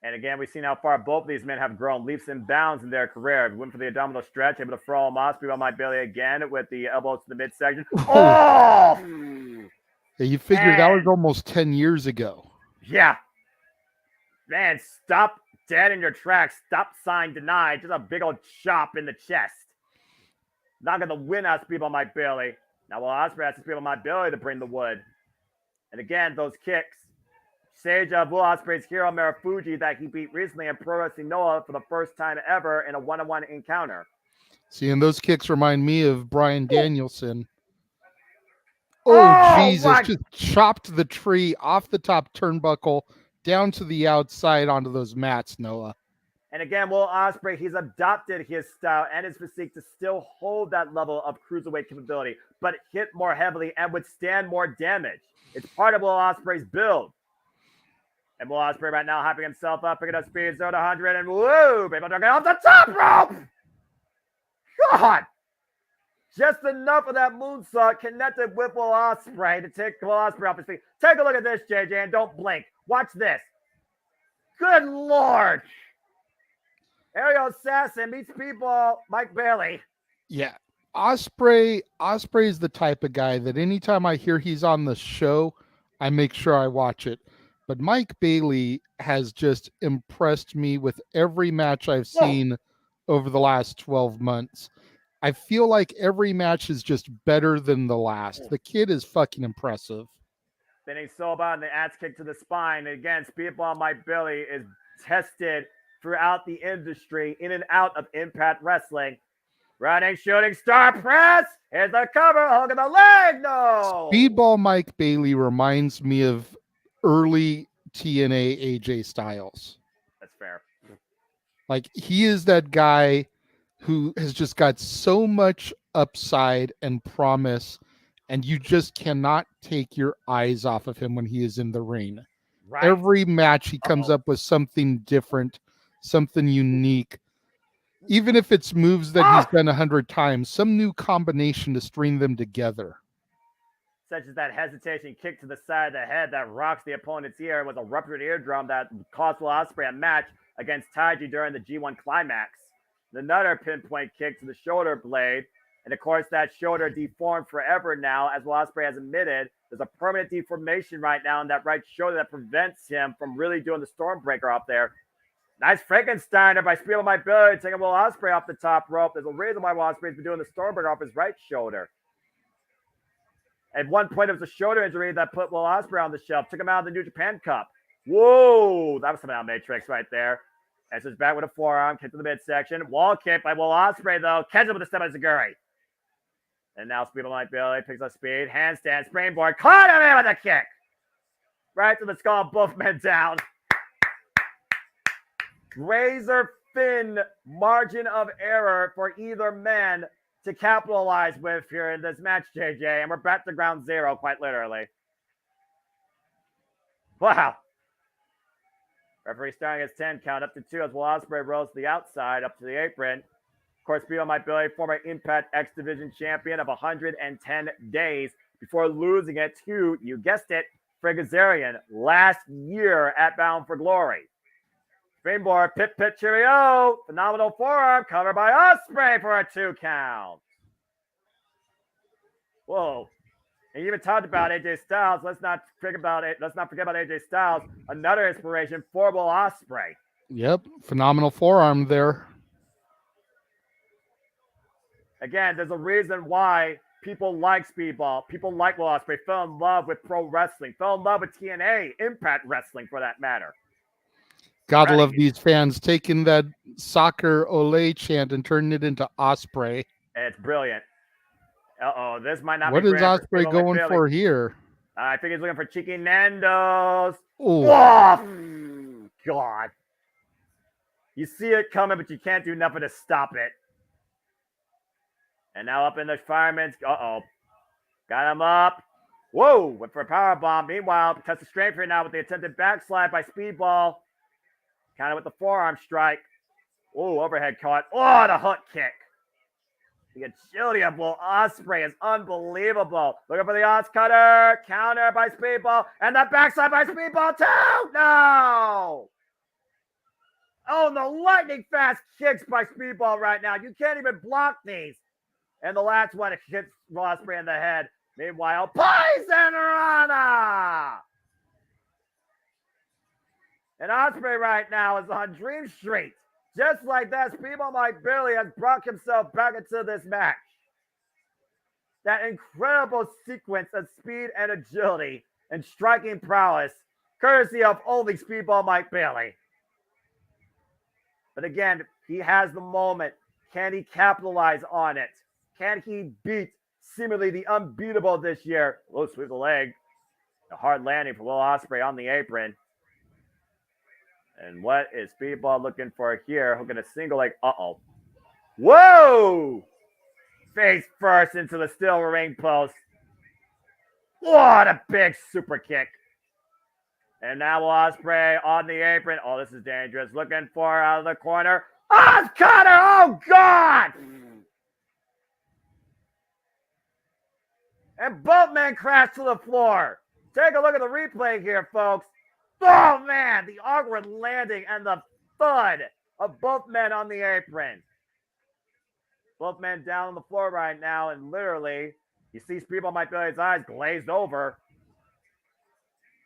And again, we've seen how far both of these men have grown leaps and bounds in their career. Went for the abdominal stretch, able to throw him off, Speedball Mike Bailey again with the elbows to the midsection. Oh! Yeah, you figure that was almost 10 years ago. Yeah. Man, stop dead in your tracks. Stop sign denied. Just a big old chop in the chest. Not going to win out Speedball Mike Bailey. Now, Will Ospreay asks Speedball Mike Bailey to bring the wood. And again, those kicks. Sage of Will Ospreay's hero, Marufuji, that he beat recently in Pro Wrestling Noah for the first time ever in a one-on-one encounter. See, and those kicks remind me of Bryan Danielson. Oh, Jesus. Just chopped the tree off the top turnbuckle down to the outside onto those mats, Noah. And again, Will Ospreay, he's adopted his style and his physique to still hold that level of cruiserweight capability, but hit more heavily and withstand more damage. It's part of Will Ospreay's build. And Will Ospreay right now hyping himself up, picking up speed 0 to 100, and woo, people talking off the top rope. God, just enough of that moonsault connected with Will Ospreay to take Will Ospreay off his feet. Take a look at this, JJ, and don't blink. Watch this. Good Lord. Aerial Assassin meets Speedball Mike Bailey. Yeah. Ospreay's the type of guy that anytime I hear he's on the show, I make sure I watch it. but Mike Bailey has just impressed me with every match I've seen over the last 12 months. I feel like every match is just better than the last. The kid is fucking impressive. Spinning Soba and the axe kick to the spine. And again, Speedball Mike Bailey is tested throughout the industry, in and out of Impact Wrestling. Running shooting star press. Here's the cover. Hook of the leg. No. Speedball Mike Bailey reminds me of early TNA AJ Styles. That's fair. Like, he is that guy who has just got so much upside and promise, and you just cannot take your eyes off of him when he is in the ring. Right. Every match he comes up with something different, something unique. Even if it's moves that he's done 100 times, some new combination to string them together. Such as that hesitation kick to the side of the head that rocks the opponent's ear with a ruptured eardrum that cost Will Ospreay a match against Taiji during the G1 Climax. Another pinpoint kick to the shoulder blade. And of course, that shoulder deformed forever now, as Will Ospreay has admitted. There's a permanent deformation right now in that right shoulder that prevents him from really doing the Stormbreaker up there. Nice Frankensteiner by Speedball Mike Bailey, taking Will Ospreay off the top rope. There's a reason why Will Ospreay's been doing the Stormbreaker off his right shoulder. At one point, it was a shoulder injury that put Will Ospreay on the shelf, took him out of the New Japan Cup. Whoa, that was some Matrix right there. And so it's back with a forearm, kick to the midsection. Wall kick by Will Ospreay, though. Catches him with a step by Zaguri. And now Speedball Mike Bailey picks up speed. Handstand, springboard. Caught him in with a kick. Right to the skull, both men down. Razor thin margin of error for either man to capitalize with here in this match, JJ. And we're back to ground zero, quite literally. Wow. Referee starting his 10 count up to 2 as Will Ospreay rolls to the outside up to the apron. Of course, Speedball Mike Bailey, former Impact X Division champion of 110 days before losing it to, you guessed it, Frigazarian last year at Bound for Glory. Springboard, pit, cheerio. Phenomenal forearm covered by Ospreay for a 2 count. Whoa. And you even talked about AJ Styles. Let's not forget about AJ Styles. Another inspiration for Will Ospreay. Yep. Phenomenal forearm there. Again, there's a reason why people like Speedball. People like Will Ospreay. Fell in love with pro wrestling. Fell in love with TNA, Impact Wrestling for that matter. Gotta love these fans taking that soccer Olay chant and turning it into Ospreay. It's brilliant. Uh-oh, this might not be. What is Ospreay going for here? I think he's looking for Chicken Nando's. Oh, God. You see it coming, but you can't do nothing to stop it. And now up in the fireman's. Uh-oh. Got him up. Whoa, went for a power bomb. Meanwhile, test the strength here now with the attempted backslide by Speedball. Kind of with the forearm strike. Oh, overhead caught. Oh, the hook kick. The agility of Will Ospreay is unbelievable. Looking for the Os cutter. Counter by Speedball. And the backside by Speedball too. No. Oh, the lightning fast kicks by Speedball right now. You can't even block these. And the last one, it hits Will Ospreay in the head. Meanwhile, Poison Rana. And Ospreay right now is on Dream Street. Just like that, Speedball Mike Bailey has brought himself back into this match. That incredible sequence of speed and agility and striking prowess, courtesy of only Speedball Mike Bailey. But again, he has the moment. Can he capitalize on it? Can he beat seemingly the unbeatable this year? Oh, sweep the leg. A hard landing for Will Ospreay on the apron. And what is Speedball looking for here? Hooking a single leg. Uh-oh. Whoa! Face first into the steel ring post. What a big super kick. And now Will Ospreay on the apron. Oh, this is dangerous. Looking for out of the corner. Oz Cutter! Oh, God! And both men crash to the floor. Take a look at the replay here, folks. Oh, man, the awkward landing and the thud of both men on the apron. Both men down on the floor right now, and literally, you see Speedball Mike Bailey's eyes glazed over.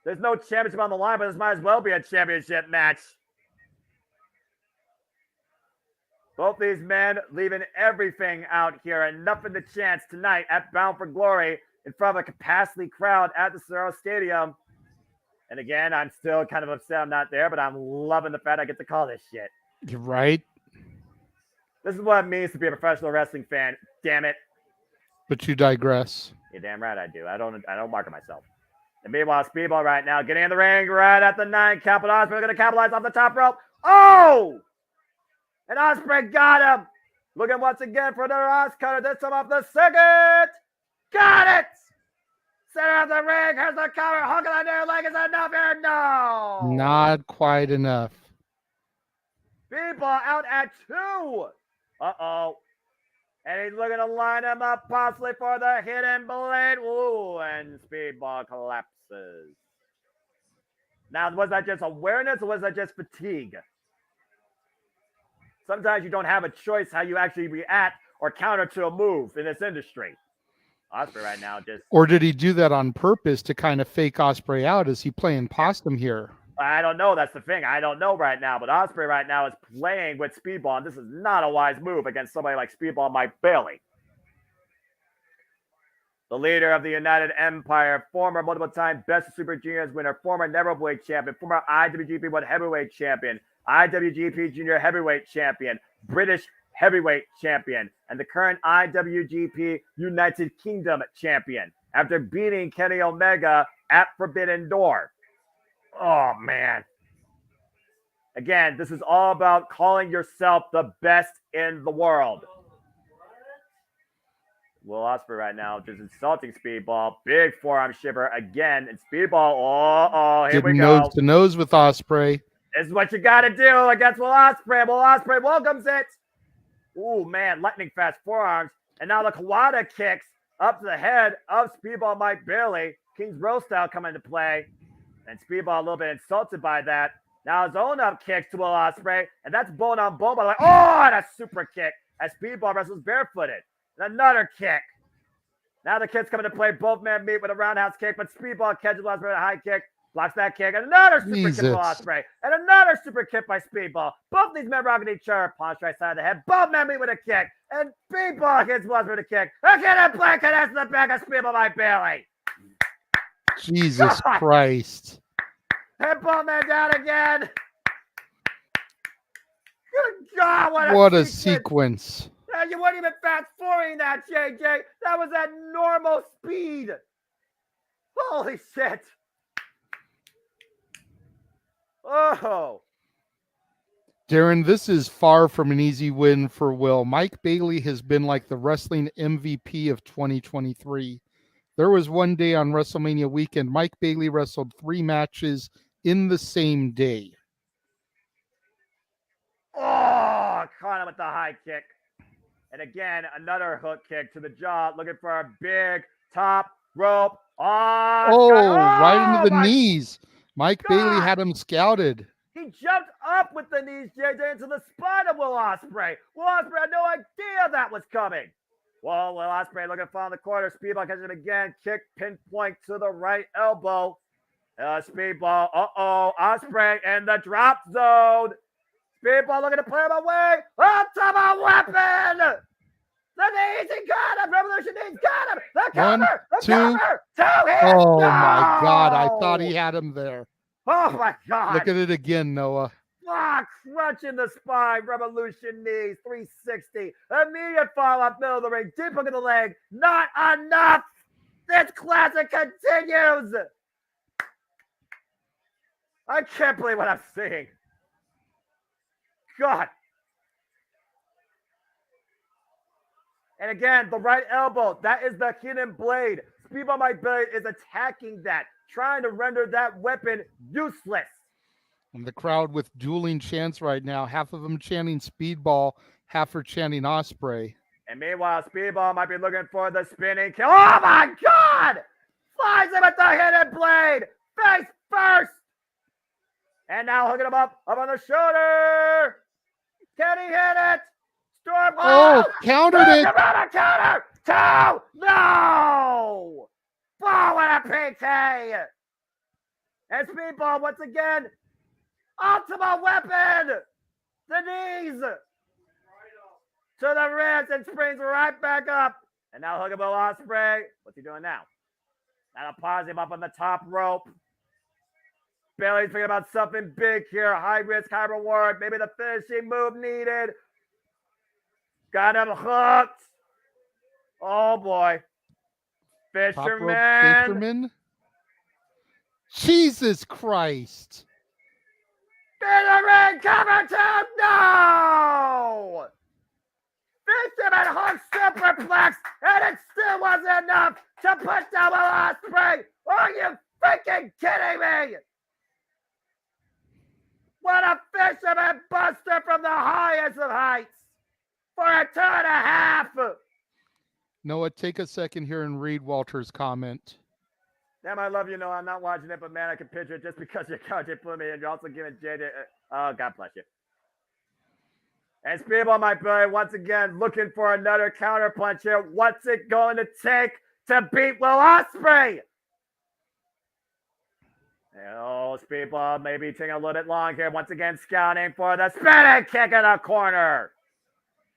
There's no championship on the line, but this might as well be a championship match. Both these men leaving everything out here and nothing to chance tonight at Bound for Glory in front of a capacity crowd at the Cesaro Stadium. And again, I'm still kind of upset I'm not there, but I'm loving the fact I get to call this shit. You're right. This is what it means to be a professional wrestling fan. Damn it. But you digress. You're damn right I do. I don't market myself. And meanwhile, Speedball right now getting in the ring right at the 9 count. But Ospreay going to capitalize off the top rope. Oh! And Ospreay got him. Looking once again for another Oscutter. This time off the second. Got it! Center of the ring. Here's the cover. Hooking on their leg. Is enough here? No! Not quite enough. Speedball out at 2. Uh-oh. And he's looking to line him up possibly for the hidden blade. Ooh, and Speedball collapses. Now, was that just awareness or was that just fatigue? Sometimes you don't have a choice how you actually react or counter to a move in this industry. Ospreay right now just... Or did he do that on purpose to kind of fake Ospreay out? Is he playing possum here? I don't know. That's the thing. I don't know right now. But Ospreay right now is playing with Speedball. And this is not a wise move against somebody like Speedball Mike Bailey. The leader of the United Empire, former multiple-time Best of Super Juniors winner, former Neverweight champion, former IWGP World Heavyweight champion, IWGP Junior Heavyweight champion, British Heavyweight champion, and the current IWGP United Kingdom champion after beating Kenny Omega at Forbidden Door. Oh, man. Again, this is all about calling yourself the best in the world. Will Ospreay right now just insulting Speedball. Big forearm shiver again. And Speedball, here we go. Nose to nose with Ospreay. This is what you got to do against Will Ospreay. Will Ospreay welcomes it. Ooh, man, lightning fast forearms. And now the Kawada kicks up to the head of Speedball Mike Bailey. King's Row style coming into play. And Speedball a little bit insulted by that. Now his own up kicks to Will Ospreay. And that's bone on bone. But and a super kick as Speedball wrestles barefooted. And another kick. Now the kid's coming to play. Both men meet with a roundhouse kick. But Speedball catches Ospreay with a high kick. Blocks that kick. And another super kick by Ospreay. And another super kick by Speedball. Both these men rocking each other. Punch right side of the head. Both men meet with a kick. And Speedball hits Ospreay with a kick. Again, a play connects to the back of Speedball by Bailey. Jesus Christ. And both men down again. Good God, what a sequence. You weren't even fast forwarding that, JJ. That was at normal speed. Holy shit. Oh. Darren, this is far from an easy win for Will. Mike Bailey has been like the wrestling MVP of 2023. There was one day on WrestleMania weekend, Mike Bailey wrestled 3 matches in the same day. Oh, caught him with the high kick. And again, another hook kick to the jaw, looking for a big top rope. Right into the knees. Mike Bailey had him scouted. He jumped up with the knees, JJ, into the spine of Will Ospreay. Will Ospreay had no idea that was coming. Well, Will Ospreay looking for on the corner. Speedball catches him again. Kick pinpoint to the right elbow. Speedball. Ospreay in the drop zone. Speedball looking to play him away. Up to the weapon. The knees, he got him. Revolution knees got him. The cover. Two hits. Oh, my God. I thought he had him there. Oh, my God. Look at it again, Noah. Crunch in the spine. Revolution knees. 360. Immediate follow-up middle of the ring. Deep hook in the leg. Not enough. This classic continues. I can't believe what I'm seeing. God. And again, the right elbow. That is the hidden blade. Speedball Mike Bailey is attacking that, trying to render that weapon useless. And the crowd with dueling chants right now. Half of them chanting Speedball, half are chanting Ospreay. And meanwhile, Speedball might be looking for the spinning kill. Oh my God! Flies him with the hidden blade. Face first. And now hooking him up on the shoulder. Can he hit it? Storm. Countered it. Counter. 2. No. Oh, what a PT. And Speedball once again. Ultimate weapon. The knees. To the wrist and springs right back up. And now Huggable Ospreay. What's he doing now? That'll pause him up on the top rope. Bailey's thinking about something big here. High risk, high reward. Maybe the finishing move needed. Got him hooked. Oh boy. Fisherman. Jesus Christ. In the ring, cover two. No! Fisherman hook superplex, and it still wasn't enough to put down Will Ospreay. Are you freaking kidding me? What a Fisherman buster from the highest of heights for a 2.5. Noah, take a second here and read Walter's comment. Damn, I love you. No, I'm not watching it, but man, I can picture it just because you're coaching me and you're also giving JJ. Oh, God bless you. And Speedball, my boy, once again looking for another counterpunch here. What's it going to take to beat Will Ospreay? Oh, Speedball maybe taking a little bit long here. Once again, scouting for the spinning kick in the corner.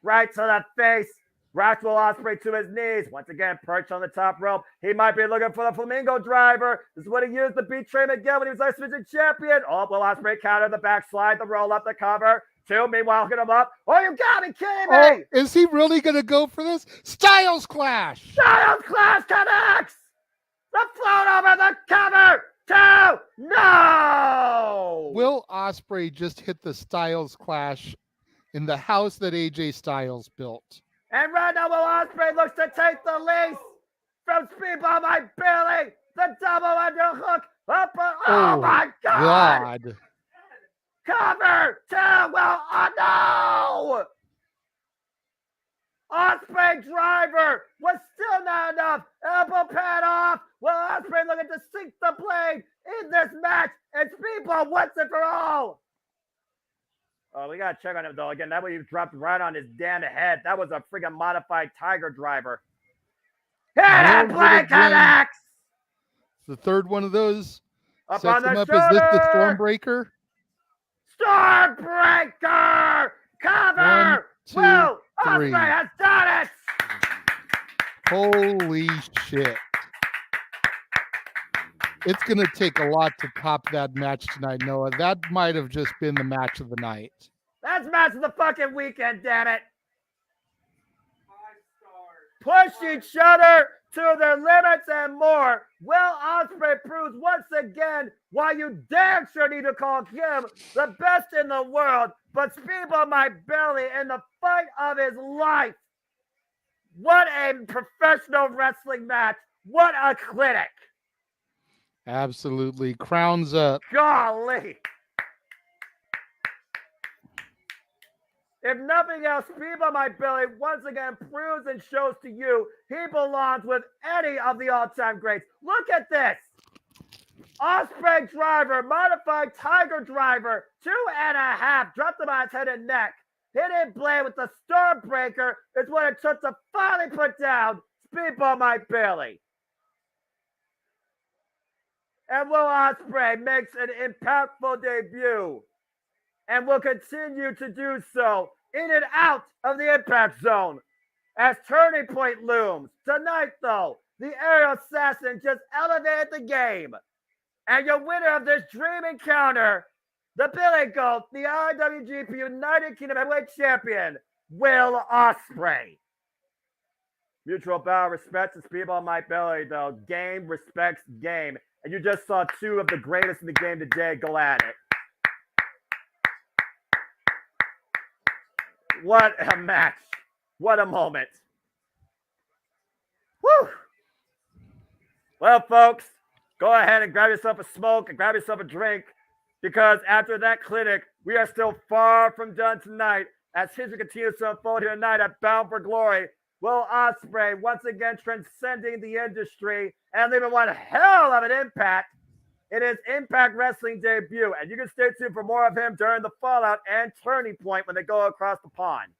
Right to the face. Rocks Will Ospreay to his knees. Once again, perched on the top rope. He might be looking for the Flamingo driver. This is what he used to beat Trey Miguel when he was Ice Division champion. Oh, Will Ospreay counter the backslide, the roll up, the cover. Two, meanwhile, hooking him up. Oh, you gotta be kidding me! Oh, is he really gonna go for this? Styles Clash! Styles Clash connects! The float over the cover! Two! No! Will Ospreay just hit the Styles Clash in the house that AJ Styles built. And right now, Will Ospreay looks to take the lease from Speedball by Billy. The double underhook. Up, oh my God! Cover to Will. Oh no! Ospreay driver was still not enough. Elbow pad off. Will Ospreay looking to sink the blade in this match. And Speedball once and for all. Oh, we got to check on him, though. Again, that way he dropped right on his damn head. That was a freaking modified Tiger driver. Head blade connects! The third one of those. Up sets on the him up. shoulder. Is this the Stormbreaker? Stormbreaker! Cover! 1, 2, Will 3. Ospreay has done it! Holy shit. It's going to take a lot to top that match tonight, Noah. That might have just been the match of the night. That's match of the fucking weekend, damn it. 5 stars. Push each other to their limits and more. Will Ospreay proves once again why you damn sure need to call him the best in the world. But Speedball my belly in the fight of his life. What a professional wrestling match. What a clinic. Absolutely. Crowns up. Golly. If nothing else, Speedball my belly once again proves and shows to you he belongs with any of the all-time greats. Look at this. Ospreay driver, modified Tiger driver, 2.5. Dropped him on his head and neck. Hidden blade with the Stormbreaker is what it took to finally put down Speedball my belly. And Will Ospreay makes an impactful debut and will continue to do so in and out of the impact zone as Turning Point looms. Tonight, though, the aerial assassin just elevated the game. And your winner of this dream encounter, the Billy Goat, the IWGP United Kingdom Heavyweight Champion, Will Ospreay. Mutual bow, respect to Speedball my belly, though. Game respects game. And you just saw two of the greatest in the game today go at it. What a match. What a moment. Woo! Well, folks, go ahead and grab yourself a smoke and grab yourself a drink, because after that clinic, we are still far from done tonight as history continues to unfold here tonight at Bound for Glory. Will Ospreay once again transcending the industry and leaving one hell of an impact in his Impact Wrestling debut. And you can stay tuned for more of him during the Fallout and Turning Point when they go across the pond.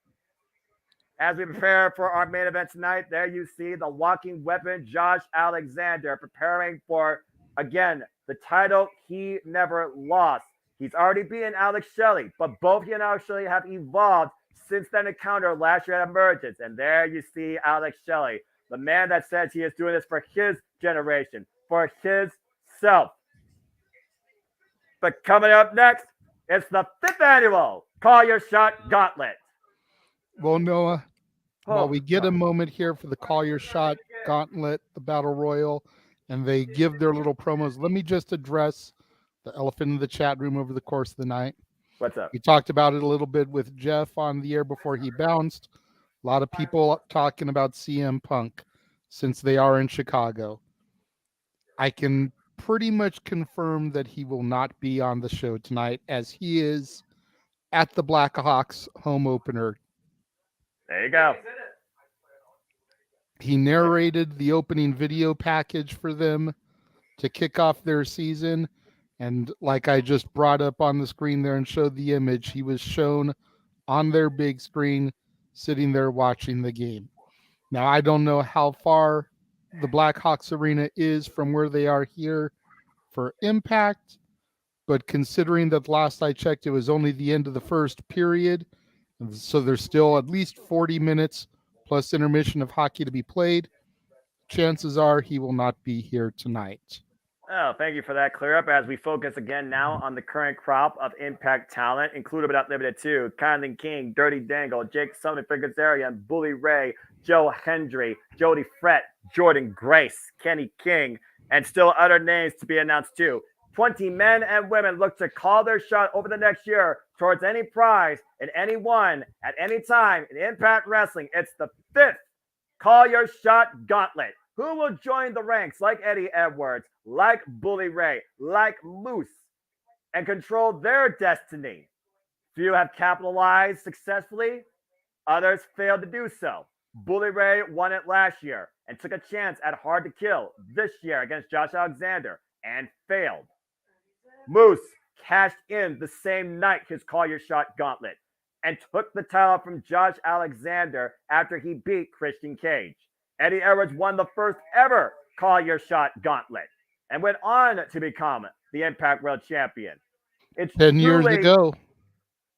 As we prepare for our main event tonight, there you see the walking weapon, Josh Alexander, preparing for, again, the title he never lost. He's already beaten Alex Shelley, but both he and Alex Shelley have evolved since that encounter last year at Emergence. And there you see Alex Shelley, the man that says he is doing this for his generation, for his self. But coming up next, it's the 5th annual Call Your Shot Gauntlet. Well, Noah, while we get a moment here for the Call Your Shot Gauntlet, the Battle Royal, and they give their little promos, let me just address the elephant in the chat room over the course of the night. What's up? We talked about it a little bit with Jeff on the air before he bounced. A lot of people talking about CM Punk since they are in Chicago. I can pretty much confirm that he will not be on the show tonight, as he is at the Blackhawks home opener. There you go. He narrated the opening video package for them to kick off their season. And like I just brought up on the screen there and showed the image, he was shown on their big screen sitting there watching the game. Now, I don't know how far the Blackhawks arena is from where they are here for Impact, but considering that last I checked, it was only the end of the first period, so there's still at least 40 minutes plus intermission of hockey to be played, chances are he will not be here tonight. Oh, thank you for that clear up as we focus again now on the current crop of Impact talent, included but not limited to Kylan King, Dirty Dangle, Jake Sullivan, Figazarian, Bully Ray, Joe Hendry, Jody Frett, Jordan Grace, Kenny King, and still other names to be announced too. 20 men and women look to call their shot over the next year towards any prize and anyone at any time in Impact Wrestling. It's the 5th Call Your Shot Gauntlet. Who will join the ranks like Eddie Edwards, like Bully Ray, like Moose, and control their destiny? Few have capitalized successfully. Others failed to do so. Bully Ray won it last year and took a chance at Hard to Kill this year against Josh Alexander and failed. Moose cashed in the same night his Call Your Shot Gauntlet and took the title from Josh Alexander after he beat Christian Cage. Eddie Edwards won the first ever Call Your Shot Gauntlet and went on to become the Impact World Champion. It's 10 years ago.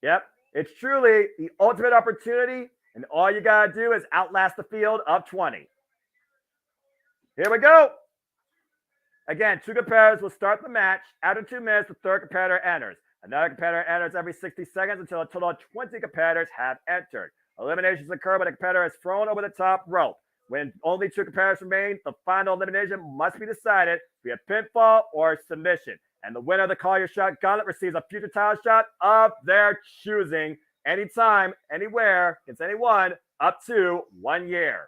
Yep. It's truly the ultimate opportunity, and all you got to do is outlast the field of 20. Here we go. Again, 2 competitors will start the match. After 2 minutes, the 3rd competitor enters. Another competitor enters every 60 seconds until a total of 20 competitors have entered. Eliminations occur when a competitor is thrown over the top rope. When only 2 competitors remain, the final elimination must be decided via pinfall or submission. And the winner of the Call Your Shot Gauntlet receives a future title shot of their choosing, anytime, anywhere, against anyone, up to 1 year.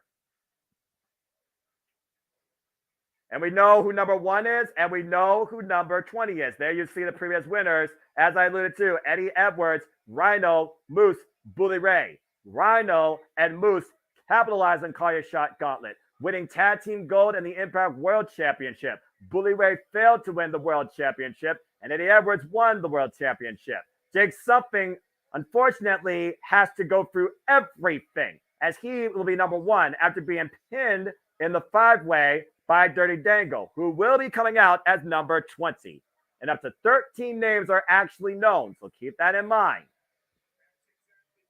And we know who number 1 is, and we know who number 20 is. There you see the previous winners. As I alluded to, Eddie Edwards, Rhino, Moose, Bully Ray. Rhino and Moose capitalized on Call Your Shot Gauntlet, winning Tag Team Gold and the Impact World Championship. Bully Ray failed to win the World Championship, and Eddie Edwards won the World Championship. Jake Something, unfortunately, has to go through everything, as he will be number 1 after being pinned in the 5-way by Dirty Dangle, who will be coming out as number 20. And up to 13 names are actually known, so keep that in mind.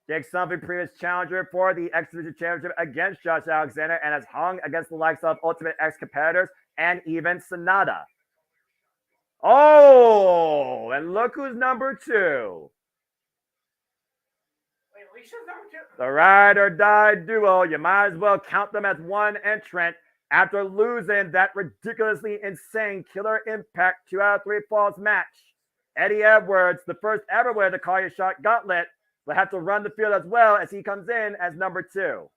Jake Something, previous challenger for the X Division Championship against Josh Alexander, and has hung against the likes of Ultimate X competitors and even Sonata. Oh, and look who's number 2. Wait, Alicia's number 2? The Ride or Die duo. You might as well count them as one entrant after losing that ridiculously insane Killer Impact 2 out of 3 falls match. Eddie Edwards, the first ever winner to Call Your Shot Gauntlet, will have to run the field as well as he comes in as number 2.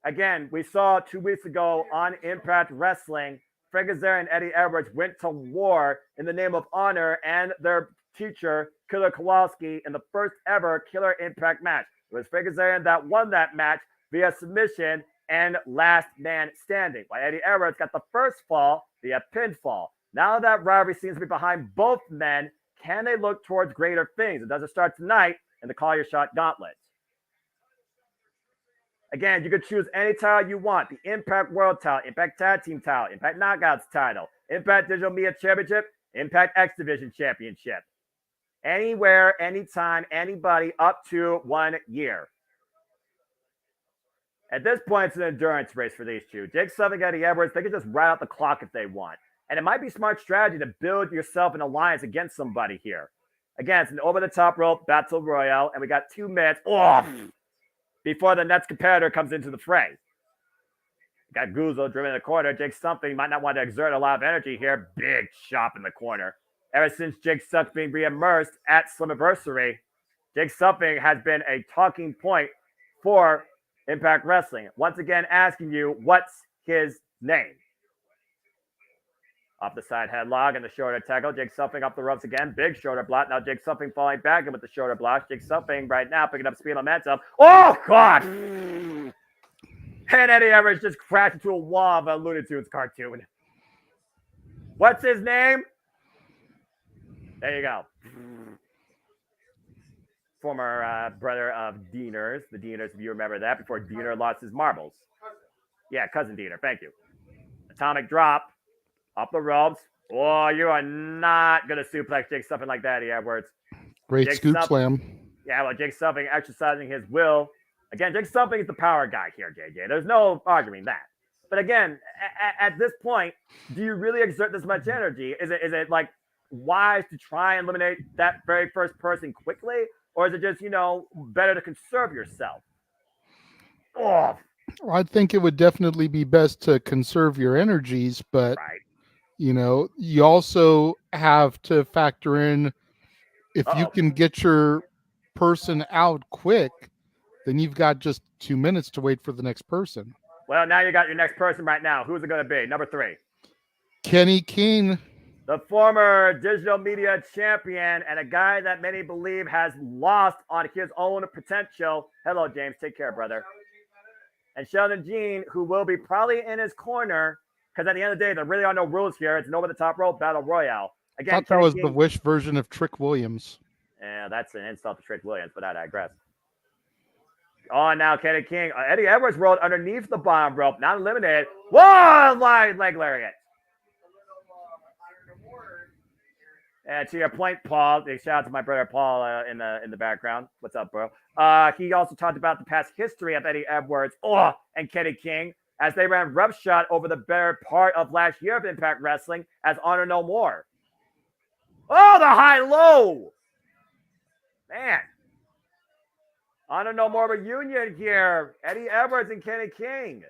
Again, we saw 2 weeks ago on Impact Wrestling, Frank Azar and Eddie Edwards went to war in the name of honor and their teacher, Killer Kowalski, in the first ever Killer Impact match. It was Frank Azar that won that match via submission and last man standing, while Eddie Edwards got the first fall via pinfall. Now that rivalry seems to be behind both men, can they look towards greater things? It doesn't start tonight in the Call Your Shot Gauntlet. Again, you could choose any title you want. The Impact World title, Impact Tag Team title, Impact Knockouts title, Impact Digital Media Championship, Impact X Division Championship. Anywhere, anytime, anybody, up to 1 year. At this point, it's an endurance race for these two. Jake Suffolk and Eddie Edwards, they can just ride out the clock if they want. And it might be smart strategy to build yourself an alliance against somebody here. Again, it's an over-the-top rope battle royale, and we got 2 minutes before the next competitor comes into the fray. We got Guzzo driven in the corner. Jake Something might not want to exert a lot of energy here. Big chop in the corner. Ever since Jake Something being re-immersed at Slammiversary, Jake Something has been a talking point for Impact Wrestling. Once again, asking you, what's his name? Off the side headlock and the shoulder tackle. Jake Something up the ropes again. Big shoulder block. Now Jake Something falling back in with the shoulder block. Jake Something right now picking up speed and momentum. Oh, God! And Eddie Edwards just crashed into a wall of a Looney Tunes cartoon. What's his name? There you go. Former brother of Diener's. The Dieners, if you remember that, before Diener lost his marbles. Yeah, cousin Diener. Thank you. Atomic drop. Up the ropes. Oh, you are not going to suplex Jake Something like that, Eddie Edwards. Great Jake scoop slam. Yeah, well, Jake Something exercising his will. Again, Jake Something is the power guy here, JJ. There's no arguing that. But again, at this point, do you really exert this much energy? Is it like wise to try and eliminate that very first person quickly? Or is it just, better to conserve yourself? Oh. Well, I think it would definitely be best to conserve your energies, but right. You also have to factor in if you can get your person out quick, then you've got just 2 minutes to wait for the next person. Well, now you got your next person right now. Who's it going to be? Number 3. Kenny King. The former digital media champion and a guy that many believe has lost on his own potential. Hello, James. Take care, brother. And Sheldon Jean, who will be probably in his corner, because at the end of the day, there really are no rules here. It's an over-the-top rope battle royale. Again, I thought that was the Wish version of Trick Williams. Yeah, that's an insult to Trick Williams, but I digress. Oh, now Kenny King. Eddie Edwards rolled underneath the bottom rope, not eliminated. Whoa, leg lariat. And to your point, Paul, shout out to my brother Paul in the background. What's up, bro? He also talked about the past history of Eddie Edwards and Kenny King as they ran roughshod over the better part of last year of Impact Wrestling as Honor No More. Oh, the high-low. Man. Honor No More reunion here. Eddie Edwards and Kenny King.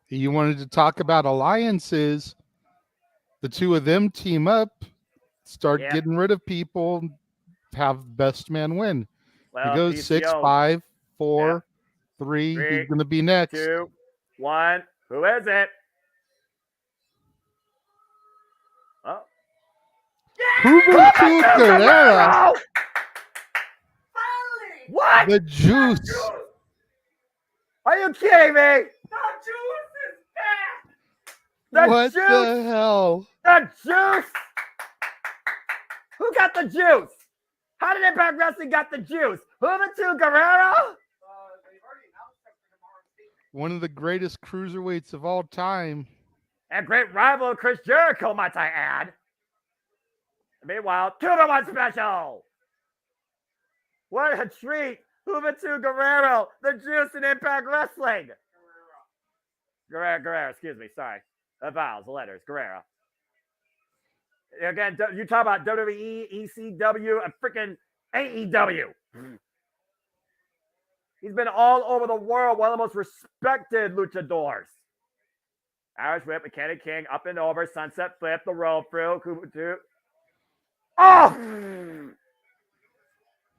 You wanted to talk about alliances. The two of them team up. Start getting rid of people, have best man win. Well, he goes PCO. 6, 5, 4, 3. He's going to be next. 2, 1. Who is it? Oh. Juventud Guerrera. What? The Juice. Are you kidding me? The Juice is back. What the hell? The Juice. Who got the juice? How did Impact Wrestling got the juice? Juventud Guerrera? One of the greatest cruiserweights of all time. And great rival of Chris Jericho, might I add. Meanwhile, 2-1 special. What a treat. Juventud Guerrero, the juice in Impact Wrestling. Guerrero, excuse me, sorry. The vowels, the letters, Guerrero. Again, you talk about WWE, ECW, and freaking AEW. He's been all over the world, one of the most respected luchadors. Irish Whip, Kenny King, up and over, sunset flip, the roll through. Oh!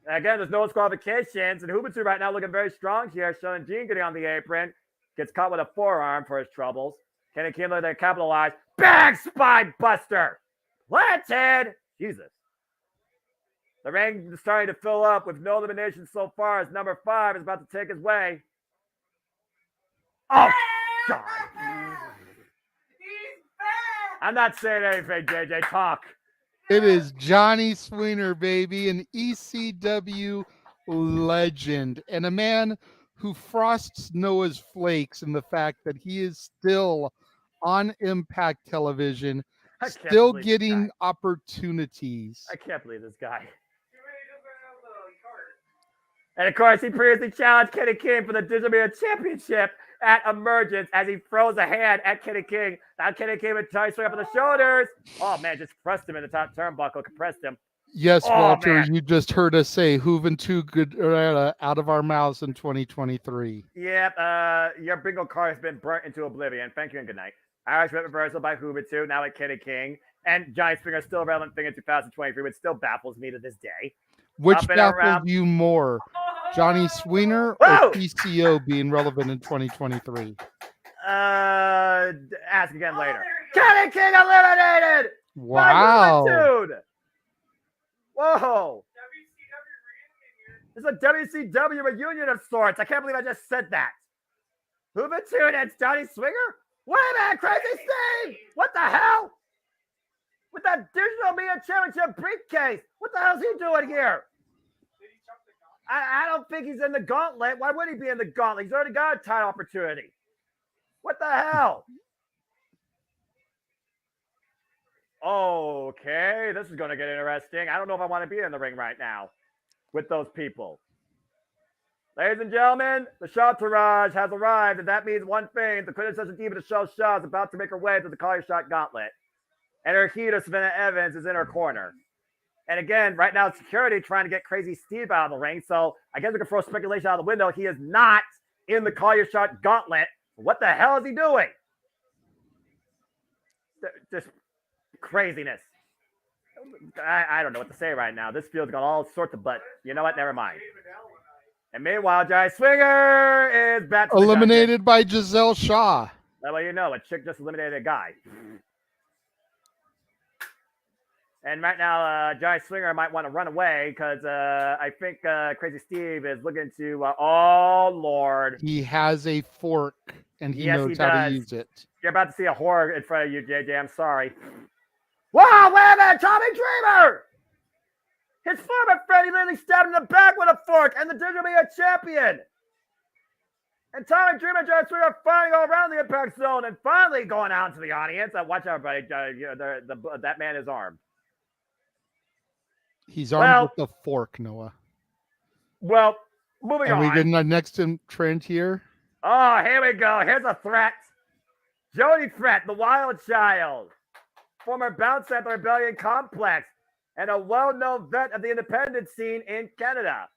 Again, there's no disqualifications, and Juventud right now looking very strong here. Sheldon Jean getting on the apron. Gets caught with a forearm for his troubles. Kenny King looking to capitalize. Bag spine buster! Planted! Jesus. The ring is starting to fill up with no elimination so far as number 5 is about to take his way. Oh, God. I'm not saying anything, JJ. Talk. It is Johnny Sweener, baby, an ECW legend, and a man who frosts Noah's flakes in the fact that he is still on Impact Television, still getting opportunities. I can't believe this guy. And of course, he previously challenged Kenny King for the Digital Media Championship at Emergence as he throws a hand at Kenny King. Now Kenny King with Tony straight up on the shoulders. Oh man, just pressed him in the top turnbuckle, compressed him. Yes, Walter, you just heard us say Juventud out of our mouths in 2023. Yep, your bingo card has been burnt into oblivion. Thank you and good night. Irish Whip reversal by Juventud, now at Kenny King. And Johnny Swinger still a relevant thing in 2023, which still baffles me to this day. Which baffles you more, Johnny Swinger or PCO being relevant in 2023? Ask again later. Kenny King eliminated! Wow. Whoa. It's a WCW reunion of sorts. I can't believe I just said that. Juventud and Johnny Swinger? Wait a minute, Crazy Steve! What the hell? With that Digital Media Championship briefcase. What the hell is he doing here? I don't think he's in the gauntlet. Why would he be in the gauntlet? He's already got a title opportunity. What the hell? Okay, this is going to get interesting. I don't know if I want to be in the ring right now with those people. Ladies and gentlemen, the Shotterage has arrived, and that means one thing. The quintessential diva, the Shell Shaw, is about to make her way to the Collier Shot Gauntlet. And her heater, Savannah Evans, is in her corner. And again, right now, security trying to get Crazy Steve out of the ring. So I guess we can throw speculation out the window. He is not in the Collier Shot Gauntlet. What the hell is he doing? Just craziness. I don't know what to say right now. This field's got all sorts of, but you know what? Never mind. And meanwhile, Johnny Swinger is back to eliminated by Giselle Shaw. That way you know, a chick just eliminated a guy. And right now, Johnny Swinger might want to run away because I think Crazy Steve is looking to, oh, Lord. He has a fork, and he knows how to use it. You're about to see a horror in front of you, JJ. I'm sorry. Wow, wait a minute, Tommy Dreamer! His former friend, he literally stabbed him in the back with a fork, and the Digital Media Champion. And Tommy Dreamer and Johnny Swinger are finally all around the impact zone and finally going out into the audience. Watch out, everybody. That man is armed. He's armed with a fork, Noah. Well, moving on. And we get the next trend here. Oh, here we go. Here's a threat. Jody Threat, the Wild Child, former bouncer at the Rebellion Complex, and a well-known vet of the independent scene in Canada.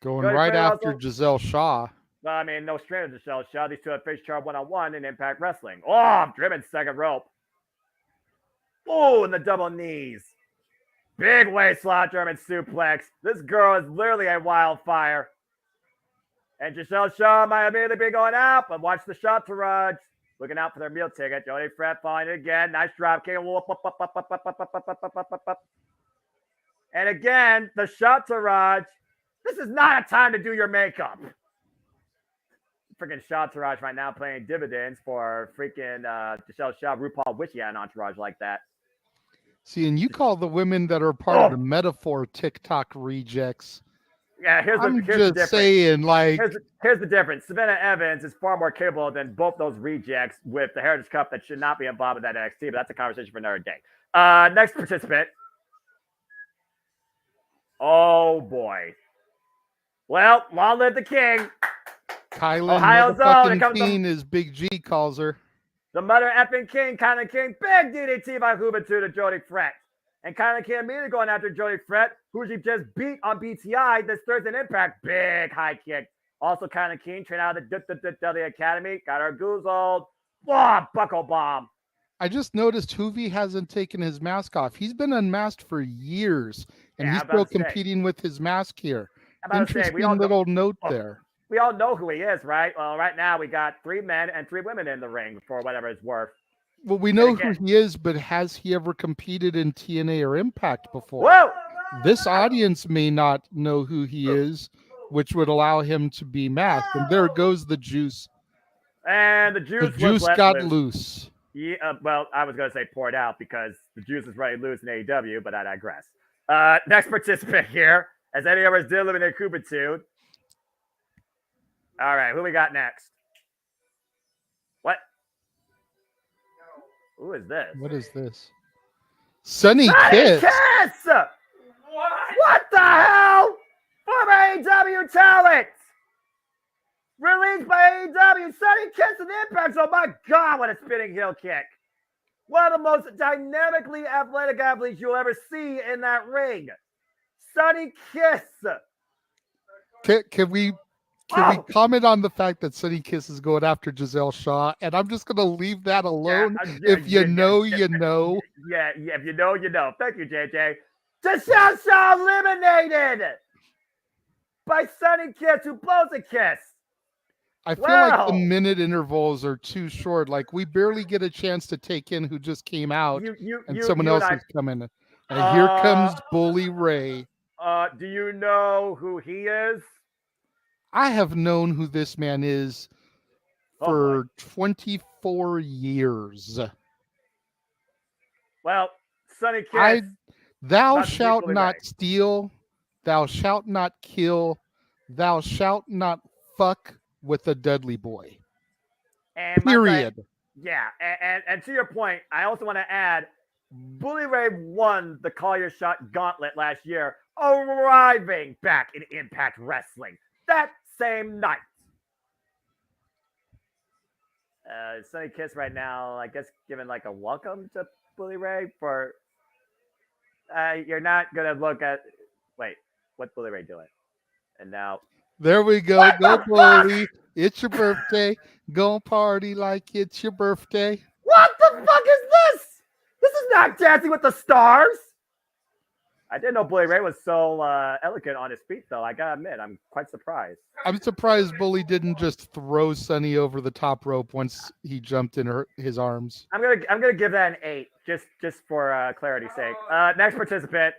Going Jody right after Giselle Shaw. Well, I mean, no stranger to Giselle Shaw. These two have faced each other one-on-one in Impact Wrestling. Oh, I'm driven second rope. Oh, and the double knees. Big waist slot German suplex. This girl is literally a wildfire. And Giselle Shaw might immediately be going out, but watch the Shotterage. Looking out for their meal ticket. Jody Fred falling it again. Nice drop kick. And again, the Shotterage. This is not a time to do your makeup. Freaking Shotterage right now playing dividends for freaking Giselle Shaw. RuPaul wish he had an entourage like that. See, and you call the women that are part of the metaphor TikTok rejects. Yeah, here's the difference. Saying, like, here's the difference. Savannah Evans is far more capable than both those rejects with the Heritage Cup that should not be involved with that NXT, but that's a conversation for another day. Next participant. Oh boy. Well, long live the king. Kylan Ohio Zone King, as Big G calls her. The mother effing king, Kylan King. Big DDT by Juventud to Jody Fret. And Kylan King immediately going after Jody Fret, who she just beat on BTI this Thursday Impact. Big high kick. Also, Kylan King, trained out of the W Academy. Got her goozled. Oh, buckle bomb. I just noticed Hoovy hasn't taken his mask off. He's been unmasked for years, and he's still competing with his mask here. Interesting little note there. We all know who he is, right? Well, right now we got 3 men and 3 women in the ring for whatever it's worth. Well, we know who he is, but has he ever competed in TNA or Impact before? Whoa! This audience may not know who he is, which would allow him to be masked. And there goes the juice. And the juice got loose. Yeah, well, I was going to say poured out because the juice is ready loose in AEW, but I digress. Next participant here, as Eddie Edwards did eliminate Juventud. All right, who we got next? What? Who is this? What is this? Sonny Sonny Kiss. Kiss! What the hell? Former AEW talent! Released by AEW, Sonny Kiss and Impact. Oh my God, what a spinning heel kick. One of the most dynamically athletic athletes you'll ever see in that ring. Sonny Kiss. Can we comment on the fact that Sonny Kiss is going after Giselle Shaw? And I'm just going to leave that alone. If you know, you know. Yeah, if you know, you know. Thank you, JJ. Giselle Shaw eliminated by Sonny Kiss, who blows a kiss. I feel like the minute intervals are too short. Like we barely get a chance to take in who just came out, and someone else is coming. And here comes Bully Ray. Do you know who he is? I have known who this man is for 24 years. Well, Sonny Kiss. Thou shalt not steal. Thou shalt not kill. Thou shalt not fuck with a Dudley boy. And period. And to your point, I also want to add, Bully Ray won the Call Your Shot Gauntlet last year, arriving back in Impact Wrestling that same night. Sonny Kiss right now, I guess, giving like a welcome to Bully Ray for. You're not gonna look at. Wait, what's Bully Ray doing? And now. There we go. Go, Bully. It's your birthday. Go party like it's your birthday. What the fuck is this? This is not Dancing with the Stars. I didn't know Bully Ray was so elegant on his feet, though. I gotta admit, I'm quite surprised. I'm surprised Bully didn't just throw Sonny over the top rope once he jumped in his arms. I'm gonna give that an 8, just for clarity's sake. Next participant.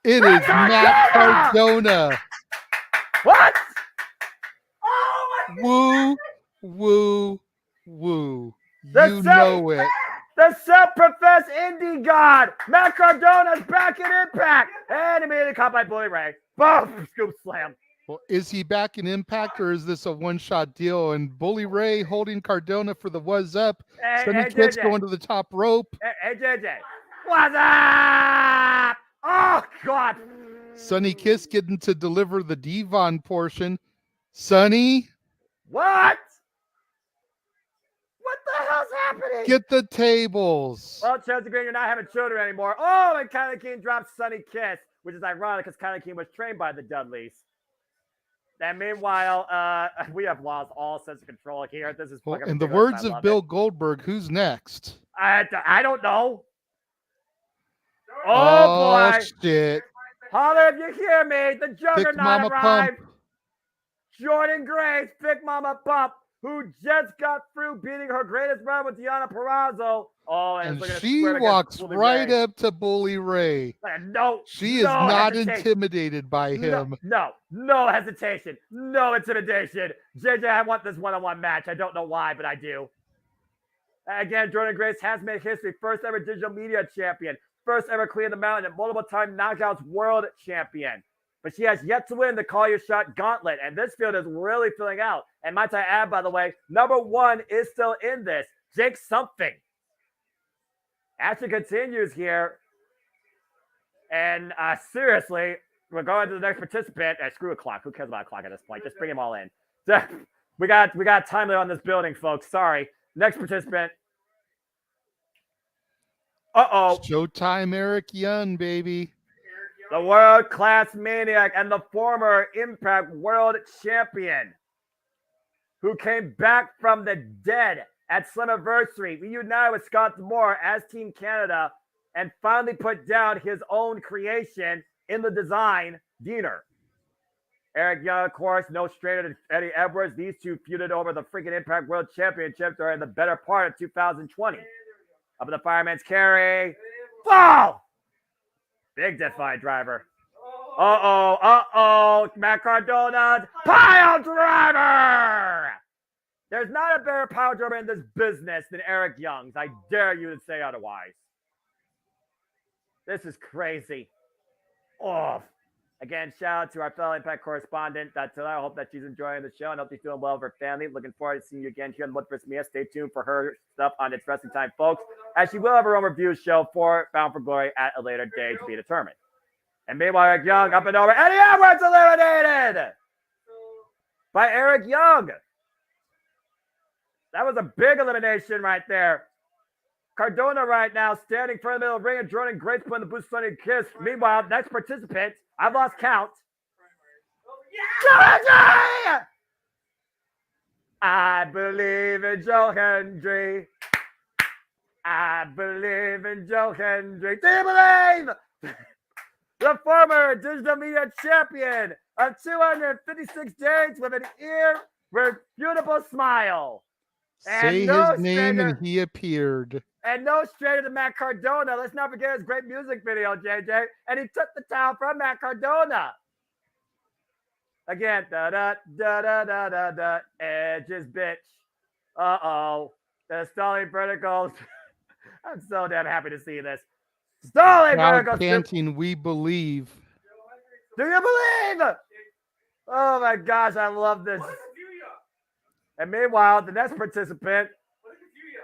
It is Matt Cardona. What? Oh my Woo, woo, woo. You know it. The self-professed indie god, Matt Cardona's back in Impact. And immediately caught by Bully Ray. Boom! Scoop slam. Well, is he back in Impact or is this a one-shot deal? And Bully Ray holding Cardona for the what's up. Sonny Kiss going to the top rope. Hey, JJ. What's up? Oh, God. Sonny Kiss getting to deliver the Devon portion. Sonny. What? What the hell's happening? Get the tables. Well, Chelsea Green, you're not having children anymore. Oh, and Kylie King drops Sonny Kiss, which is ironic because Kylie King was trained by the Dudleys. And meanwhile, we have lost all sense of control here. This is fucking in the words of Bill Goldberg, who's next? I don't know. Oh boy. Shit. Holler if you hear me. The Juggernaut arrived. Pump. Jordan Grace, Big Mama Pump, who just got through beating her greatest run with Deonna Purrazzo. Oh, and she walks right up to Bully Ray. She is not intimidated by him. No hesitation. No intimidation. JJ, I want this one-on-one match. I don't know why, but I do. Again, Jordan Grace has made history. First ever digital media champion. First ever Clear the Mountain and multiple time Knockouts world champion. But she has yet to win the Call Your Shot Gauntlet. And this field is really filling out. And might I add, by the way, number 1 is still in this. Jake Something. Action continues here. And seriously, we're going to the next participant. Screw a clock. Who cares about a clock at this point? Just bring them all in. We got time limit on this building, folks. Sorry. Next participant. Uh-oh. Showtime Eric Young, baby. The world-class maniac and the former Impact World Champion who came back from the dead at Slammiversary, reunited with Scott D'Amore as Team Canada, and finally put down his own creation in the design, Diener. Eric Young, of course, no stranger to Eddie Edwards. These two feuded over the freaking Impact World Championship during the better part of 2020. Up in the Fireman's Carry. Fall! Big Defy driver. Uh-oh. Matt Cardona's pile driver! There's not a better pile driver in this business than Eric Young's. I dare you to say otherwise. This is crazy. Oh. Again, shout out to our fellow Impact correspondent, Tila. I hope that she's enjoying the show and hope she's doing well with her family. Looking forward to seeing you again here on Multiverse Mia. Stay tuned for her stuff on It's Wrestling Time, folks, as she will have her own review show for Bound for Glory at a later date to be determined. And meanwhile, Eric Young up and over. Eddie Edwards eliminated by Eric Young. That was a big elimination right there. Cardona right now standing front of the middle of the ring and Jordan Grace putting the boost Sonic Kiss. Meanwhile, next participant, I've lost count. Yeah! I believe in Joe Hendry. I believe in Joe Hendry. Do you believe? The former digital media champion of 256 days with an irrefutable smile. Say his name and he appeared. And no stranger than Matt Cardona. Let's not forget his great music video, JJ. And he took the towel from Matt Cardona. Again, da-da-da-da-da-da, Edge's bitch. Uh-oh. The stalling verticals. I'm so damn happy to see this. Stalling verticals. Chanting, we believe. Do you believe? Oh my gosh, I love this. And meanwhile, the next participant,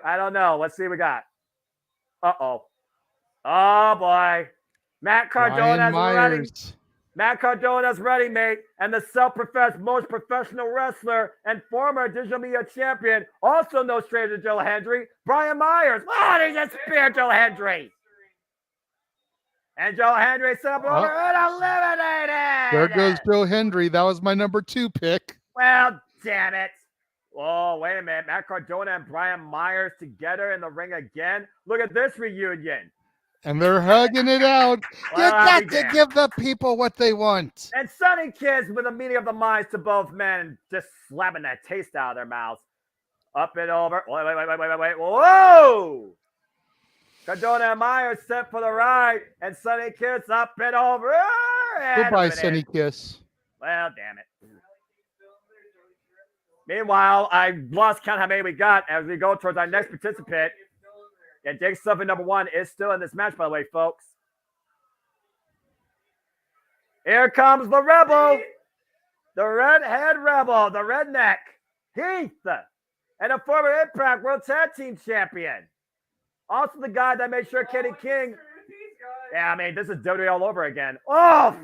I don't know. Let's see what we got. Uh-oh. Oh, boy. Matt Cardona's ready. Matt Cardona's ready, mate. And the self-professed most professional wrestler and former digital media champion, also no stranger to Joe Hendry, Brian Myers. Oh, he just speared Joe Hendry. And Joe Hendry set up over and eliminated. There goes Joe Hendry. That was my number 2 pick. Well, damn it. Oh, wait a minute. Matt Cardona and Brian Myers together in the ring again. Look at this reunion. And they're hugging it out. You got to give the people what they want. And Sonny Kids with a meeting of the minds to both men, just slapping that taste out of their mouths. Up and over. Wait. Whoa! Cardona and Myers set for the ride. And Sonny Kids up and over. Goodbye, Sonny Kiss. Well, damn it. Meanwhile, I lost count how many we got as we go towards our next participant. And Jake Sullivan, number 1, is still in this match, by the way, folks. Here comes the Rebel. The redhead Rebel, the redneck. Heath. And a former Impact World Tag Team Champion. Also the guy that made sure Kenny King. Yeah, I mean, this is WWE all over again. Oh!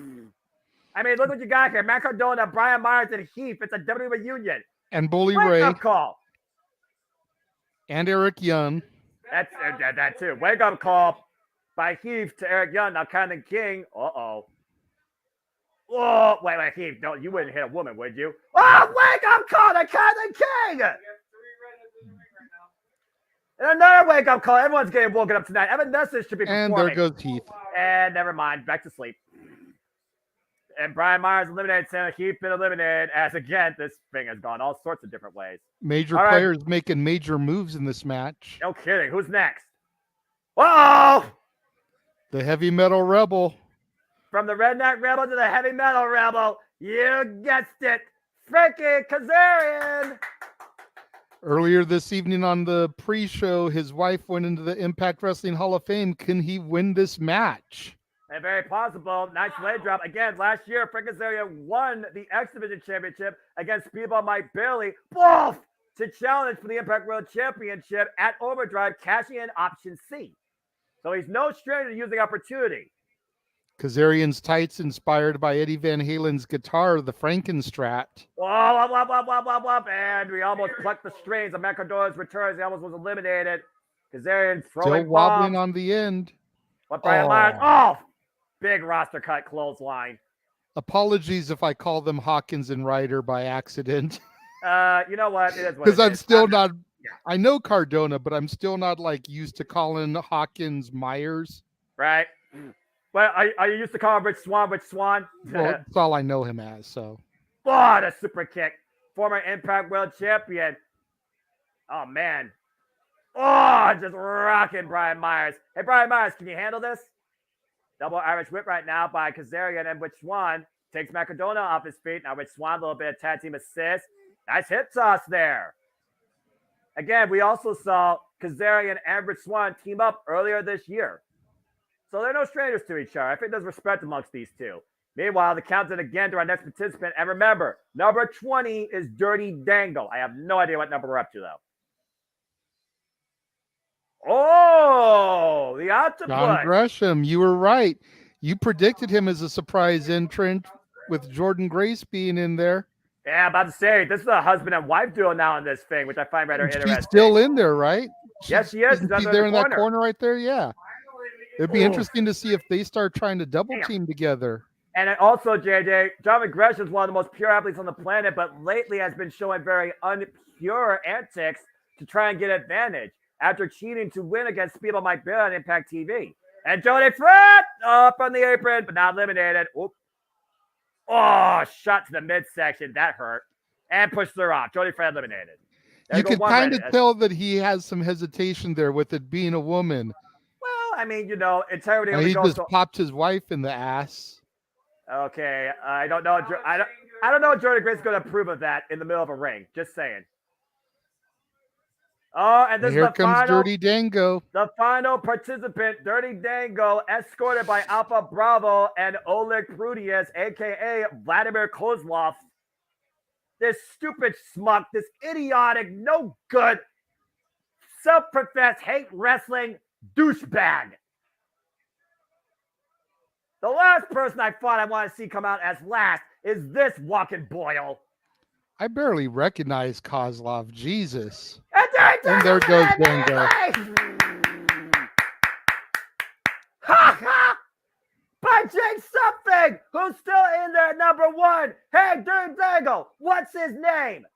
I mean, look what you got here. Matt Cardona, Brian Myers, and Heath. It's a WWE reunion. And Bully Ray. Wake-up call. And Eric Young. That's that too. Wake-up call by Heath to Eric Young. Now Kenny King. Uh-oh. Oh, wait, Heath. No, you wouldn't hit a woman, would you? Oh, wake-up call to Kenny King. And another wake-up call. Everyone's getting woken up tonight. Evan Nessus should be performing. And there goes Heath. And never mind. Back to sleep. And Brian Myers eliminated Sam. Heath been eliminated as, again, this thing has gone all sorts of different ways. Major players making major moves in this match. No kidding. Who's next? Whoa! The Heavy Metal Rebel. From the Redneck Rebel to the Heavy Metal Rebel. You guessed it. Frankie Kazarian. Earlier this evening on the pre-show, his wife went into the Impact Wrestling Hall of Fame. Can he win this match? And very possible. Nice leg drop. Again, last year, Frank Kazarian won the X Division Championship against Speedball Mike Bailey. Boom! To challenge for the Impact World Championship at Overdrive, cashing in option C. So he's no stranger to using opportunity. Kazarian's tights inspired by Eddie Van Halen's guitar, the Frankenstrat. Whoa, whoop. And we almost plucked the strings of Matt Cardona's returns. He almost was eliminated. Kazarian throwing Still wobbling bombs. on the end. What Brian Myers? Oh! Big roster cut clothesline. Apologies if I call them Hawkins and Ryder by accident. You know what? It is what because I'm still not. Yeah. I know Cardona, but I'm still not like used to calling Hawkins Myers. Right. Well, are you used to calling Rich Swan? Well, that's all I know him as. So. Oh, the super kick. Former Impact World Champion. Oh man. Oh, just rocking Brian Myers. Hey, Brian Myers, can you handle this? Double Irish whip right now by Kazarian, and Rich Swan takes Matt Cardona off his feet. Now Rich Swan, a little bit of tag team assist. Nice hip toss there. Again, we also saw Kazarian and Rich Swan team up earlier this year. So they're no strangers to each other. I think there's respect amongst these two. Meanwhile, the countdown again to our next participant. And remember, number 20 is Dirty Dangle. I have no idea what number we're up to, though. Oh, the octopus. John Gresham, you were right. You predicted him as a surprise entrant with Jordan Grace being in there. Yeah, I'm about to say, this is a husband and wife duo now in this thing, which I find rather interesting. She's still in there, right? Yes, she is. She's there in that corner right there, yeah. It'd be interesting to see if they start trying to double team together. And also, JJ, Jonathan Gresham is one of the most pure athletes on the planet, but lately has been showing very unpure antics to try and get advantage after cheating to win against Speedo Mike Bear on Impact TV. And Jody Fred up on the apron, but not eliminated. Oop. Oh, shot to the midsection. That hurt. And pushed her off. Jody Fred eliminated. You could kind of tell that he has some hesitation there with it being a woman. Well, I mean, integrity. He just popped his wife in the ass. Okay, I don't know. I don't know if Jordan Grace is going to approve of that in the middle of a ring. Just saying. Oh, and here comes Dirty Dango. The final participant, Dirty Dango, escorted by Alpha Bravo and Oleg Prudius, a.k.a. Vladimir Kozlov. This stupid schmuck, this idiotic, no good, self-professed hate wrestling douchebag. The last person I thought I want to see come out as last is this walking boil. I barely recognize Kozlov. Jesus. And there goes Dango. Ha ha! By Jake Something, who's still in there at number 1. Hey, dude, Dango, what's his name?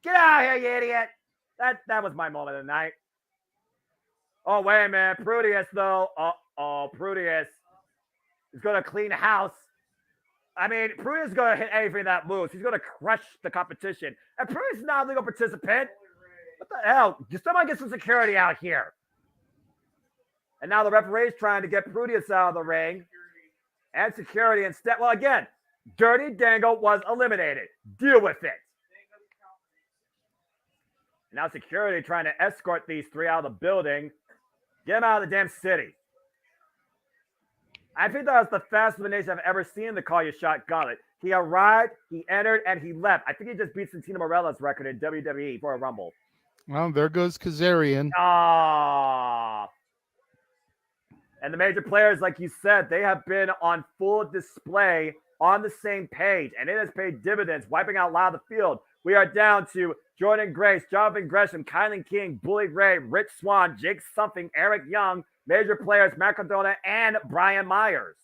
Get out of here, you idiot. That was my moment of the night. Oh, wait a minute. Prudius, though. Uh-oh, Prudius is going to clean house. I mean, Prudius is going to hit anything that moves. He's going to crush the competition. And Prudius is not a legal participant. What the hell? Just someone get some security out here. And now the referee is trying to get Prudius out of the ring. And security instead. Well, again, Dirty Dango was eliminated. Deal with it. Now security trying to escort these 3 out of the building. Get them out of the damn city. I think that was the fastest elimination I've ever seen in the Call Your Shot Gauntlet. He arrived, he entered, and he left. I think he just beat Santino Morella's record in WWE for a Rumble. Well, there goes Kazarian. Ah. And the major players, like you said, they have been on full display on the same page, and it has paid dividends, wiping out a lot of the field. We are down to Jordan Grace, Jonathan Gresham, Kylan King, Bully Ray, Rich Swann, Jake Something, Eric Young, major players, Matt Cardona, and Brian Myers.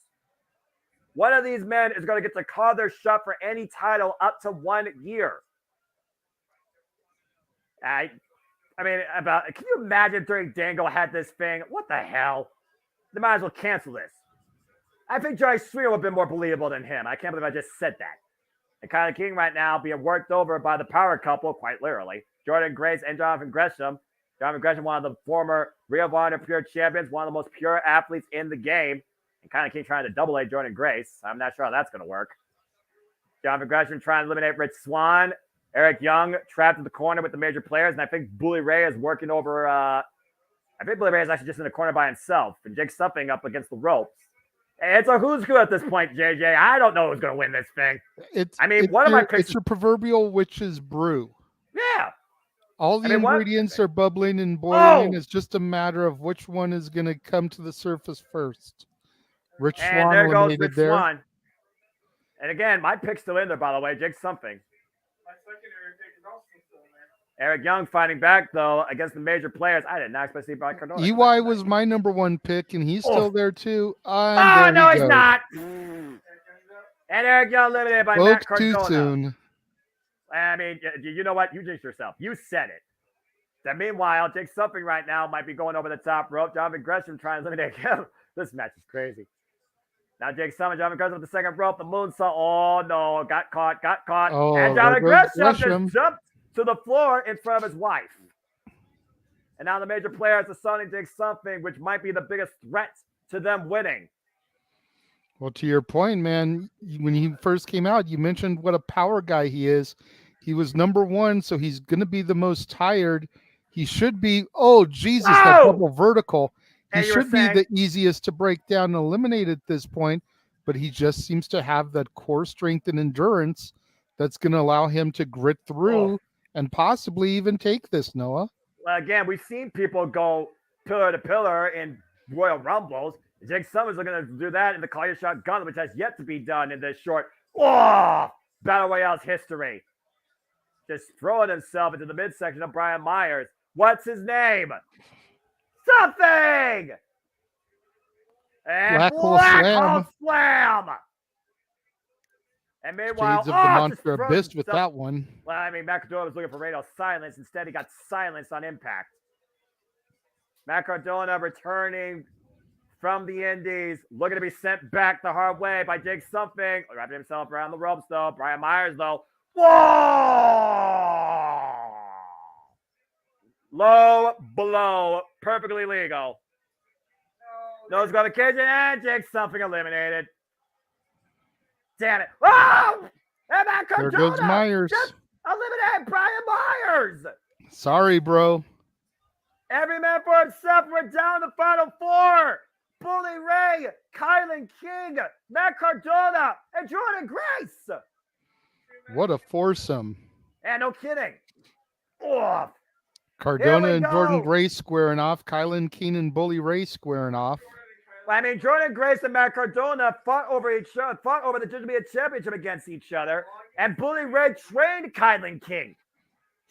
One of these men is going to get to call their shot for any title up to 1 year. I mean, can you imagine during Dango had this thing? What the hell? They might as well cancel this. I think Joey Swear would have been more believable than him. I can't believe I just said that. And Kylan King right now being worked over by the power couple, quite literally. Jordan Grace and Jonathan Gresham. Jonathan Gresham, one of the former Ring of Honor Pure Champions, one of the most pure athletes in the game. And Kylan King trying to double A Jordan Grace. I'm not sure how that's going to work. Jonathan Gresham trying to eliminate Rich Swann. Eric Young trapped in the corner with the major players. And I think Bully Ray is working over... I think Bully Ray is actually just in the corner by himself. And Jake Something up against the ropes. It's a who's who at this point, JJ. I don't know who's going to win this thing. One of my picks... It's your proverbial witch's brew. Yeah. All the ingredients are bubbling and boiling. It's just a matter of which one is going to come to the surface first. Rich Swann there goes eliminated Rich there. Swann. And again, my pick's still in there, by the way. Jake Something. My secondary pick is also still in there. Eric Young fighting back, though, against the major players. I did not expect to see Brian Cardona. EY was my number 1 pick, and he's still there, too. No, he's not. And Eric Young eliminated by Matt Cardona. Too soon. I mean, you know what? You jinxed yourself. You said it. Then meanwhile, Jake Something right now might be going over the top rope. Jonathan Gresham trying to eliminate him. This match is crazy. Now Jake Something, Jonathan Gresham with the second rope. The moonsault. Oh, no. Got caught. Oh, and Jonathan Gresham just jumped to the floor in front of his wife. And now the major players are assaulting Jake Something, which might be the biggest threat to them winning. Well, to your point, man, when he first came out, you mentioned what a power guy he is. He was number 1, so he's going to be the most tired. He should be, that double vertical. He should be the easiest to break down and eliminate at this point, but he just seems to have that core strength and endurance that's going to allow him to grit through and possibly even take this, Noah. Well, again, we've seen people go pillar to pillar in Royal Rumbles. Jake Summers are going to do that in the Call Your Shot Gauntlet, which has yet to be done in this short Battle Royale's history. Just throwing himself into the midsection of Brian Myers. What's his name? Something! And Black Hole Slam! And meanwhile, Shades of the Monster Abyss with that one. Well, I mean, Matt Cardona was looking for radio silence. Instead, he got silenced on impact. Matt Cardona returning from the Indies, looking to be sent back the hard way by Jake Something. Wrapping himself around the ropes, though. Brian Myers, though. Whoa! Low blow. Perfectly legal. Nose guard the cage, and Jake Something eliminated. Damn it. Oh! And Matt Cardona There goes Myers. just eliminated Brian Myers. Sorry, bro. Every man for himself. We're down to the final four. Bully Ray, Kylan King, Matt Cardona, and Jordan Grace. What a foursome. And no kidding. Oh, Cardona and Jordan Grace squaring off. Kylan King and Bully Ray squaring off. I mean, Jordan Grace and Matt Cardona fought over the Judgment Championship against each other, and Bully Ray trained Kylan King.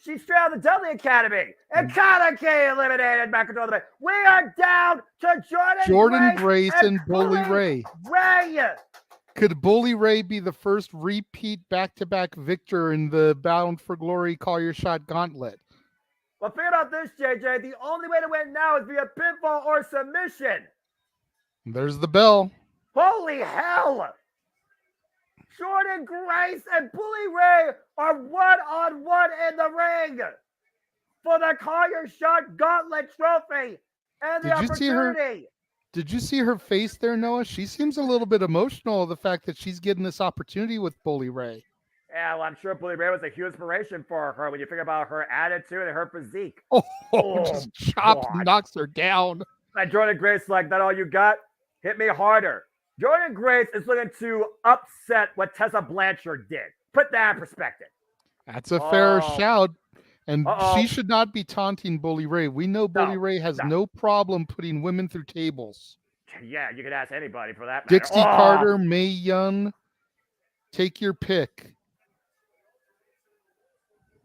She straight out of the Dudley Academy, and Kylan King eliminated Matt Cardona. We are down to Jordan Grace and Bully Ray. Could Bully Ray be the first repeat back-to-back victor in the Bound for Glory Call Your Shot Gauntlet? Well, think about this, JJ. The only way to win now is via pinfall or submission. There's the bell. Holy hell! Jordan Grace and Bully Ray are one-on-one in the ring for the Call Your Shot Gauntlet trophy and the opportunity. Did you see her face there, Noah? She seems a little bit emotional of the fact that she's getting this opportunity with Bully Ray. Yeah, well, I'm sure Bully Ray was a huge inspiration for her when you think about her attitude and her physique. Just chops, knocks her down. And Jordan Grace, like, that all you got? Hit me harder. Jordan Grace is looking to upset what Tessa Blanchard did. Put that in perspective. That's a fair shout. And she should not be taunting Bully Ray. We know Bully Ray has no problem putting women through tables. Yeah, you could ask anybody for that matter. Dixie Carter, Mae Young, take your pick.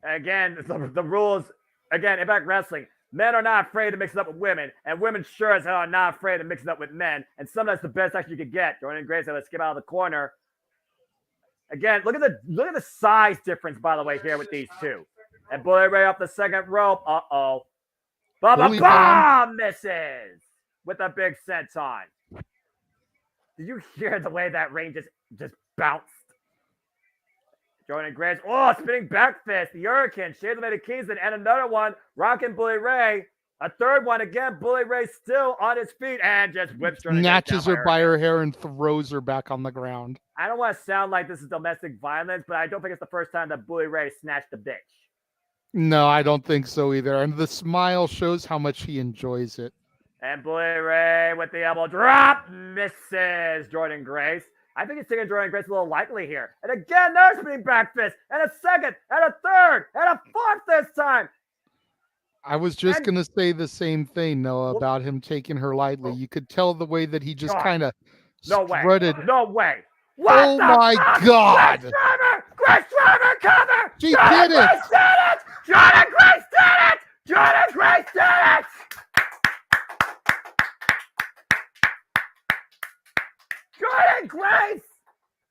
Again, the rules, again, Impact Wrestling, men are not afraid to mix it up with women, and women sure as hell are not afraid to mix it up with men, and sometimes the best action you could get. Jordan Grace, let's skip out of the corner. Again, look at the size difference, by the way, here with these two. And Bully Ray up the second rope. Uh-oh. Bubba Bomb misses with a big senton. Did you hear the way that ring just bounced? Jordan Grace. Oh, spinning back fist. The Hurricane. Shades of Eddie Kingston. And another one. Rocking Bully Ray. A third one again. Bully Ray still on his feet and just whips Jordan Grace snatches her by her hair and throws her back on the ground. I don't want to sound like this is domestic violence, but I don't think it's the first time that Bully Ray snatched a bitch. No, I don't think so either. And the smile shows how much he enjoys it. And Bully Ray with the elbow drop misses Jordan Grace. I think he's taking Jordan Grace a little lightly here. And again, there's spinning back fist. And a second, and a third, and a fourth this time. I was just going to say the same thing, Noah, about him taking her lightly. You could tell the way that he just kind of strutted. No way. Oh, my God. Grace Driver, cover. She did it. Jordan Grace did it. Jordan Grace did it. Jordan Grace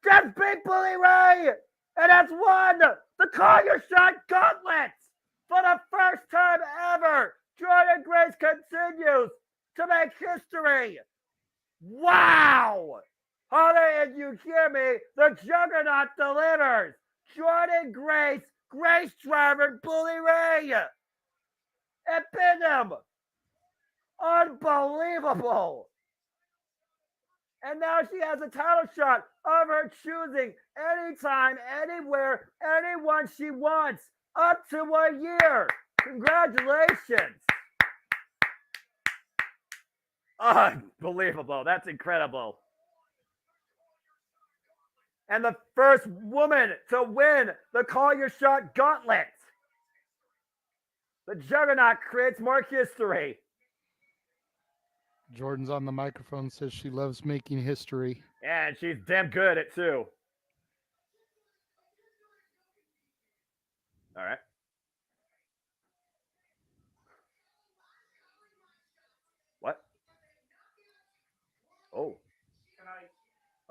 just beat Bully Ray, and has won the Call Your Shot Gauntlet for the first time ever. Jordan Grace continues to make history. Wow! Holly, and you hear me, the Juggernaut delivers. Jordan Grace, Grace Driver, Bully Ray, and pin him. Unbelievable. And now she has a title shot of her choosing anytime, anywhere, anyone she wants, up to a year. Congratulations. Unbelievable. That's incredible. and the first woman to win the Call Your Shot Gauntlet. The Juggernaut creates more history. Jordan's on the microphone, says she loves making history. And she's damn good at it, too. All right. What? Oh.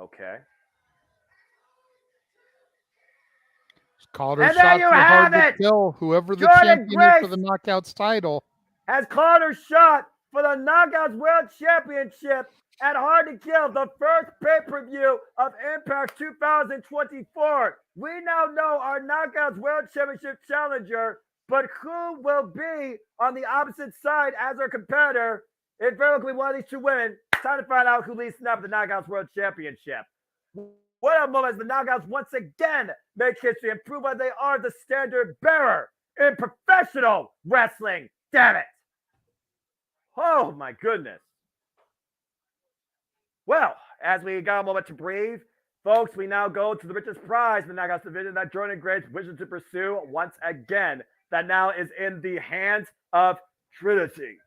Okay. Called her And there shot you for have hard to it! kill. Whoever the Jordan champion is for Grace the Knockouts title has called her shot for the Knockouts World Championship at Hard to Kill, the first pay-per-view of Impact 2024. We now know our Knockouts World Championship challenger, but who will be on the opposite side as our competitor? If very likely one of these two women. Time to find out who leads up the Knockouts World Championship. What a moment as the Knockouts once again make history and prove why they are the standard bearer in professional wrestling. Damn it. Oh, my goodness. Well, as we got a moment to breathe, folks, we now go to the richest prize in the Knockouts division that Jordan Grace wishes to pursue once again. That now is in the hands of Trinity.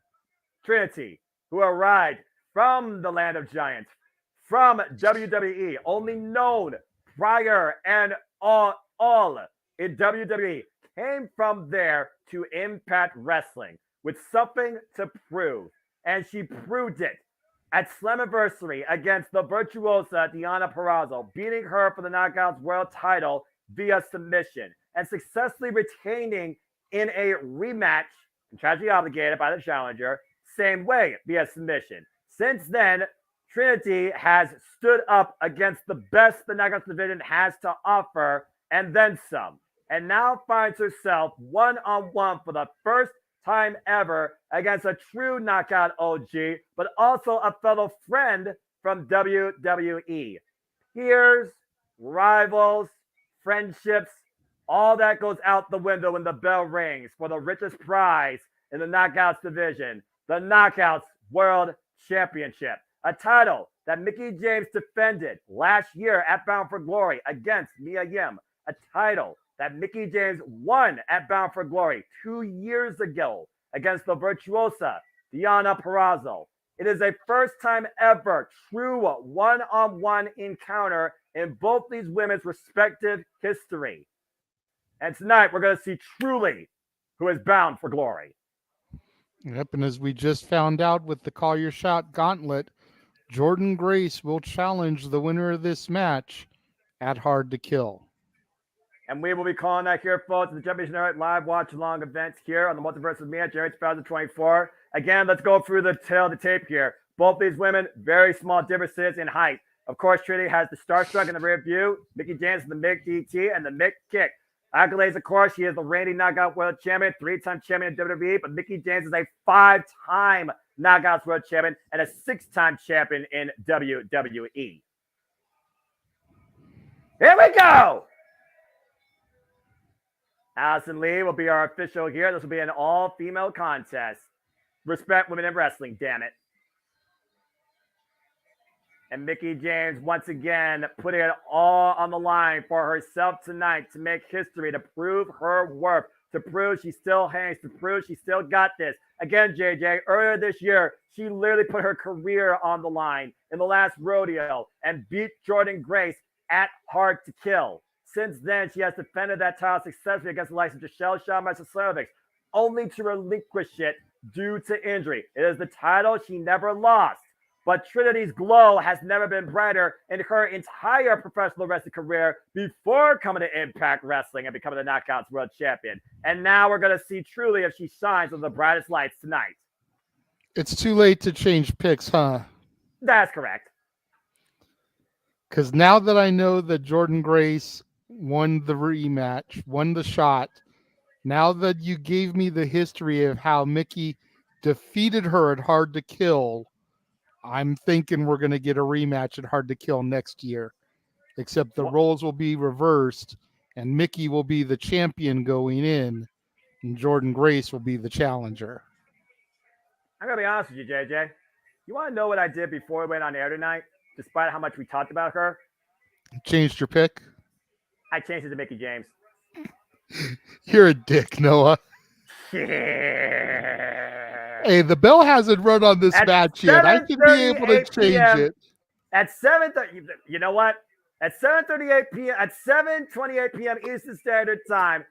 Trinity, who arrived from the land of giants, from WWE, only known prior and all in WWE, came from there to Impact Wrestling with something to prove. And she proved it at Slammiversary against the virtuosa Deonna Purrazzo, beating her for the Knockouts World title via submission and successfully retaining in a rematch, tragically obligated by the challenger, same way via submission. Since then, Trinity has stood up against the best the Knockouts division has to offer, and then some, and now finds herself one-on-one for the first time ever against a true knockout OG, but also a fellow friend from WWE. Peers, rivals, friendships, all that goes out the window when the bell rings for the richest prize in the Knockouts division, the Knockouts World Championship, a title that Mickie James defended last year at Bound for Glory against Mia Yim, a title that Mickie James won at Bound for Glory 2 years ago against the virtuosa Deonna Purrazzo. It is a first time ever true one-on-one encounter in both these women's respective history. And tonight we're going to see truly who is bound for glory. Yep, and as we just found out with the Call Your Shot Gauntlet, Jordan Grace will challenge the winner of this match at Hard to Kill. And we will be calling that here, folks, the Jeff Meacham Network live watch-along events here on the Multiverse with me at January 2024. Again, let's go through the tail of the tape here. Both these women, very small differences in height. Of course, Trinity has the Starstruck in the rear view, Mickie James the Mick DT, and the Mick Kick. Accolades, of course, she is the reigning Knockout World Champion, 3-time champion in WWE, but Mickie James is a 5-time Knockouts World Champion and a 6-time champion in WWE. Here we go! Allison Lee will be our official here. This will be an all-female contest. Respect women in wrestling, damn it. And Mickie James, once again, putting it all on the line for herself tonight to make history, to prove her worth, to prove she still hangs, to prove she still got this. Again, JJ, earlier this year, she literally put her career on the line in the last rodeo and beat Jordan Grace at Hard to Kill. Since then, she has defended that title successfully against the likes of Giselle Shawn-Slavic, only to relinquish it due to injury. It is the title she never lost. But Trinity's glow has never been brighter in her entire professional wrestling career before coming to Impact Wrestling and becoming the Knockouts World Champion. And now we're going to see truly if she shines with the brightest lights tonight. It's too late to change picks, huh? That's correct. Because now that I know that Jordan Grace won the rematch, won the shot, now that you gave me the history of how Mickie defeated her at Hard to Kill, I'm thinking we're going to get a rematch at Hard to Kill next year, except the roles will be reversed and Mickie will be the champion going in and Jordan Grace will be the challenger. I'm going to be honest with you, JJ. You want to know what I did before we went on air tonight, despite how much we talked about her? Changed your pick? I changed it to Mickie James. You're a dick, Noah. Yeah. Hey, the bell hasn't run on this match yet. I should be able to change it. At 7:30, you know what? At 7:38 p.m. at 7:28 p.m. Eastern Standard Time,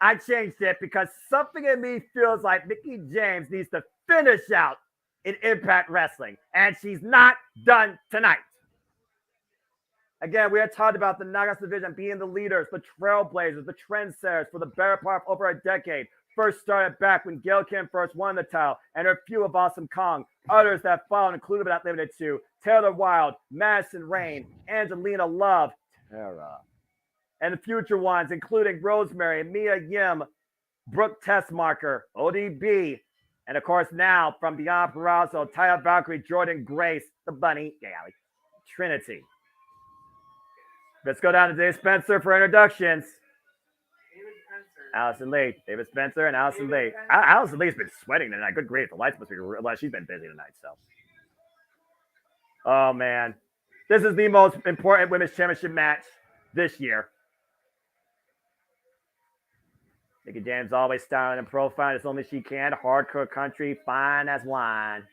I changed it because something in me feels like Mickie James needs to finish out in Impact Wrestling, and she's not done tonight. Again, we had talked about the Knockouts division being the leaders, the trailblazers, the trendsetters for the better part of over a decade. First started back when Gail Kim first won the title, and her feud of Awesome Kong. Others that followed included but not limited to Taylor Wilde, Madison Rain, Angelina Love, Tara, and the future ones including Rosemary, Mia Yim, Brooke Tessmarker, ODB, and of course now from Beyond Purrazzo, Taya Valkyrie, Jordan Grace, the Bunny, Galley, Trinity. Let's go down to Dave Spencer for introductions. Allison Lee, David Spencer, and Allison Lee. Allison Lee's been sweating tonight. Good grief, the lights must be real. She's been busy tonight. So, oh man, this is the most important women's championship match this year. Mickie James always styling and profiling as only she can. Hardcore country, fine as wine.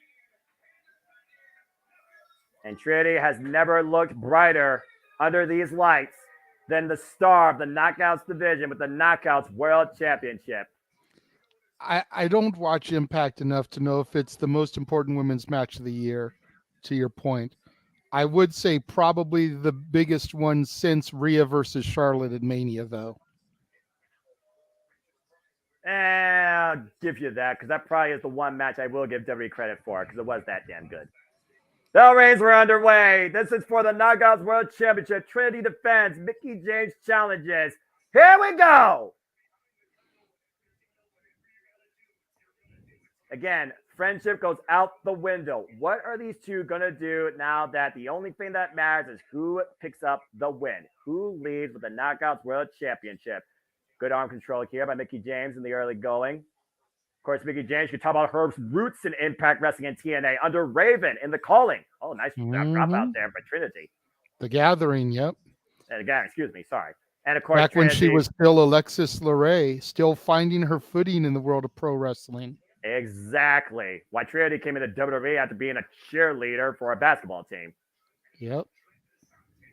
And Trinity has never looked brighter under these lights than the star of the Knockouts division with the Knockouts World Championship. I don't watch Impact enough to know if it's the most important women's match of the year, to your point. I would say probably the biggest one since Rhea versus Charlotte at Mania, though. I'll give you that, because that probably is the one match I will give WWE credit for, because it was that damn good. Bell rings were underway. This is for the Knockouts World Championship. Trinity defends. Mickie James challenges. Here we go. Again, friendship goes out the window. What are these two going to do now that the only thing that matters is who picks up the win? Who leads with the Knockouts World Championship? Good arm control here by Mickie James in the early going. Of course, Mickie James, you talk about her roots in Impact Wrestling and TNA under Raven in The Calling. Oh, nice drop out there by Trinity. The Gathering, yep. And again, excuse me, sorry. And of course, back Trinity, when she was still Alexis LeRae, still finding her footing in the world of pro wrestling. Exactly. Why Trinity came into WWE after being a cheerleader for a basketball team. Yep.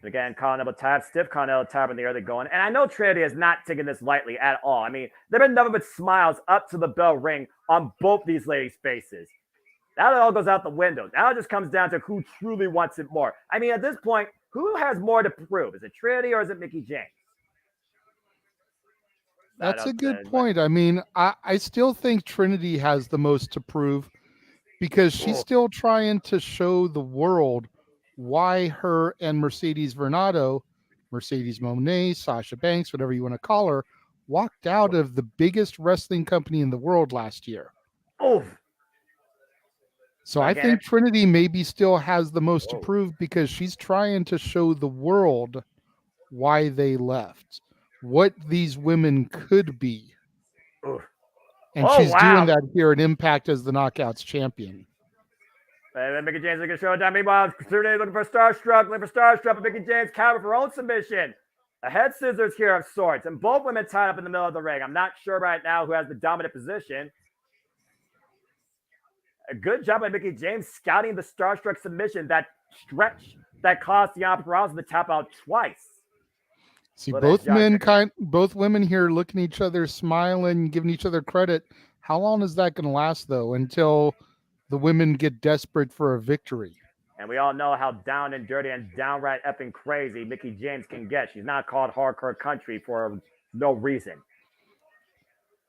Again, Continental Tap, stiff Continental Tap in the early going. And I know Trinity is not taking this lightly at all. I mean, there have been nothing but smiles up to the bell ring on both these ladies' faces. Now it all goes out the window. Now it just comes down to who truly wants it more. I mean, at this point, who has more to prove? Is it Trinity or is it Mickie James? That's a good point. I mean, I still think Trinity has the most to prove because she's still trying to show the world why her and Mercedes Vernado, Mercedes Moné, Sasha Banks, whatever you want to call her, walked out of the biggest wrestling company in the world last year. So I think Trinity maybe still has the most to prove because she's trying to show the world why they left, what these women could be. And she's doing that here at Impact as the Knockouts champion. And Mickie James looking to show it down. Meanwhile, Trinity looking for Starstruck, but Mickie James counter for her own submission. A head scissors here of sorts, and both women tied up in the middle of the ring. I'm not sure right now who has the dominant position. A good job by Mickie James scouting the Starstruck submission, that stretch that caused Beyond Purrazzo to tap out twice. See, both women here looking at each other, smiling, giving each other credit. How long is that going to last, though, until the women get desperate for a victory? And we all know how down and dirty and downright effing crazy Mickie James can get. She's not called hardcore country for no reason.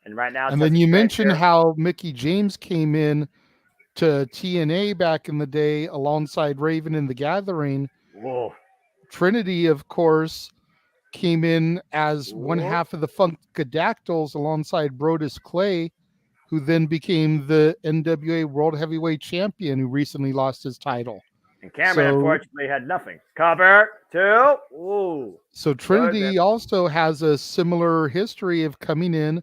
And right now, and then you mentioned how Mickie James came in to TNA back in the day alongside Raven in the Gathering. Whoa. Trinity, of course, came in as one half of the Funkadactyls alongside Brodus Clay, who then became the NWA World Heavyweight Champion, who recently lost his title. And Cameron, unfortunately, had nothing. Cover 2. Ooh. So Trinity also has a similar history of coming in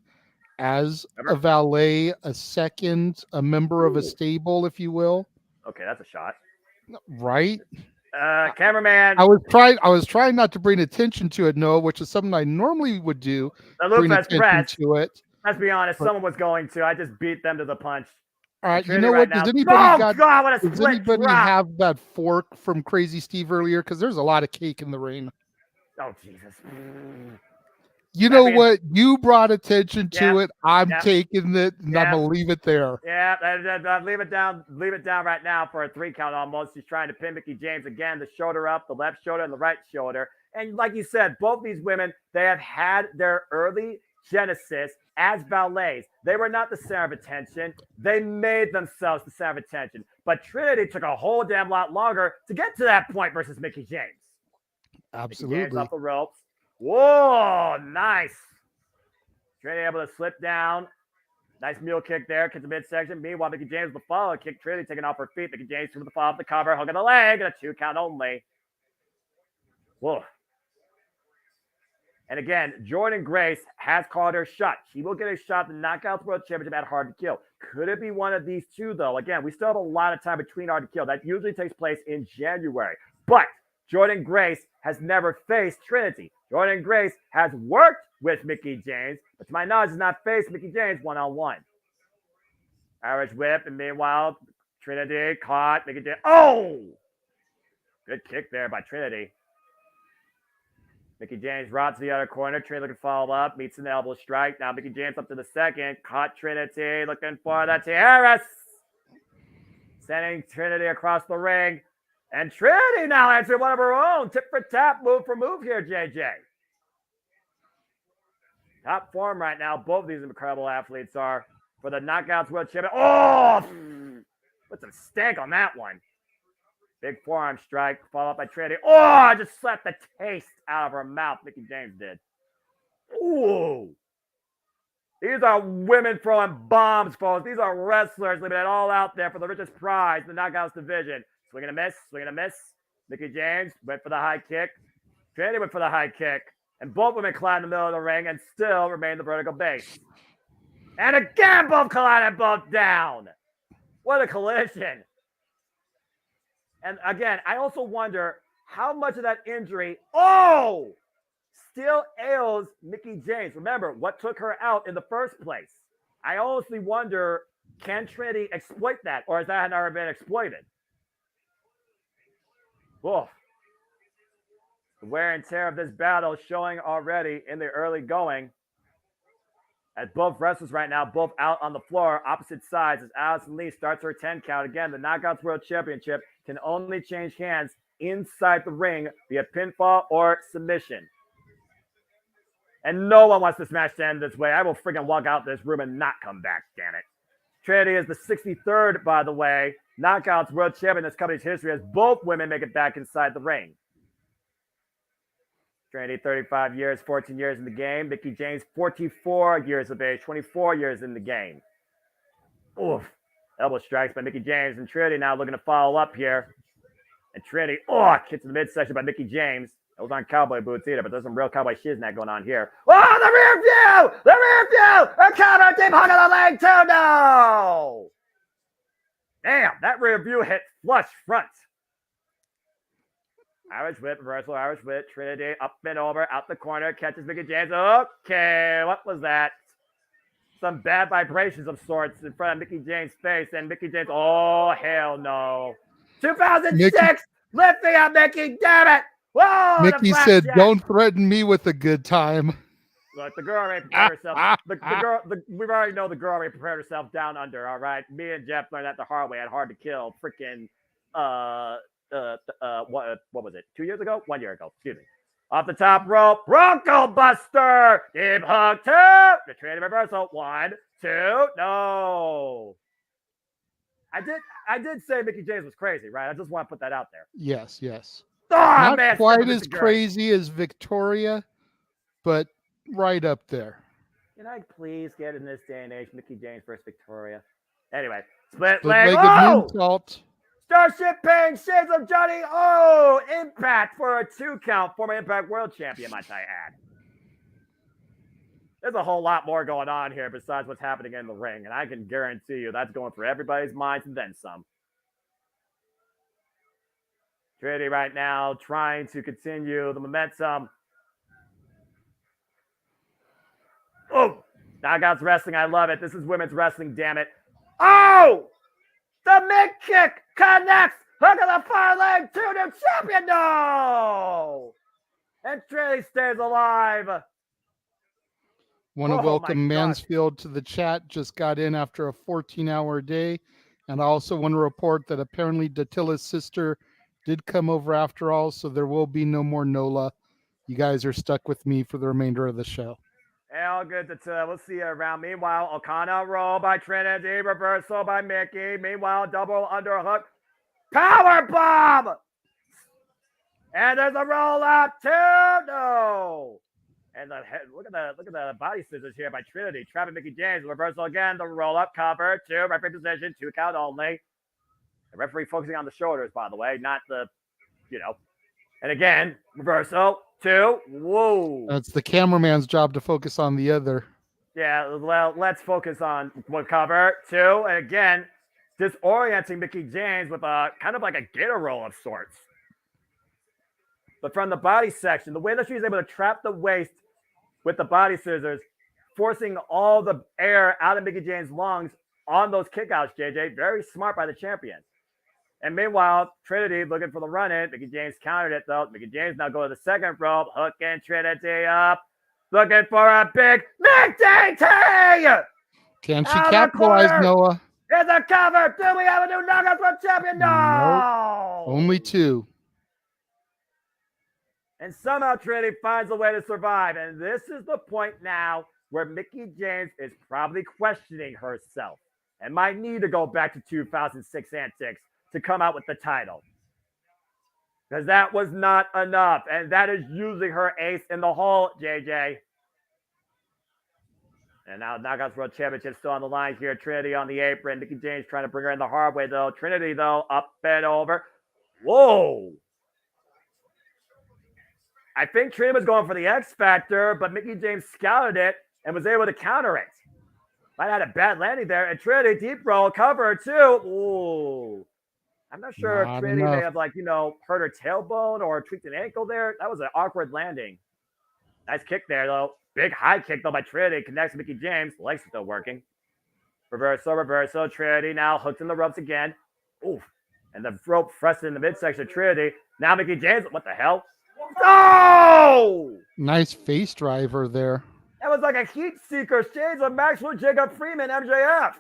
as a valet, a second, a member of a stable, if you will. Okay, that's a shot. Right? Cameraman. I was trying not to bring attention to it, Noah, which is something I normally would do. Bring attention to it. Let's be honest, someone was going to. I just beat them to the punch. All right, you know what? Does anybody have that fork from Crazy Steve earlier? Because there's a lot of cake in the ring. Oh, Jesus. You know what? You brought attention to it. I'm taking it, and I'm going to leave it there. Yeah, leave it down. Leave it down right now for a 3 count almost. She's trying to pin Mickie James again. The shoulder up, the left shoulder, and the right shoulder. And like you said, both these women, they have had their early genesis as ballets. They were not the center of attention. They made themselves the center of attention. But Trinity took a whole damn lot longer to get to that point versus Mickie James. Absolutely. Mickie James off the ropes. Whoa, nice. Trinity able to slip down. Nice mule kick there. Kick the midsection. Meanwhile, Mickie James with the follow kick. Trinity taking off her feet. Mickie James with the follow off the cover. Hook on the leg. And a 2 count only. Whoa. And again, Jordynne Grace has called her shot. She will get a shot at the Knockouts World Championship at Hard to Kill. Could it be one of these two, though? Again, we still have a lot of time between Hard to Kill. That usually takes place in January. But Jordynne Grace has never faced Trinity. Jordynne Grace has worked with Mickie James, but to my knowledge has not faced Mickie James one-on-one. Irish whip, and meanwhile, Trinity caught Mickie James. Oh! Good kick there by Trinity. Mickie James rods to the other corner. Trinity looking to follow up. Meets an elbow strike. Now Mickie James up to the second. Caught Trinity. Looking for the Harris. Sending Trinity across the ring. And Trinity now answering one of her own. Tip for tap, move for move here, JJ. Top form right now. Both of these incredible athletes are for the Knockouts World Championship. Oh! Put some stank on that one. Big forearm strike, followed up by Trinity. Oh, I just slapped the taste out of her mouth. Mickie James did. Ooh. These are women throwing bombs, folks. These are wrestlers leaving it all out there for the richest prize in the Knockouts division. Swing and a miss, swing and a miss. Mickie James went for the high kick. Trinity went for the high kick. And both women collide in the middle of the ring and still remain the vertical base. And again, both collided, both down. What a collision. And again, I also wonder how much of that injury, still ails Mickie James. Remember, what took her out in the first place? I honestly wonder, can Trinity exploit that, or has that never been exploited? Whoa. The wear and tear of this battle showing already in the early going. As both wrestlers right now, both out on the floor, opposite sides, as Allison Lee starts her 10 count. Again, the Knockouts World Championship can only change hands inside the ring via pinfall or submission. And no one wants this match to end this way. I will freaking walk out this room and not come back, damn it. Trinity is the 63rd, by the way, Knockouts World Champion in this company's history as both women make it back inside the ring. Trinity, 35 years, 14 years in the game. Mickie James, 44 years of age, 24 years in the game. Oof. Elbow strikes by Mickie James, and Trinity now looking to follow up here. And Trinity, kicked in the midsection by Mickie James. It was on cowboy boots either, but there's some real cowboy shiznat going on here. Oh, the rear view! The rear view! A counter deep hug on the leg, too, no! Damn, that rear view hit flush front. Irish whip, reversal, Irish whip. Trinity up and over, out the corner, catches Mickie James. Okay, what was that? Some bad vibrations of sorts in front of Mickie James' face, and Mickie James, oh, hell no. 2006, lift me up, Mickie, damn it! Whoa! Mickie said, don't threaten me with a good time. Look, the girl already prepared herself. We already know the girl already prepared herself down under, all right? Me and Jeff learned that the hard way at Hard to Kill. Freaking, what was it? 2 years ago? 1 year ago, excuse me. Off the top rope, Bronco Buster, deep hook, 2, the Trinity reversal, 1, 2, no. I did say Mickie James was crazy, right? I just want to put that out there. Yes. Oh, Not man, quite as crazy as Victoria, but right up there. Can I please get in this day and age Mickie James versus Victoria? Anyway, split leg. leg. Moonsault. Starship Pain, Shades of Johnny. Oh, Impact for a 2 count. Former Impact World Champion, might I add. There's a whole lot more going on here besides what's happening in the ring, and I can guarantee you that's going for everybody's minds and then some. Trinity right now trying to continue the momentum. Oh, knockouts wrestling. I love it. This is women's wrestling, damn it. Oh, the mid kick connects. Hook of the far leg to the champion. No. And Trinity stays alive. Want to welcome Mansfield to the chat. Just got in after a 14-hour day. And I also want to report that apparently Datilla's sister did come over after all, so there will be no more Nola. You guys are stuck with me for the remainder of the show. All good, Datilla. We'll see you around. Meanwhile, Okana roll by Trinity, reversal by Mickey. Meanwhile, double underhook. Power bomb! And there's a roll up too. No. And the head, look at the body scissors here by Trinity. Trapping Mickey James. Reversal again. The roll up cover. 2 referee position. 2 count only. The referee focusing on the shoulders, by the way, not the, And again, reversal. 2. Whoa. It's the cameraman's job to focus on the other. Yeah, well, let's focus on one cover. 2. And again, disorienting Mickey James with a kind of like a gator roll of sorts. But from the body section, the way that she's able to trap the waist with the body scissors, forcing all the air out of Mickey James' lungs on those kickouts, JJ. Very smart by the champion. And meanwhile, Trinity looking for the run-in. Mickey James countered it, though. Mickey James now going to the second rope, hooking Trinity up. Looking for a big McDT! Can she capitalize, Noah? It's a cover. Do we have a new Knockouts World Champion? No! Nope. Only 2. And somehow Trinity finds a way to survive. And this is the point now where Mickey James is probably questioning herself and might need to go back to 2006 antics to come out with the title. Because that was not enough. And that is using her ace in the hole, JJ. And now Knockouts World Championship still on the line here. Trinity on the apron. Mickey James trying to bring her in the hard way, though. Trinity, though, up and over. Whoa. I think Trinity was going for the X Factor, but Mickey James scouted it and was able to counter it. Might have had a bad landing there. And Trinity, deep roll, cover, too. Ooh. I'm not sure if Trinity may have, hurt her tailbone or tweaked an ankle there. That was an awkward landing. Nice kick there, though. Big high kick, though, by Trinity. Connects Mickey James. Legs are still working. Reversal. Trinity now hooked in the ropes again. Oof. And the rope thrusted in the midsection of Trinity. Now Mickey James. What the hell? Oh! Nice face driver there. That was like a heat seeker. Shades of Maxwell Jacob Freeman, MJF.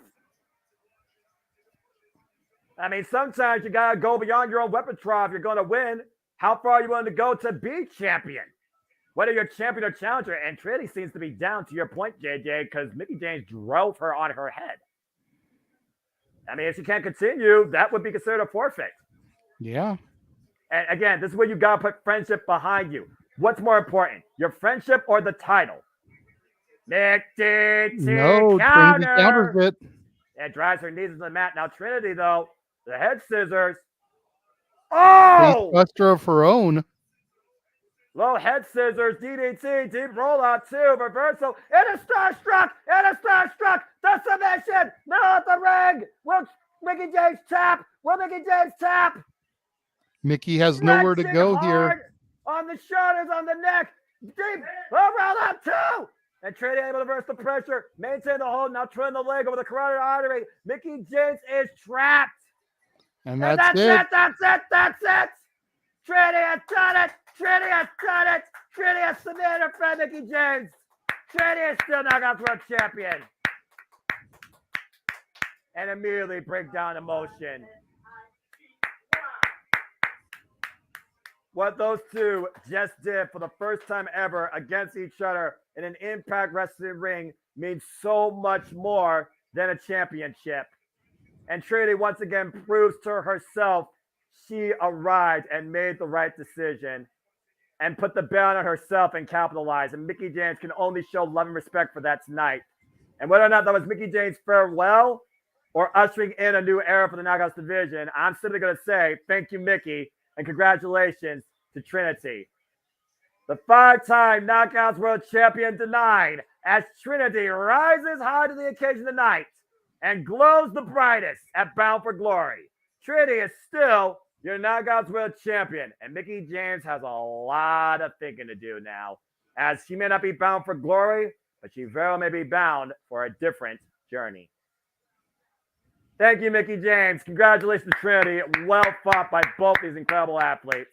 I mean, sometimes you got to go beyond your own repertoire if you're going to win. How far are you willing to go to be champion? Whether you're champion or challenger. And Trinity seems to be down, to your point, JJ, because Mickey James drove her on her head. I mean, if she can't continue, that would be considered a forfeit. Yeah. And again, this is where you got to put friendship behind you. What's more important, your friendship or the title? McDT no, counter. Trinity counters it. It drives her knees into the mat. Now Trinity, though, the head scissors. Oh! Buster of her own. Low head scissors, DDT, deep roll out too, reversal, and a starstruck. The submission, now at the ring. Will Mickey James tap? Will Mickey James tap? Mickey has nowhere to go here. On the shoulders, on the neck, deep, roll up too. And Trinity able to reverse the pressure, maintain the hold, now turn the leg over the carotid artery. Mickey James is trapped. And that's it. That's it. Trinity has done it. Trinity has submitted her friend Mickey James. Trinity is still Knockouts World Champion. And immediately break down emotion. What those two just did for the first time ever against each other in an Impact Wrestling ring means so much more than a championship. And Trinity once again proves to herself she arrived and made the right decision and put the belt on herself and capitalized. And Mickey James can only show love and respect for that tonight. And whether or not that was Mickey James' farewell or ushering in a new era for the Knockouts division, I'm simply going to say thank you, Mickey, and congratulations to Trinity. The 5-time Knockouts World Champion denied as Trinity rises high to the occasion tonight and glows the brightest at Bound for Glory. Trinity is still your Knockouts World Champion. And Mickie James has a lot of thinking to do now, as she may not be bound for glory, but she very well may be bound for a different journey. Thank you, Mickie James. Congratulations, Trinity. Well fought by both these incredible athletes.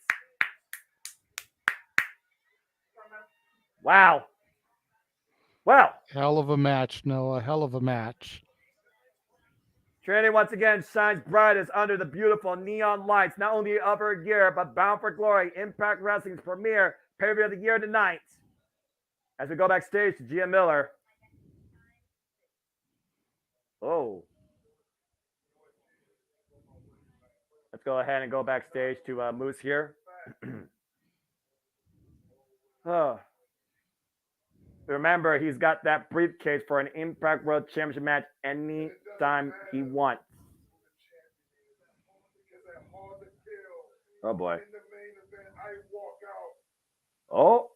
Wow. Well. Hell of a match, Noah. Hell of a match. Trinity once again shines brightest under the beautiful neon lights, not only of her gear, but Bound for Glory, Impact Wrestling's premier pay-per-view of the year tonight. As we go backstage to Gia Miller. Oh. Let's go ahead and go backstage to Moose here. Oh. Remember, he's got that briefcase for an Impact World Championship match anytime he wants. Oh, boy. Oh.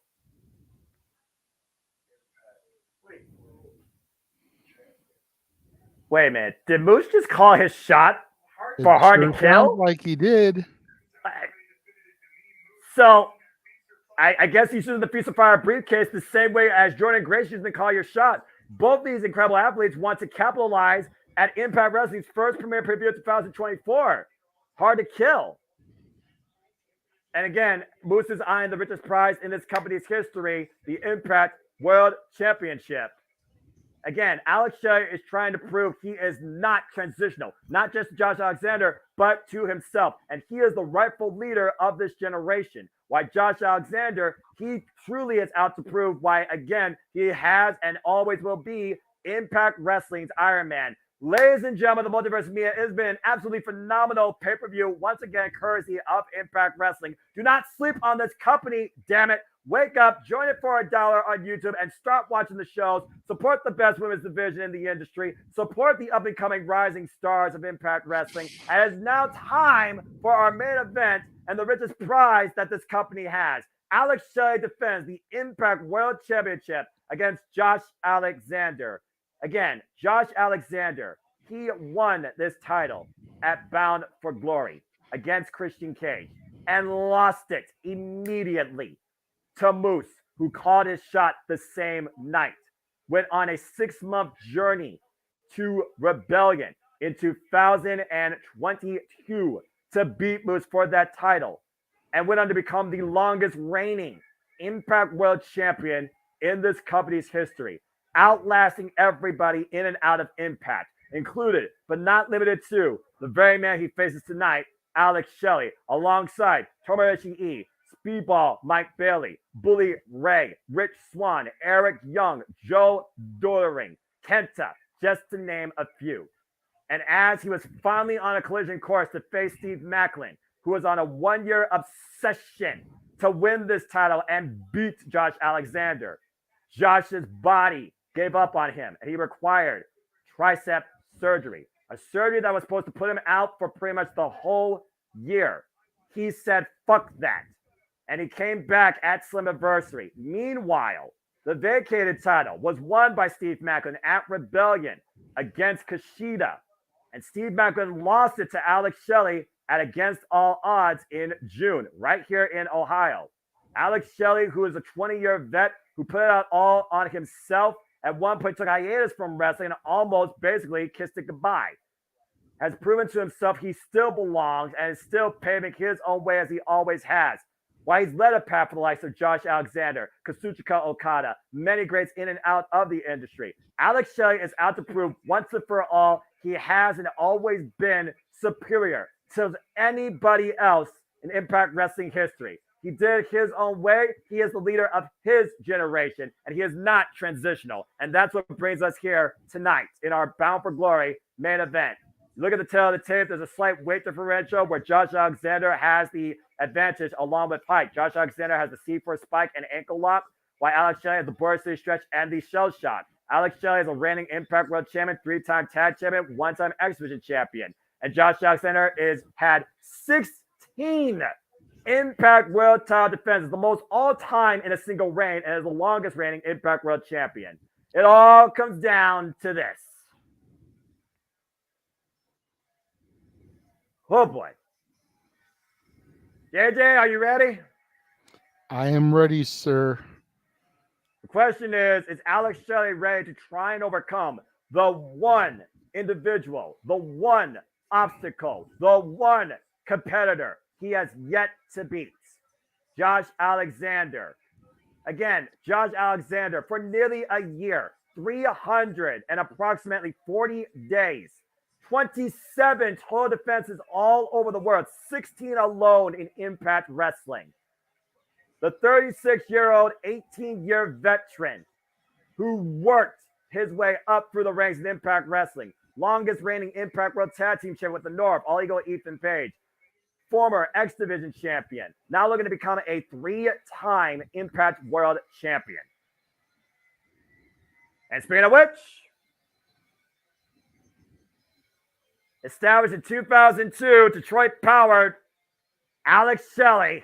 Wait a minute. Did Moose just call his shot for Hard to Kill? Like he did. So, I guess he's using the Feast of Fire briefcase the same way as Jordan Grace used to call your shot. Both these incredible athletes want to capitalize at Impact Wrestling's first premier preview of 2024. Hard to Kill. And again, Moose is eyeing the richest prize in this company's history, the Impact World Championship. Again, Alex Shelley is trying to prove he is not transitional, not just to Josh Alexander, but to himself. And he is the rightful leader of this generation. Why Josh Alexander, he truly is out to prove why, again, he has and always will be Impact Wrestling's Iron Man. Ladies and gentlemen, the Multiverse Media has been an absolutely phenomenal pay-per-view, once again, courtesy of Impact Wrestling. Do not sleep on this company, damn it. Wake up, join it for $1 on YouTube, and start watching the shows. Support the best women's division in the industry. Support the up-and-coming rising stars of Impact Wrestling. And it's now time for our main event and the richest prize that this company has. Alex Shelley defends the Impact World Championship against Josh Alexander. Again, Josh Alexander, he won this title at Bound for Glory against Christian Cage and lost it immediately to Moose, who called his shot the same night. Went on a 6-month journey to Rebellion in 2022 to beat Moose for that title, and went on to become the longest reigning Impact World Champion in this company's history, outlasting everybody in and out of Impact, included but not limited to the very man he faces tonight, Alex Shelley, alongside Tomoyoshi E, Speedball Mike Bailey, Bully Ray, Rich Swann, Eric Young, Joe Doering, Kenta, just to name a few. And as he was finally on a collision course to face Steve Macklin, who was on a 1-year obsession to win this title and beat Josh Alexander, Josh's body gave up on him, and he required tricep surgery, a surgery that was supposed to put him out for pretty much the whole year. He said, fuck that. And he came back at Slammiversary. Meanwhile, the vacated title was won by Steve Macklin at Rebellion against Kushida. And Steve Macklin lost it to Alex Shelley at Against All Odds in June, right here in Ohio. Alex Shelley, who is a 20-year vet who put it out all on himself, at one point took hiatus from wrestling and almost basically kissed it goodbye, has proven to himself he still belongs and is still paving his own way as he always has. Why he's led a path for the likes of Josh Alexander, Kazuchika Okada, many greats in and out of the industry. Alex Shelley is out to prove once and for all he has and always been superior to anybody else in Impact Wrestling history. He did it his own way. He is the leader of his generation, and he is not transitional. And that's what brings us here tonight in our Bound for Glory main event. Look at the tail of the tape. There's a slight weight differential where Josh Alexander has the advantage along with height. Josh Alexander has the C4 spike and ankle lock, while Alex Shelley has the Border City stretch and the shell shot. Alex Shelley is a reigning Impact World Champion, 3-time tag champion, 1-time X Division champion. And Josh Alexander had 16 Impact World title defenses, the most all-time in a single reign, and is the longest reigning Impact World Champion. It all comes down to this. Oh boy. JJ, are you ready? I am ready, sir. The question is Alex Shelley ready to try and overcome the one individual, the one obstacle, the one competitor he has yet to beat? Josh Alexander. Again, Josh Alexander for nearly a year, 300 and approximately 40 days, 27 total defenses all over the world, 16 alone in Impact Wrestling. The 36-year-old, 18-year veteran who worked his way up through the ranks in Impact Wrestling, longest reigning Impact World Tag Team Champion with the North, All Ego Ethan Page, former X Division champion, now looking to become a 3-time Impact World Champion. And speaking of which, established in 2002, Detroit-powered Alex Shelley,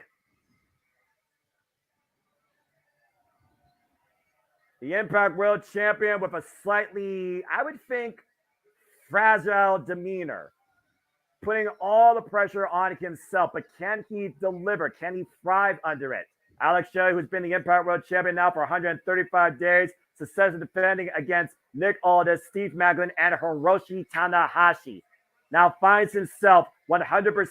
the Impact World Champion with a slightly, I would think, fragile demeanor, putting all the pressure on himself, but can he deliver? Can he thrive under it? Alex Shelley, who's been the Impact World Champion now for 135 days, successfully defending against Nick Aldis, Steve Maclin, and Hiroshi Tanahashi, now finds himself 100%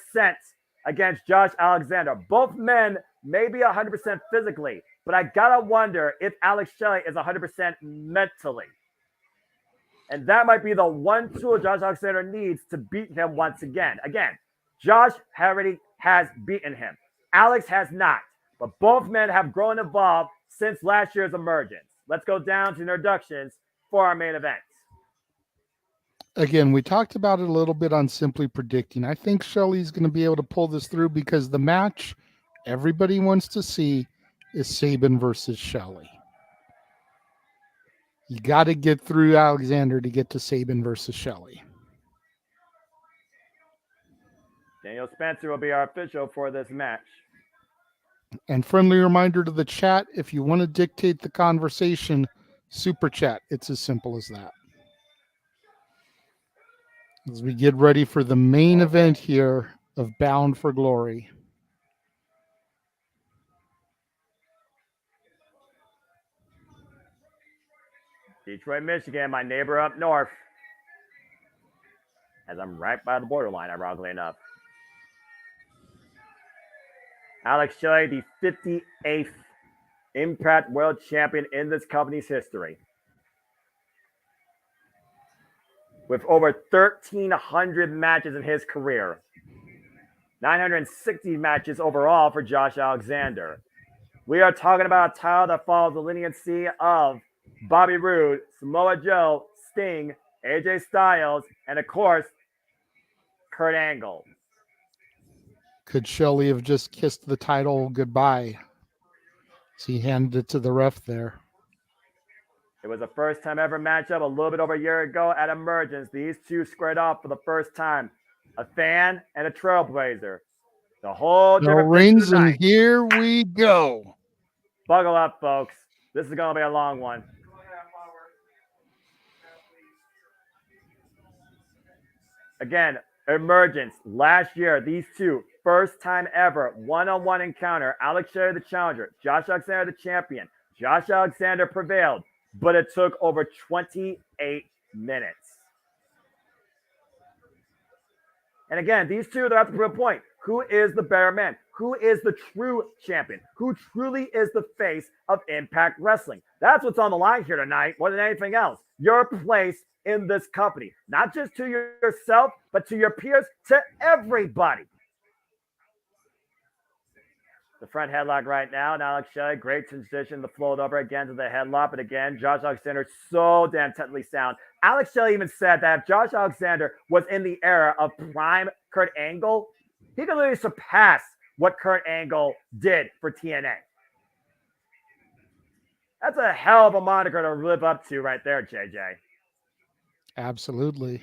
against Josh Alexander. Both men may be 100% physically, but I gotta wonder if Alex Shelley is 100% mentally. And that might be the one tool Josh Alexander needs to beat him once again. Again, Josh already has beaten him. Alex has not. But both men have grown and evolved since last year's emergence. Let's go down to introductions for our main event. Again, we talked about it a little bit on Simply Predicting. I think Shelley's going to be able to pull this through because the match everybody wants to see is Sabin versus Shelley. You got to get through Alexander to get to Sabin versus Shelley. Daniel Spencer will be our official for this match. And friendly reminder to the chat, if you want to dictate the conversation, super chat. It's as simple as that. As we get ready for the main event here of Bound for Glory. Detroit, Michigan, my neighbor up north. As I'm right by the borderline, ironically enough. Alex Shelley, the 58th Impact World Champion in this company's history. With over 1,300 matches in his career. 960 matches overall for Josh Alexander. We are talking about a title that follows the leniency of Bobby Roode, Samoa Joe, Sting, AJ Styles, and of course, Kurt Angle. Could Shelley have just kissed the title goodbye? So he handed it to the ref there. It was a first time ever matchup a little bit over a year ago at Emergence. These two squared off for the first time. A fan and a trailblazer. The whole No different rings, and here we go. Buckle up, folks. This is going to be a long one. Again, Emergence last year, these two first time ever one-on-one encounter. Alex Shelley the challenger, Josh Alexander the champion. Josh Alexander prevailed, but it took over 28 minutes. And again, these two, they're at the proof point. Who is the better man? Who is the true champion? Who truly is the face of Impact Wrestling? That's what's on the line here tonight, more than anything else. Your place in this company, not just to yourself, but to your peers, to everybody. The front headlock right now, and Alex Shelley, great transition, the float over again to the headlock, but again, Josh Alexander so damn technically sound. Alex Shelley even said that if Josh Alexander was in the era of prime Kurt Angle, he could literally surpass what Kurt Angle did for TNA. That's a hell of a moniker to live up to right there, JJ. Absolutely.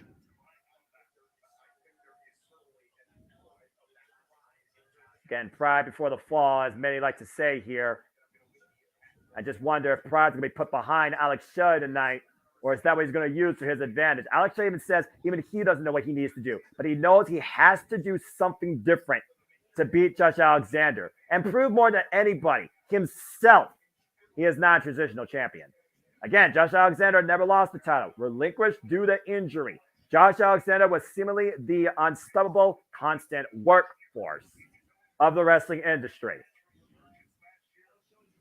Again, pride before the fall, as many like to say here. I just wonder if pride's going to be put behind Alex Shelley tonight, or is that what he's going to use to his advantage? Alex Shelley even says even he doesn't know what he needs to do, but he knows he has to do something different to beat Josh Alexander and prove more than anybody himself he is not a transitional champion. Again, Josh Alexander never lost the title, relinquished due to injury. Josh Alexander was seemingly the unstoppable, constant workforce of the wrestling industry.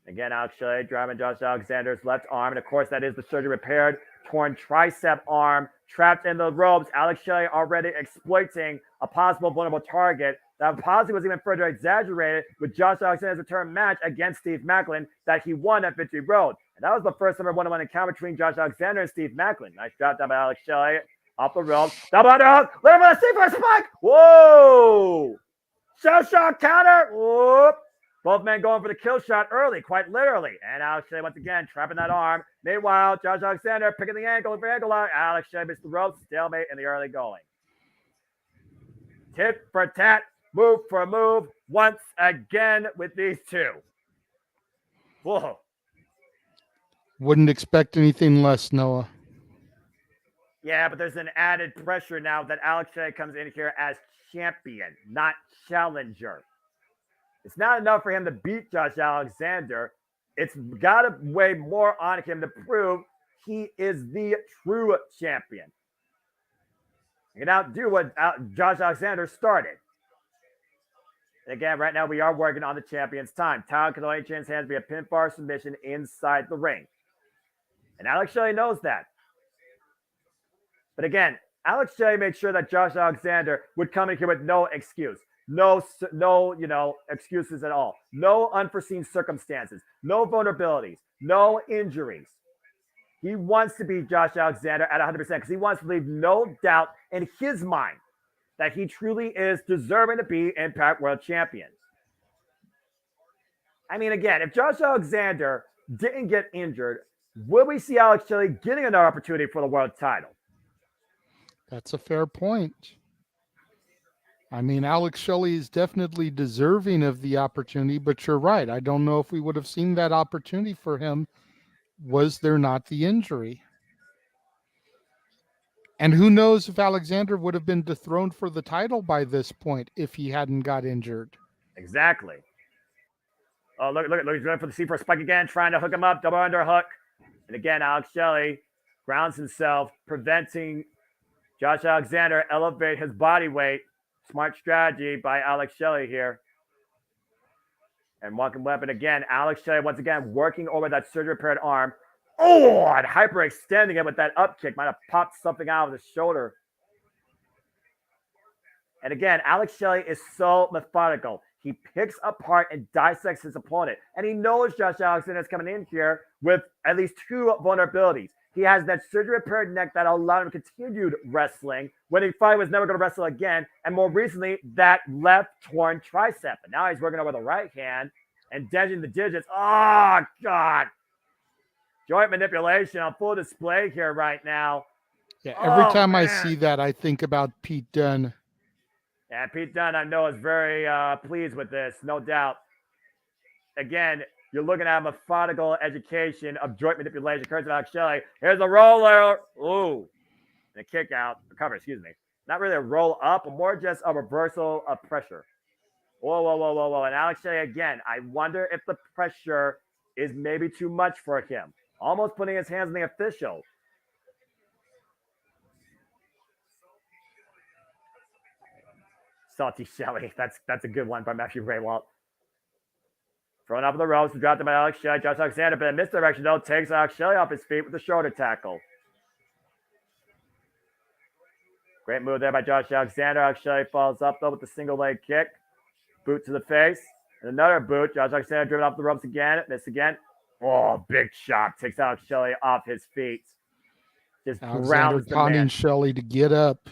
Again, Alex Shelley driving Josh Alexander's left arm, and of course that is the surgery repaired torn tricep arm trapped in the ropes. Alex Shelley already exploiting a possible vulnerable target. That possibly was even further exaggerated with Josh Alexander's return match against Steve Macklin that he won at Victory Road. And that was the first ever one-on-one encounter between Josh Alexander and Steve Macklin. Nice drop down by Alex Shelley. Off the ropes. Double underhook. Let him on the C4 spike. Whoa! Shell shot counter. Whoop. Both men going for the kill shot early, quite literally. And Alex Shelley once again trapping that arm. Meanwhile, Josh Alexander picking the ankle for ankle lock. Alex Shelley missed the ropes. Stalemate in the early going. Tit for tat. Move for move. Once again with these two. Whoa. Wouldn't expect anything less, Noah. Yeah, but there's an added pressure now that Alex Shelley comes in here as champion, not challenger. It's not enough for him to beat Josh Alexander. It's got to weigh more on him to prove he is the true champion. He can outdo what Josh Alexander started. And again, right now we are working on the champion's time. Title can only change hands via pinfall submission inside the ring. And Alex Shelley knows that. But again, Alex Shelley made sure that Josh Alexander would come in here with no excuse. No, excuses at all. No unforeseen circumstances. No vulnerabilities. No injuries. He wants to beat Josh Alexander at 100% because he wants to leave no doubt in his mind that he truly is deserving to be Impact World Champion. I mean, again, if Josh Alexander didn't get injured, will we see Alex Shelley getting another opportunity for the world title? That's a fair point. I mean, Alex Shelley is definitely deserving of the opportunity, but you're right. I don't know if we would have seen that opportunity for him was there not the injury. And who knows if Alexander would have been dethroned for the title by this point if he hadn't got injured. Exactly. Oh, look, he's going for the C4 spike again, trying to hook him up, double underhook. And again, Alex Shelley grounds himself, preventing Josh Alexander elevate his body weight. Smart strategy by Alex Shelley here. And walking weapon again. Alex Shelley once again working over that surgery repaired arm. Oh, and hyperextending it with that up kick. Might have popped something out of the shoulder. And again, Alex Shelley is so methodical. He picks apart and dissects his opponent. And he knows Josh Alexander is coming in here with at least two vulnerabilities. He has that surgery repaired neck that allowed him continued wrestling when he finally was never going to wrestle again. And more recently, that left torn tricep. And now he's working over the right hand and denting the digits. Oh, God. Joint manipulation on full display here right now. Yeah, every time I see that, I think about Pete Dunne. Yeah, Pete Dunne, I know, is very pleased with this, no doubt. Again, you're looking at a methodical education of joint manipulation. Curse of Alex Shelley. Here's a roller. Ooh. And a kick out. Recover, excuse me. Not really a roll up, but more just a reversal of pressure. Whoa. And Alex Shelley again. I wonder if the pressure is maybe too much for him. Almost putting his hands on the official. Salty Shelley. That's a good one by Matthew Raywalt. Thrown up the ropes and dropped him by Alex Shelley. Josh Alexander, but in misdirection, though, takes Alex Shelley off his feet with the shoulder tackle. Great move there by Josh Alexander. Alex Shelley falls up, though, with the single leg kick. Boot to the face. And another boot. Josh Alexander driven off the ropes again. Miss again. Oh, big shot. Takes Alex Shelley off his feet. Just Alexander taunting Shelley to get up.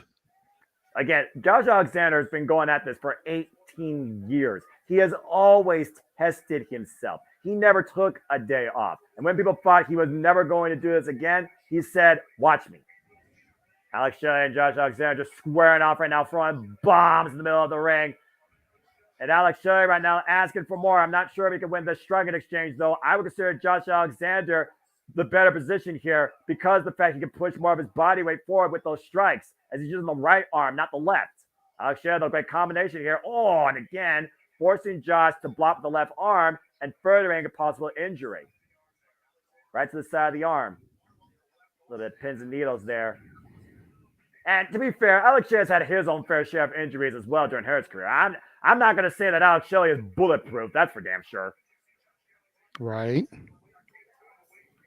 Again, Josh Alexander has been going at this for 18 years. He has always tested himself. He never took a day off. And when people thought he was never going to do this again, he said, watch me. Alex Shelley and Josh Alexander just squaring off right now, throwing bombs in the middle of the ring. And Alex Shelley right now asking for more. I'm not sure if he can win the striking exchange, though. I would consider Josh Alexander the better position here because of the fact he can push more of his body weight forward with those strikes as he's using the right arm, not the left. Alex Shelley, the great combination here. Oh, and again, forcing Josh to block the left arm and furthering a possible injury. Right to the side of the arm. A little bit of pins and needles there. And to be fair, Alex Shelley has had his own fair share of injuries as well during his career. I'm not going to say that Alex Shelley is bulletproof. That's for damn sure. Right.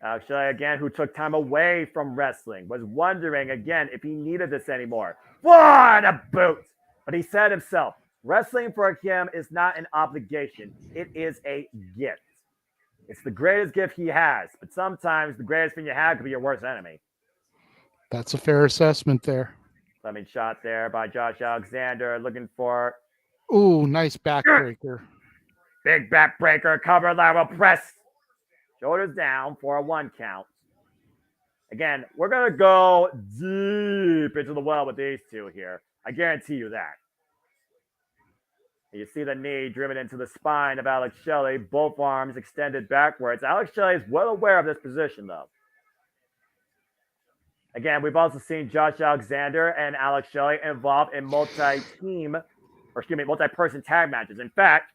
Alex Shelley, again, who took time away from wrestling, was wondering, again, if he needed this anymore. What a boot! But he said himself, wrestling for him is not an obligation. It is a gift. It's the greatest gift he has. But sometimes the greatest thing you have could be your worst enemy. That's a fair assessment there. Shot there by Josh Alexander, looking for... Ooh, nice backbreaker. Big backbreaker, cover lateral press. Shoulders down for a 1 count. Again, we're going to go deep into the well with these two here. I guarantee you that. You see the knee driven into the spine of Alex Shelley, both arms extended backwards. Alex Shelley is well aware of this position, though. Again, we've also seen Josh Alexander and Alex Shelley involved in multi-person tag matches. In fact,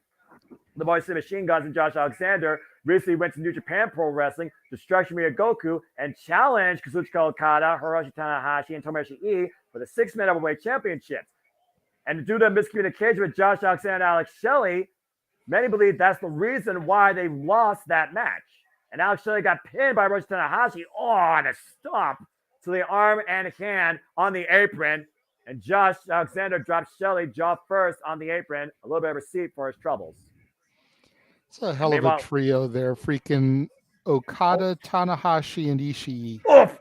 the Boys of Machine Guns and Josh Alexander recently went to New Japan Pro Wrestling, Destruction Miyagoku, and challenged Kazuchika Okada, Hiroshi Tanahashi, and Tomoyasu Ii for the 6-man Overweight Championships. And due to miscommunication with Josh Alexander and Alex Shelley, many believe that's the reason why they lost that match. And Alex Shelley got pinned by Hiroshi Tanahashi on a stomp to the arm and hand on the apron. And Josh Alexander dropped Shelley jaw first on the apron, a little bit of receipt for his troubles. It's a hell of a trio there. Freaking Okada, Tanahashi, and Ishii. Oof.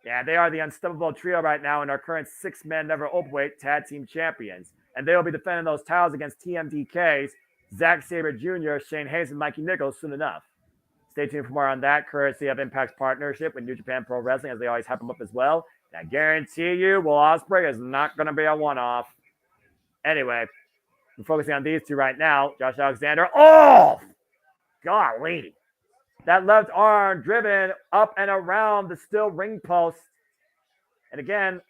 Yeah, they are the unstoppable trio right now and our current 6-man never openweight tag team champions. And they will be defending those titles against TMDK's Zack Sabre Jr., Shane Hayes, and Mikey Nichols soon enough. Stay tuned for more on that, courtesy of Impact's partnership with New Japan Pro Wrestling, as they always hype them up as well. And I guarantee you, Will Ospreay is not going to be a one-off. Anyway, we're focusing on these two right now. Josh Alexander. Oh! Golly. That left arm driven up and around the steel ring post. And again,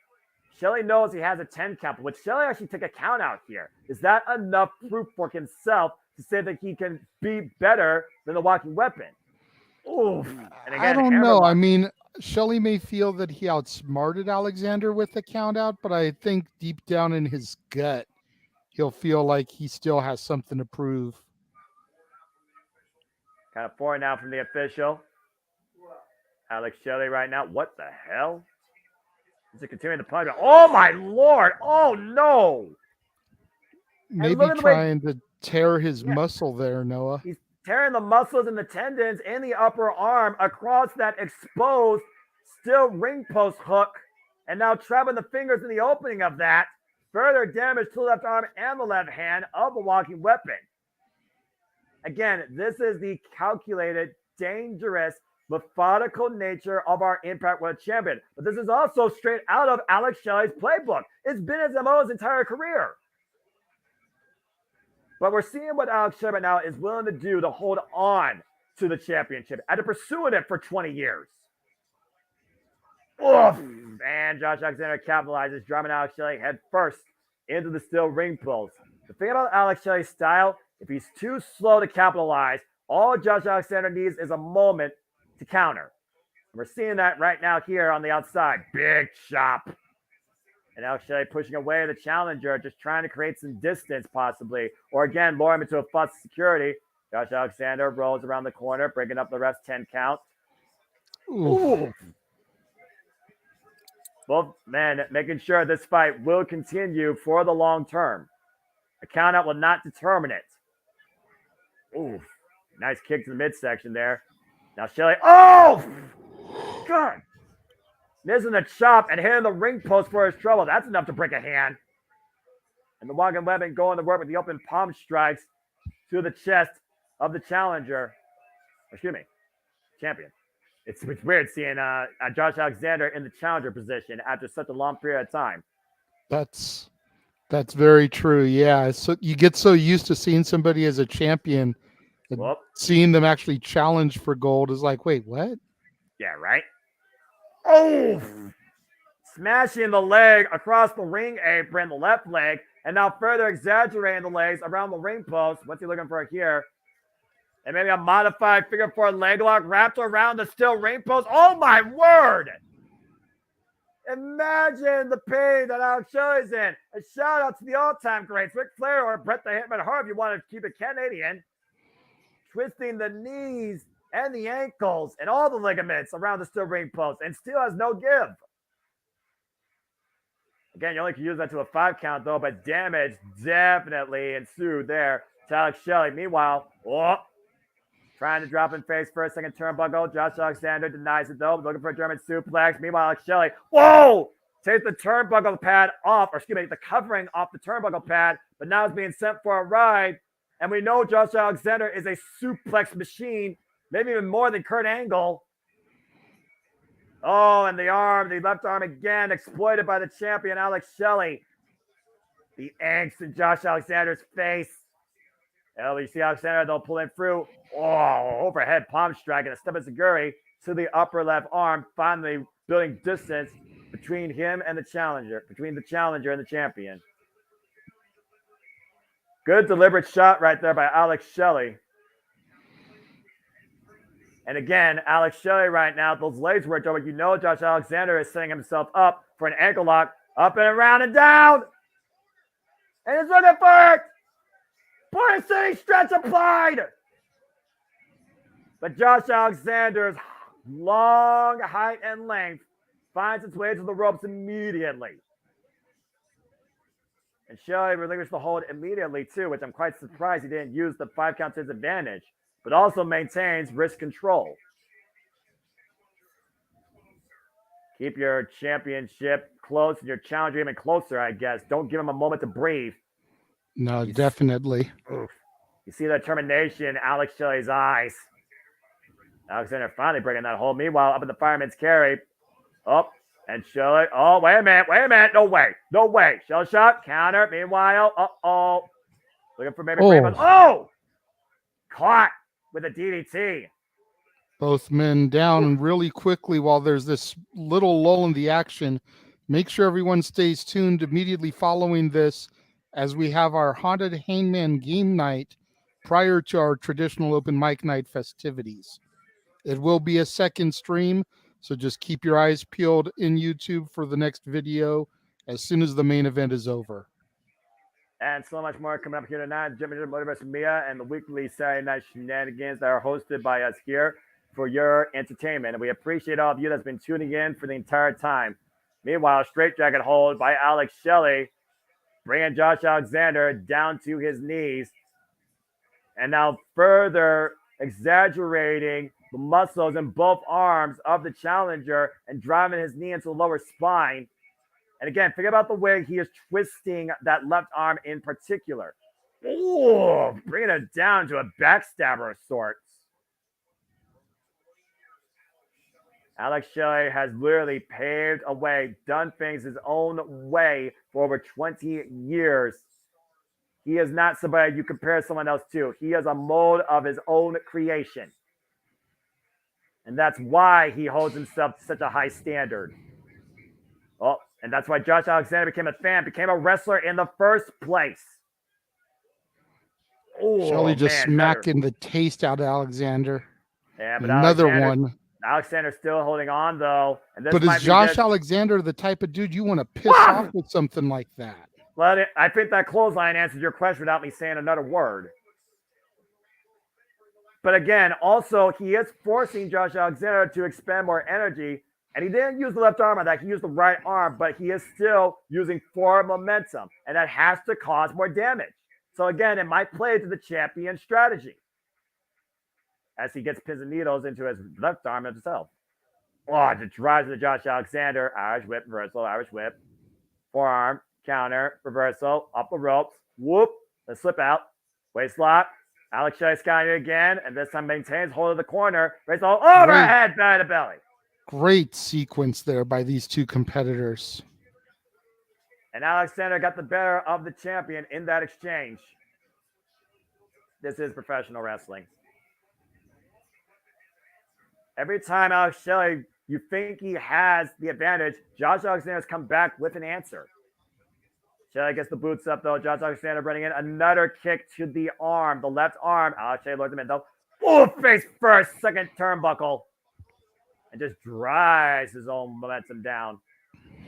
Shelley knows he has a 10 count. But would Shelley actually take a count out here? Is that enough proof for himself to say that he can be better than the walking weapon? Oof. And again, I don't know. I mean, Shelley may feel that he outsmarted Alexander with the count out, but I think deep down in his gut, he'll feel like he still has something to prove. Kind of 4 now from the official. Alex Shelley right now. What the hell? Is it continuing to punch? Oh, my Lord. Oh, no. Maybe trying to tear his muscle there, Noah. He's tearing the muscles and the tendons in the upper arm across that exposed steel ring post hook. And now trapping the fingers in the opening of that. Further damage to the left arm and the left hand of the walking weapon. Again, this is the calculated, dangerous, methodical nature of our Impact World Champion. But this is also straight out of Alex Shelley's playbook. It's been his MO his entire career. But we're seeing what Alex Shelley right now is willing to do to hold on to the championship and to pursue it for 20 years. Oof. And Josh Alexander capitalizes, driving Alex Shelley head first into the steel ring post. The thing about Alex Shelley's style, if he's too slow to capitalize, all Josh Alexander needs is a moment to counter. And we're seeing that right now here on the outside. Big chop. And Alex Shelley pushing away the challenger, just trying to create some distance possibly. Or again, lure him into a fuss security. Josh Alexander rolls around the corner, breaking up the ref's 10 count. Ooh. Both men making sure this fight will continue for the long term. A count out will not determine it. Ooh, nice kick to the midsection there. Now Shelley, oh! God! Missing the chop and hitting the ring post for his trouble. That's enough to break a hand. And the walking weapon going to work with the open palm strikes to the chest of the challenger. Excuse me, champion. It's weird seeing Josh Alexander in the challenger position after such a long period of time. That's very true. Yeah. So you get so used to seeing somebody as a champion, that seeing them actually challenge for gold is like, wait, what? Yeah, right. Oh, smashing the leg across the ring apron, the left leg, and now further exaggerating the legs around the ring post. What's he looking for here? And maybe a modified figure four leg lock wrapped around the steel ring post. Oh my word! Imagine the pain that Alex Shelley's in. A shout out to the all-time greats, Ric Flair or Bret the Hitman Hart if you want to keep it Canadian. Twisting the knees and the ankles and all the ligaments around the steel ring post and still has no give. Again, you only can use that to a 5 count though, but damage definitely ensued there to Alex Shelley. Meanwhile, trying to drop in face first, second turnbuckle. Josh Alexander denies it though, looking for a German suplex. Meanwhile, Alex Shelley, takes the turnbuckle pad off, or excuse me, the covering off the turnbuckle pad, but now is being sent for a ride. And we know Josh Alexander is a suplex machine, maybe even more than Kurt Angle. Oh, and the left arm again, exploited by the champion, Alex Shelley. The angst in Josh Alexander's face. Oh, you see Alexander, they'll pull him through. Oh, overhead palm strike and a step of Seguri to the upper left arm, finally building distance between him and the challenger, between the challenger and the champion. Good deliberate shot right there by Alex Shelley. And again, Alex Shelley right now, those legs worked over. You know Josh Alexander is setting himself up for an ankle lock. Up and around and down. And he's looking for it. Point City stretch applied. But Josh Alexander's long height and length finds its way to the ropes immediately. And Shelley relinquished the hold immediately too, which I'm quite surprised he didn't use the 5 count to his advantage, but also maintains wrist control. Keep your championship close and your challenger even closer, I guess. Don't give him a moment to breathe. No, definitely. You see the determination in Alex Shelley's eyes. Alexander finally breaking that hold. Meanwhile, up in the fireman's carry. And Shelley. Oh, wait a minute. No way. Shell shot, counter. Meanwhile, looking for maybe Rainbow. Oh! Caught with a DDT. Both men down and really quickly while there's this little lull in the action. Make sure everyone stays tuned immediately following this as we have our Haunted Hangman game night prior to our traditional open mic night festivities. It will be a second stream, so just keep your eyes peeled in YouTube for the next video as soon as the main event is over. And so much more coming up here tonight. JMN Multiverse Mia and the weekly Saturday night shenanigans that are hosted by us here for your entertainment. And we appreciate all of you that's been tuning in for the entire time. Meanwhile, straitjacket hold by Alex Shelley, bringing Josh Alexander down to his knees. And now further exaggerating the muscles in both arms of the challenger and driving his knee into the lower spine. And again, think about the way he is twisting that left arm in particular. Oh, bringing it down to a backstabber of sorts. Alex Shelley has literally paved a way, done things his own way for over 20 years. He is not somebody you compare someone else to. He is a mold of his own creation. And that's why he holds himself to such a high standard. Oh, and that's why Josh Alexander became a fan, became a wrestler in the first place. Oh, Shelley just smacking the taste out of Alexander. Yeah, but another one. Alexander's still holding on, though. And this but is Josh Alexander the type of dude you want to piss off with something like that? Well, I think that clothesline answers your question without me saying another word. But again, also, he is forcing Josh Alexander to expend more energy. And he didn't use the left arm on that. He used the right arm, but he is still using forward momentum. And that has to cause more damage. So again, it might play to the champion strategy as he gets pins and needles into his left arm himself. Oh, it drives to Josh Alexander. Irish whip, reversal, Irish whip. Forearm, counter, reversal, up the ropes. Whoop, the slip out. Waist lock. Alex Shelley skying it again, and this time maintains hold of the corner. Raise all overhead, belly to belly. Great sequence there by these two competitors. And Alexander got the better of the champion in that exchange. This is professional wrestling. Every time Alex Shelley You think he has the advantage. Josh Alexander's come back with an answer. Shelley gets the boots up, though. Josh Alexander running in. Another kick to the arm, the left arm. Alex Shelley lures him in, though. Oh, face first, second turnbuckle. And just drives his own momentum down.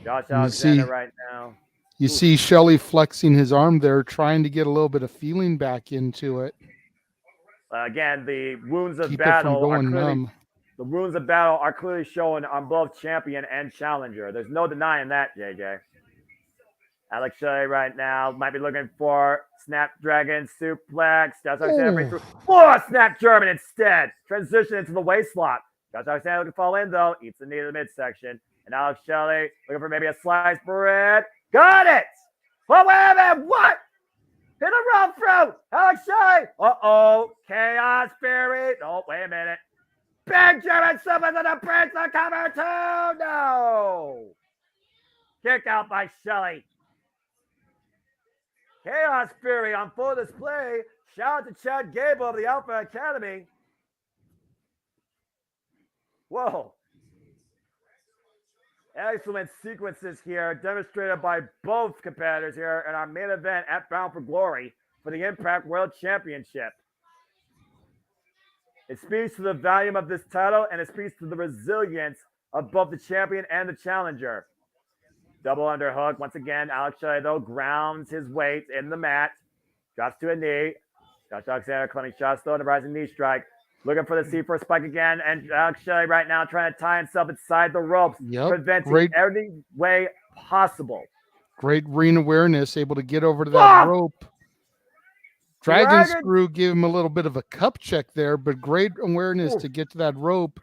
Josh Alexander right now. You see Shelley flexing his arm there, trying to get a little bit of feeling back into it. Again, the wounds of Keep battle it from going numb. The wounds of battle are clearly shown on both champion and challenger. There's no denying that, JJ. Alex Shelley right now might be looking for Snapdragon suplex. Josh Alexander through. Oh, Snap German instead. Transition into the waist lock. Josh Alexander looking to fall in, though. Eats the knee to the midsection. And Alex Shelley looking for maybe a sliced bread. Got it! Oh, wait a minute. What? Hit a roll through. Alex Shelley. Uh-oh. Chaos Fury. Oh, wait a minute. Big German suplex on the Prince of cover two. No. Kick out by Shelley. Chaos Fury on full display. Shout out to Chad Gable of the Alpha Academy. Whoa. Excellent sequences here demonstrated by both competitors here in our main event at Bound for Glory for the Impact World Championship. It speaks to the value of this title, and it speaks to the resilience of both the champion and the challenger. Double underhook. Once again, Alex Shelley, though, grounds his weight in the mat. Drops to a knee. Josh Alexander climbing shots, though, and a rising knee strike. Looking for the C4 spike again. And Alex Shelley right now trying to tie himself inside the ropes. Preventing every way possible. Great ring awareness, able to get over to that rope. Dragon Screw gave him a little bit of a cup check there, but great awareness to get to that rope.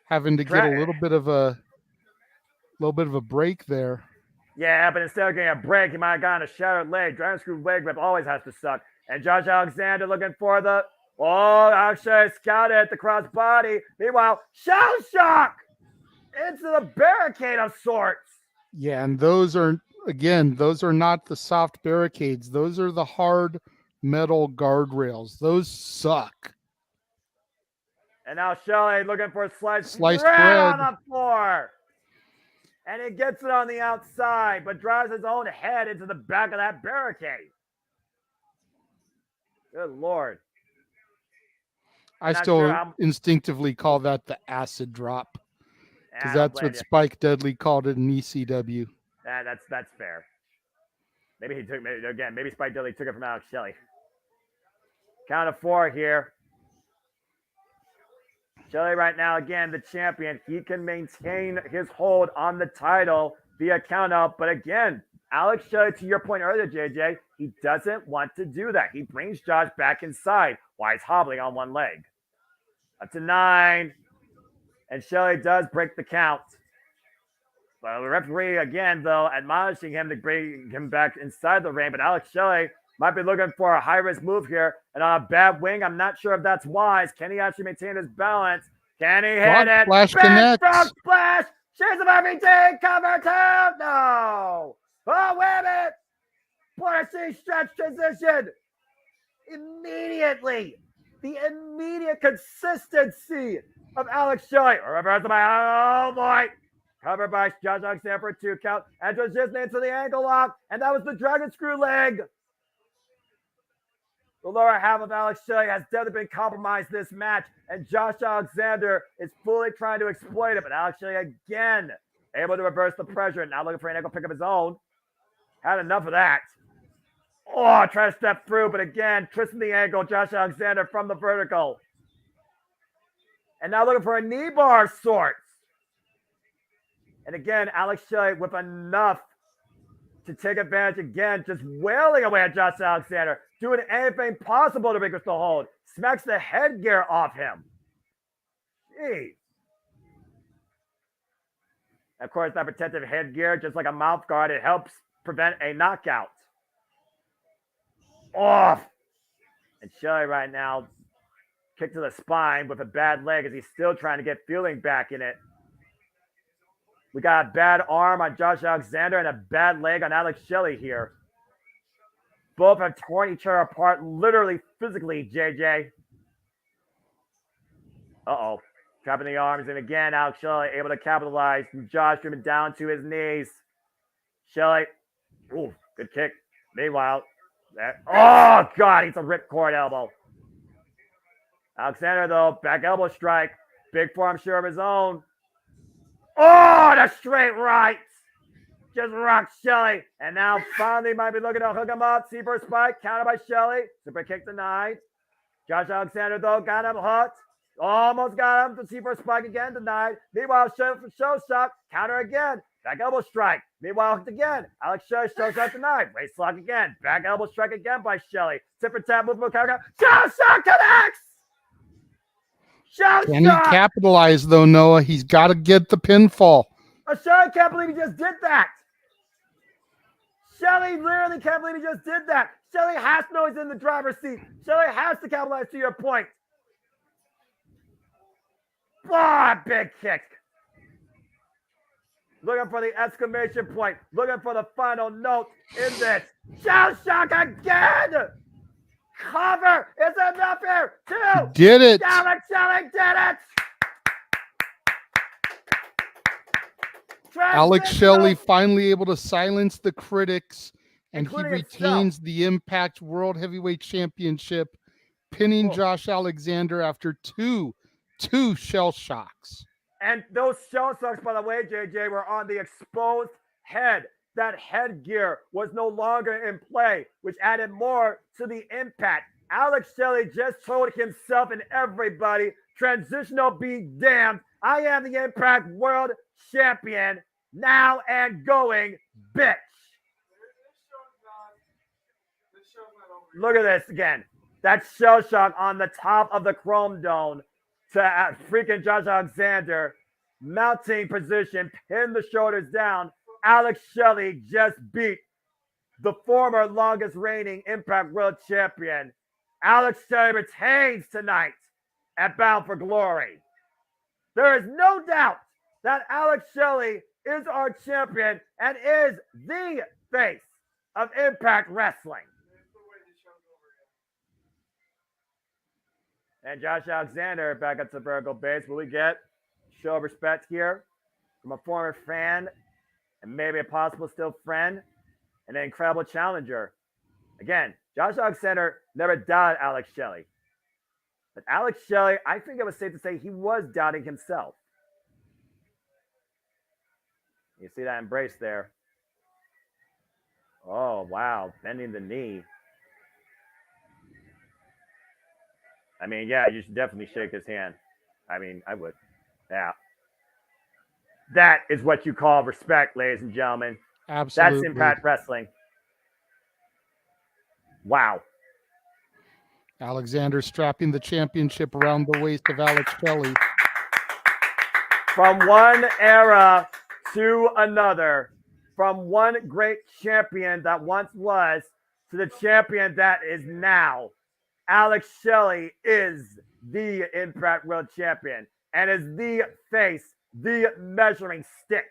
Having to get a little bit of a break there. Yeah, but instead of getting a break, he might have gotten a shattered leg. Dragon Screw leg grip always has to suck. And Josh Alexander looking for the Alex Shelley scouted at the crossbody. Meanwhile, Shell Shock into the barricade of sorts. Yeah, and those are not the soft barricades. Those are the hard metal guardrails. Those suck. And now Shelley looking for a sliced bread on the floor. And he gets it on the outside, but drives his own head into the back of that barricade. Good Lord. I still instinctively call that the acid drop. Because that's what Spike Dudley called it in ECW. That's fair. Maybe Spike Dudley took it from Alex Shelley. Count of 4 here. Shelley right now, again, the champion. He can maintain his hold on the title via count out. But again, Alex Shelley, to your point earlier, JJ, he doesn't want to do that. He brings Josh back inside while he's hobbling on one leg. Up to 9. And Shelley does break the count. But the referee, again, though, admonishing him to bring him back inside the ring. But Alex Shelley might be looking for a high-risk move here. And on a bad wing, I'm not sure if that's wise. Can he actually maintain his balance? Can he hit it? Splash connects. Splash! Shares of everything! Cover 2! No! Oh, wait a minute! Porter stretch transition! Immediately! The immediate consistency of Alex Shelley. Oh, boy! Covered by Josh Alexander for a 2 count. And transition into the ankle lock. And that was the Dragon Screw leg. The lower half of Alex Shelley has definitely been compromised this match, and Josh Alexander is fully trying to exploit it. But Alex Shelley again able to reverse the pressure. Now looking for an ankle pick of his own. Had enough of that. Oh, trying to step through, but again, twisting the ankle. Josh Alexander from the vertical. And now looking for a knee bar of sorts. And again, Alex Shelley with enough to take advantage again, just wailing away at Josh Alexander, doing anything possible to relinquish the hold. Smacks the headgear off him. Jeez. Of course, that protective headgear, just like a mouth guard, it helps prevent a knockout. Off. And Shelley right now, kick to the spine with a bad leg as he's still trying to get feeling back in it. We got a bad arm on Josh Alexander and a bad leg on Alex Shelley here. Both have torn each other apart, literally, physically, JJ. Uh-oh. Trapping the arms, and again, Alex Shelley able to capitalize. Josh driven down to his knees. Shelley, ooh, good kick. Meanwhile, oh, God, he's a ripcord elbow. Alexander, though, back elbow strike. Big forearm sure of his own. Oh, the straight right. Just rocked Shelley. And now finally might be looking to hook him up. C-first spike, counter by Shelley. Super kick denied. Josh Alexander, though, got him hooked. Almost got him. The C-first spike again denied. Meanwhile, show shot. Counter again. Back elbow strike. Meanwhile, hooked again. Alex Shelley show shot denied. Waist lock again. Back elbow strike again by Shelley. Tip and tap movement counter. Show shot connects. Can he capitalize, though, Noah? He's got to get the pinfall. Shelley can't believe he just did that. Shelley literally can't believe he just did that. Shelley has to know he's in the driver's seat. Shelley has to capitalize to your point. Oh, big kick. Looking for the exclamation point. Looking for the final note in this. Shell shock again. Cover. Is enough here. 2. Did it. Alex Shelley did it. Alex Shelley finally able to silence the critics, and he retains himself. the Impact World Heavyweight Championship, pinning Josh Alexander after two shell shocks. And those shell shocks, by the way, JJ, were on the exposed head. That headgear was no longer in play, which added more to the impact. Alex Shelley just told himself and everybody, transitional be damned. I am the Impact World Champion now and going, bitch. Look at this again. That shell shock on the top of the Chrome Dome to freaking Josh Alexander. Mounting position, pin the shoulders down. Alex Shelley just beat the former longest reigning Impact World Champion. Alex Shelley retains tonight at Bound for Glory. There is no doubt that Alex Shelley is our champion and is the face of Impact Wrestling. And Josh Alexander back at the vertical base. Will we get show of respect here from a former fan and maybe a possible still friend and an incredible challenger? Again, Josh Alexander never doubted Alex Shelley. But Alex Shelley, I think it was safe to say he was doubting himself. You see that embrace there. Oh, wow. Bending the knee. I mean, yeah, you should definitely shake his hand. I mean, I would. Yeah. That is what you call respect, ladies and gentlemen. Absolutely. That's Impact Wrestling. Wow. Alexander strapping the championship around the waist of Alex Shelley. From one era to another, from one great champion that once was to the champion that is now, Alex Shelley is the Impact World Champion and is the face, the measuring stick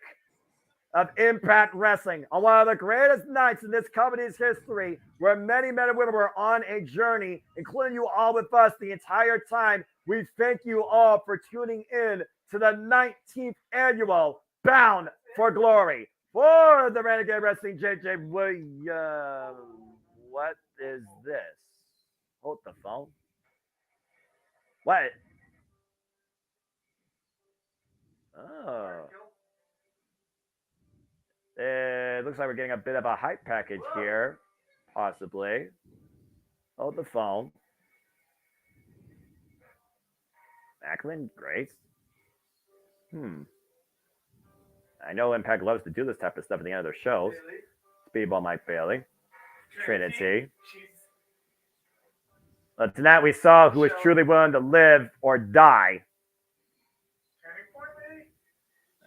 of Impact Wrestling on one of the greatest nights in this company's history, where many men and women were on a journey, including you all with us the entire time. We thank you all for tuning in to the 19th annual Bound for Glory. For the Renegade Wrestling, JJ Williams. What is this? Hold the phone. What? Oh. It looks like we're getting a bit of a hype package here. Possibly. Hold the phone. Macklin, Grace. I know Impact loves to do this type of stuff at the end of their shows. Speedball Mike Bailey. Trinity. Tonight we saw who is truly willing to live or die.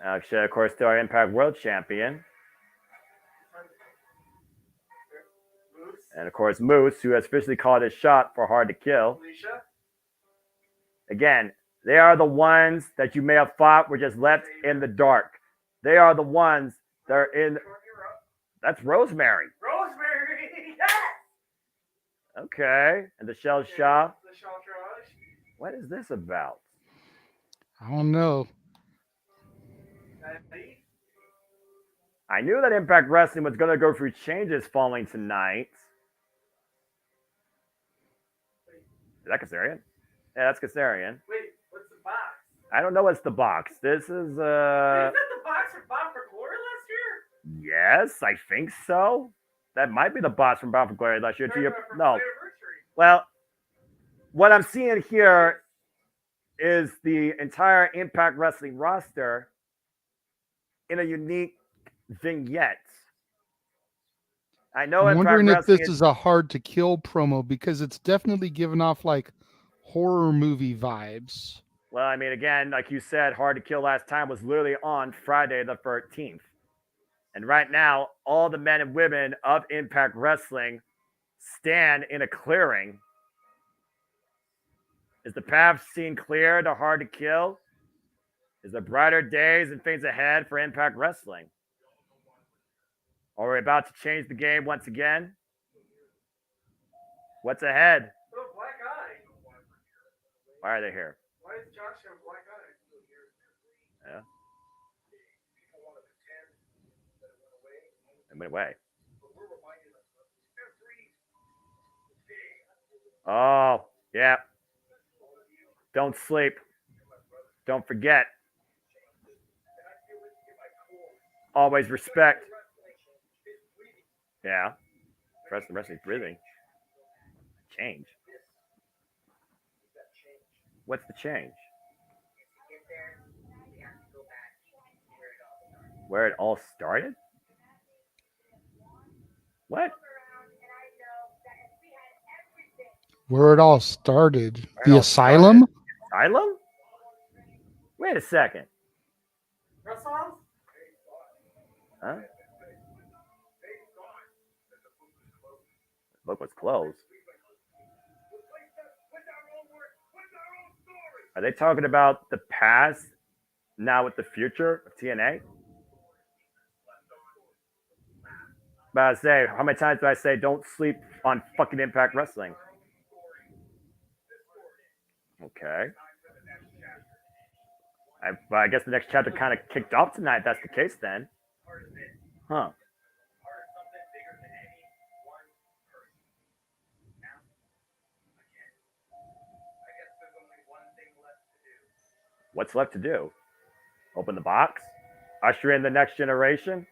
Alex Shelley, of course, still our Impact World Champion. And, of course, Moose, who has officially called his shot for Hard to Kill. Again, they are the ones that you may have thought were just left in the dark. They are the ones that are in. That's Rosemary. Rosemary, yes! Okay. And the Shell Shaw. What is this about? I don't know. I knew that Impact Wrestling was going to go through changes following tonight. Is that Kazarian? Yeah, that's Kazarian. Wait, what's the box? I don't know what's the box. This is Is that the box from Bound for Glory last year? Yes, I think so. That might be the box from Bound for Glory last year. No. Anniversary. Well, what I'm seeing here is the entire Impact Wrestling roster in a unique vignette. I know I'm Impact wondering if Wrestling this is a hard to kill promo because it's definitely giving off like horror movie vibes. Well, I mean, again, like you said, Hard to Kill last time was literally on Friday the 13th. And right now, all the men and women of Impact Wrestling stand in a clearing. Is the path seen clear to Hard to Kill? Is there brighter days and things ahead for Impact Wrestling? Are we about to change the game once again? What's ahead? Oh, black eye. Why are they here? Why does Josh have a black eye? Yeah. It went away. Oh, yeah. Don't sleep. Don't forget. Always respect. Yeah. The rest is breathing. Change. What's the change? Where it all started? What? Where it all started. Where it The all asylum? started? Asylum? Wait a second. Russell? Huh? Look what's closed. Are they talking about the past now with the future of TNA? But I say, how many times do I say don't sleep on fucking Impact Wrestling? Okay. I guess the next chapter kind of kicked off tonight. That's the case then. Huh. What's left to do? Open the box? Usher in the next generation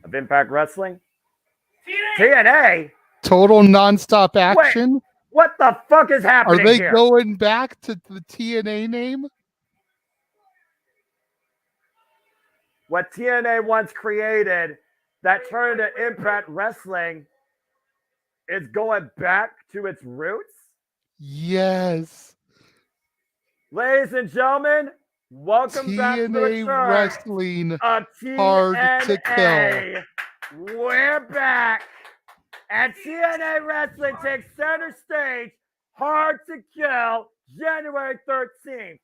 of Impact Wrestling? TNA? Total nonstop action? Wait, what the fuck is happening Are they here? going back to the TNA name? What TNA once created that turned into Impact Wrestling is going back to its roots? Yes. Ladies and gentlemen, welcome back to the TNA return Wrestling of Hard to TNA. We're back. And TNA Wrestling takes center stage, Hard to Kill, January 13th.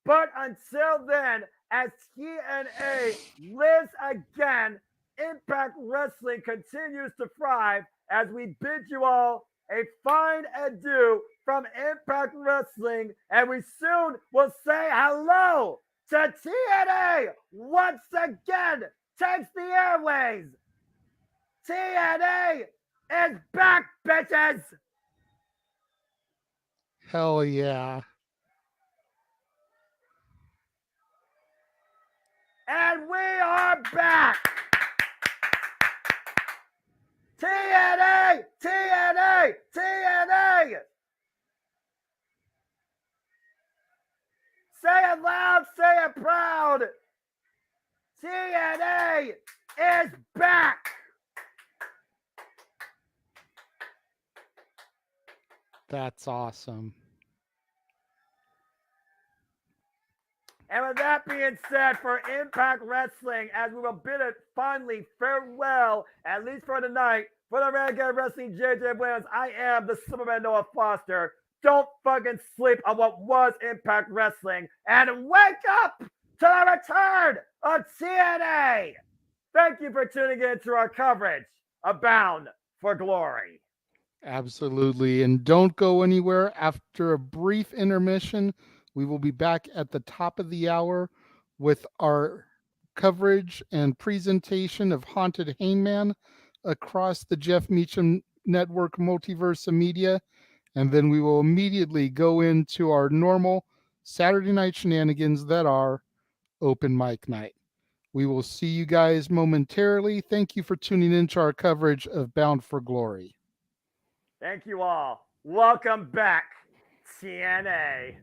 But until then, as TNA lives again, Impact Wrestling continues to thrive as we bid you all a fine adieu from Impact Wrestling, and we soon will say hello to TNA once again takes the airways. TNA is back, bitches! Hell yeah. And we are back! TNA! TNA! TNA! Say it loud, say it proud! TNA is back! That's awesome. And with that being said, for Impact Wrestling, as we will bid it finally farewell, at least for tonight, for the Renegade Wrestling JJ Williams, I am the Superman Noah Foster. Don't fucking sleep on what was Impact Wrestling, and wake up to the return of TNA. Thank you for tuning in to our coverage of Bound for Glory. Absolutely. And don't go anywhere. After a brief intermission, We will be back at the top of the hour with our coverage and presentation of Haunted Hangman across the Jeff Meacham Network Multiverse of Media. And then we will immediately go into our normal Saturday night shenanigans that are open mic night. We will see you guys momentarily. Thank you for tuning into our coverage of Bound for Glory. Thank you all. Welcome back, TNA.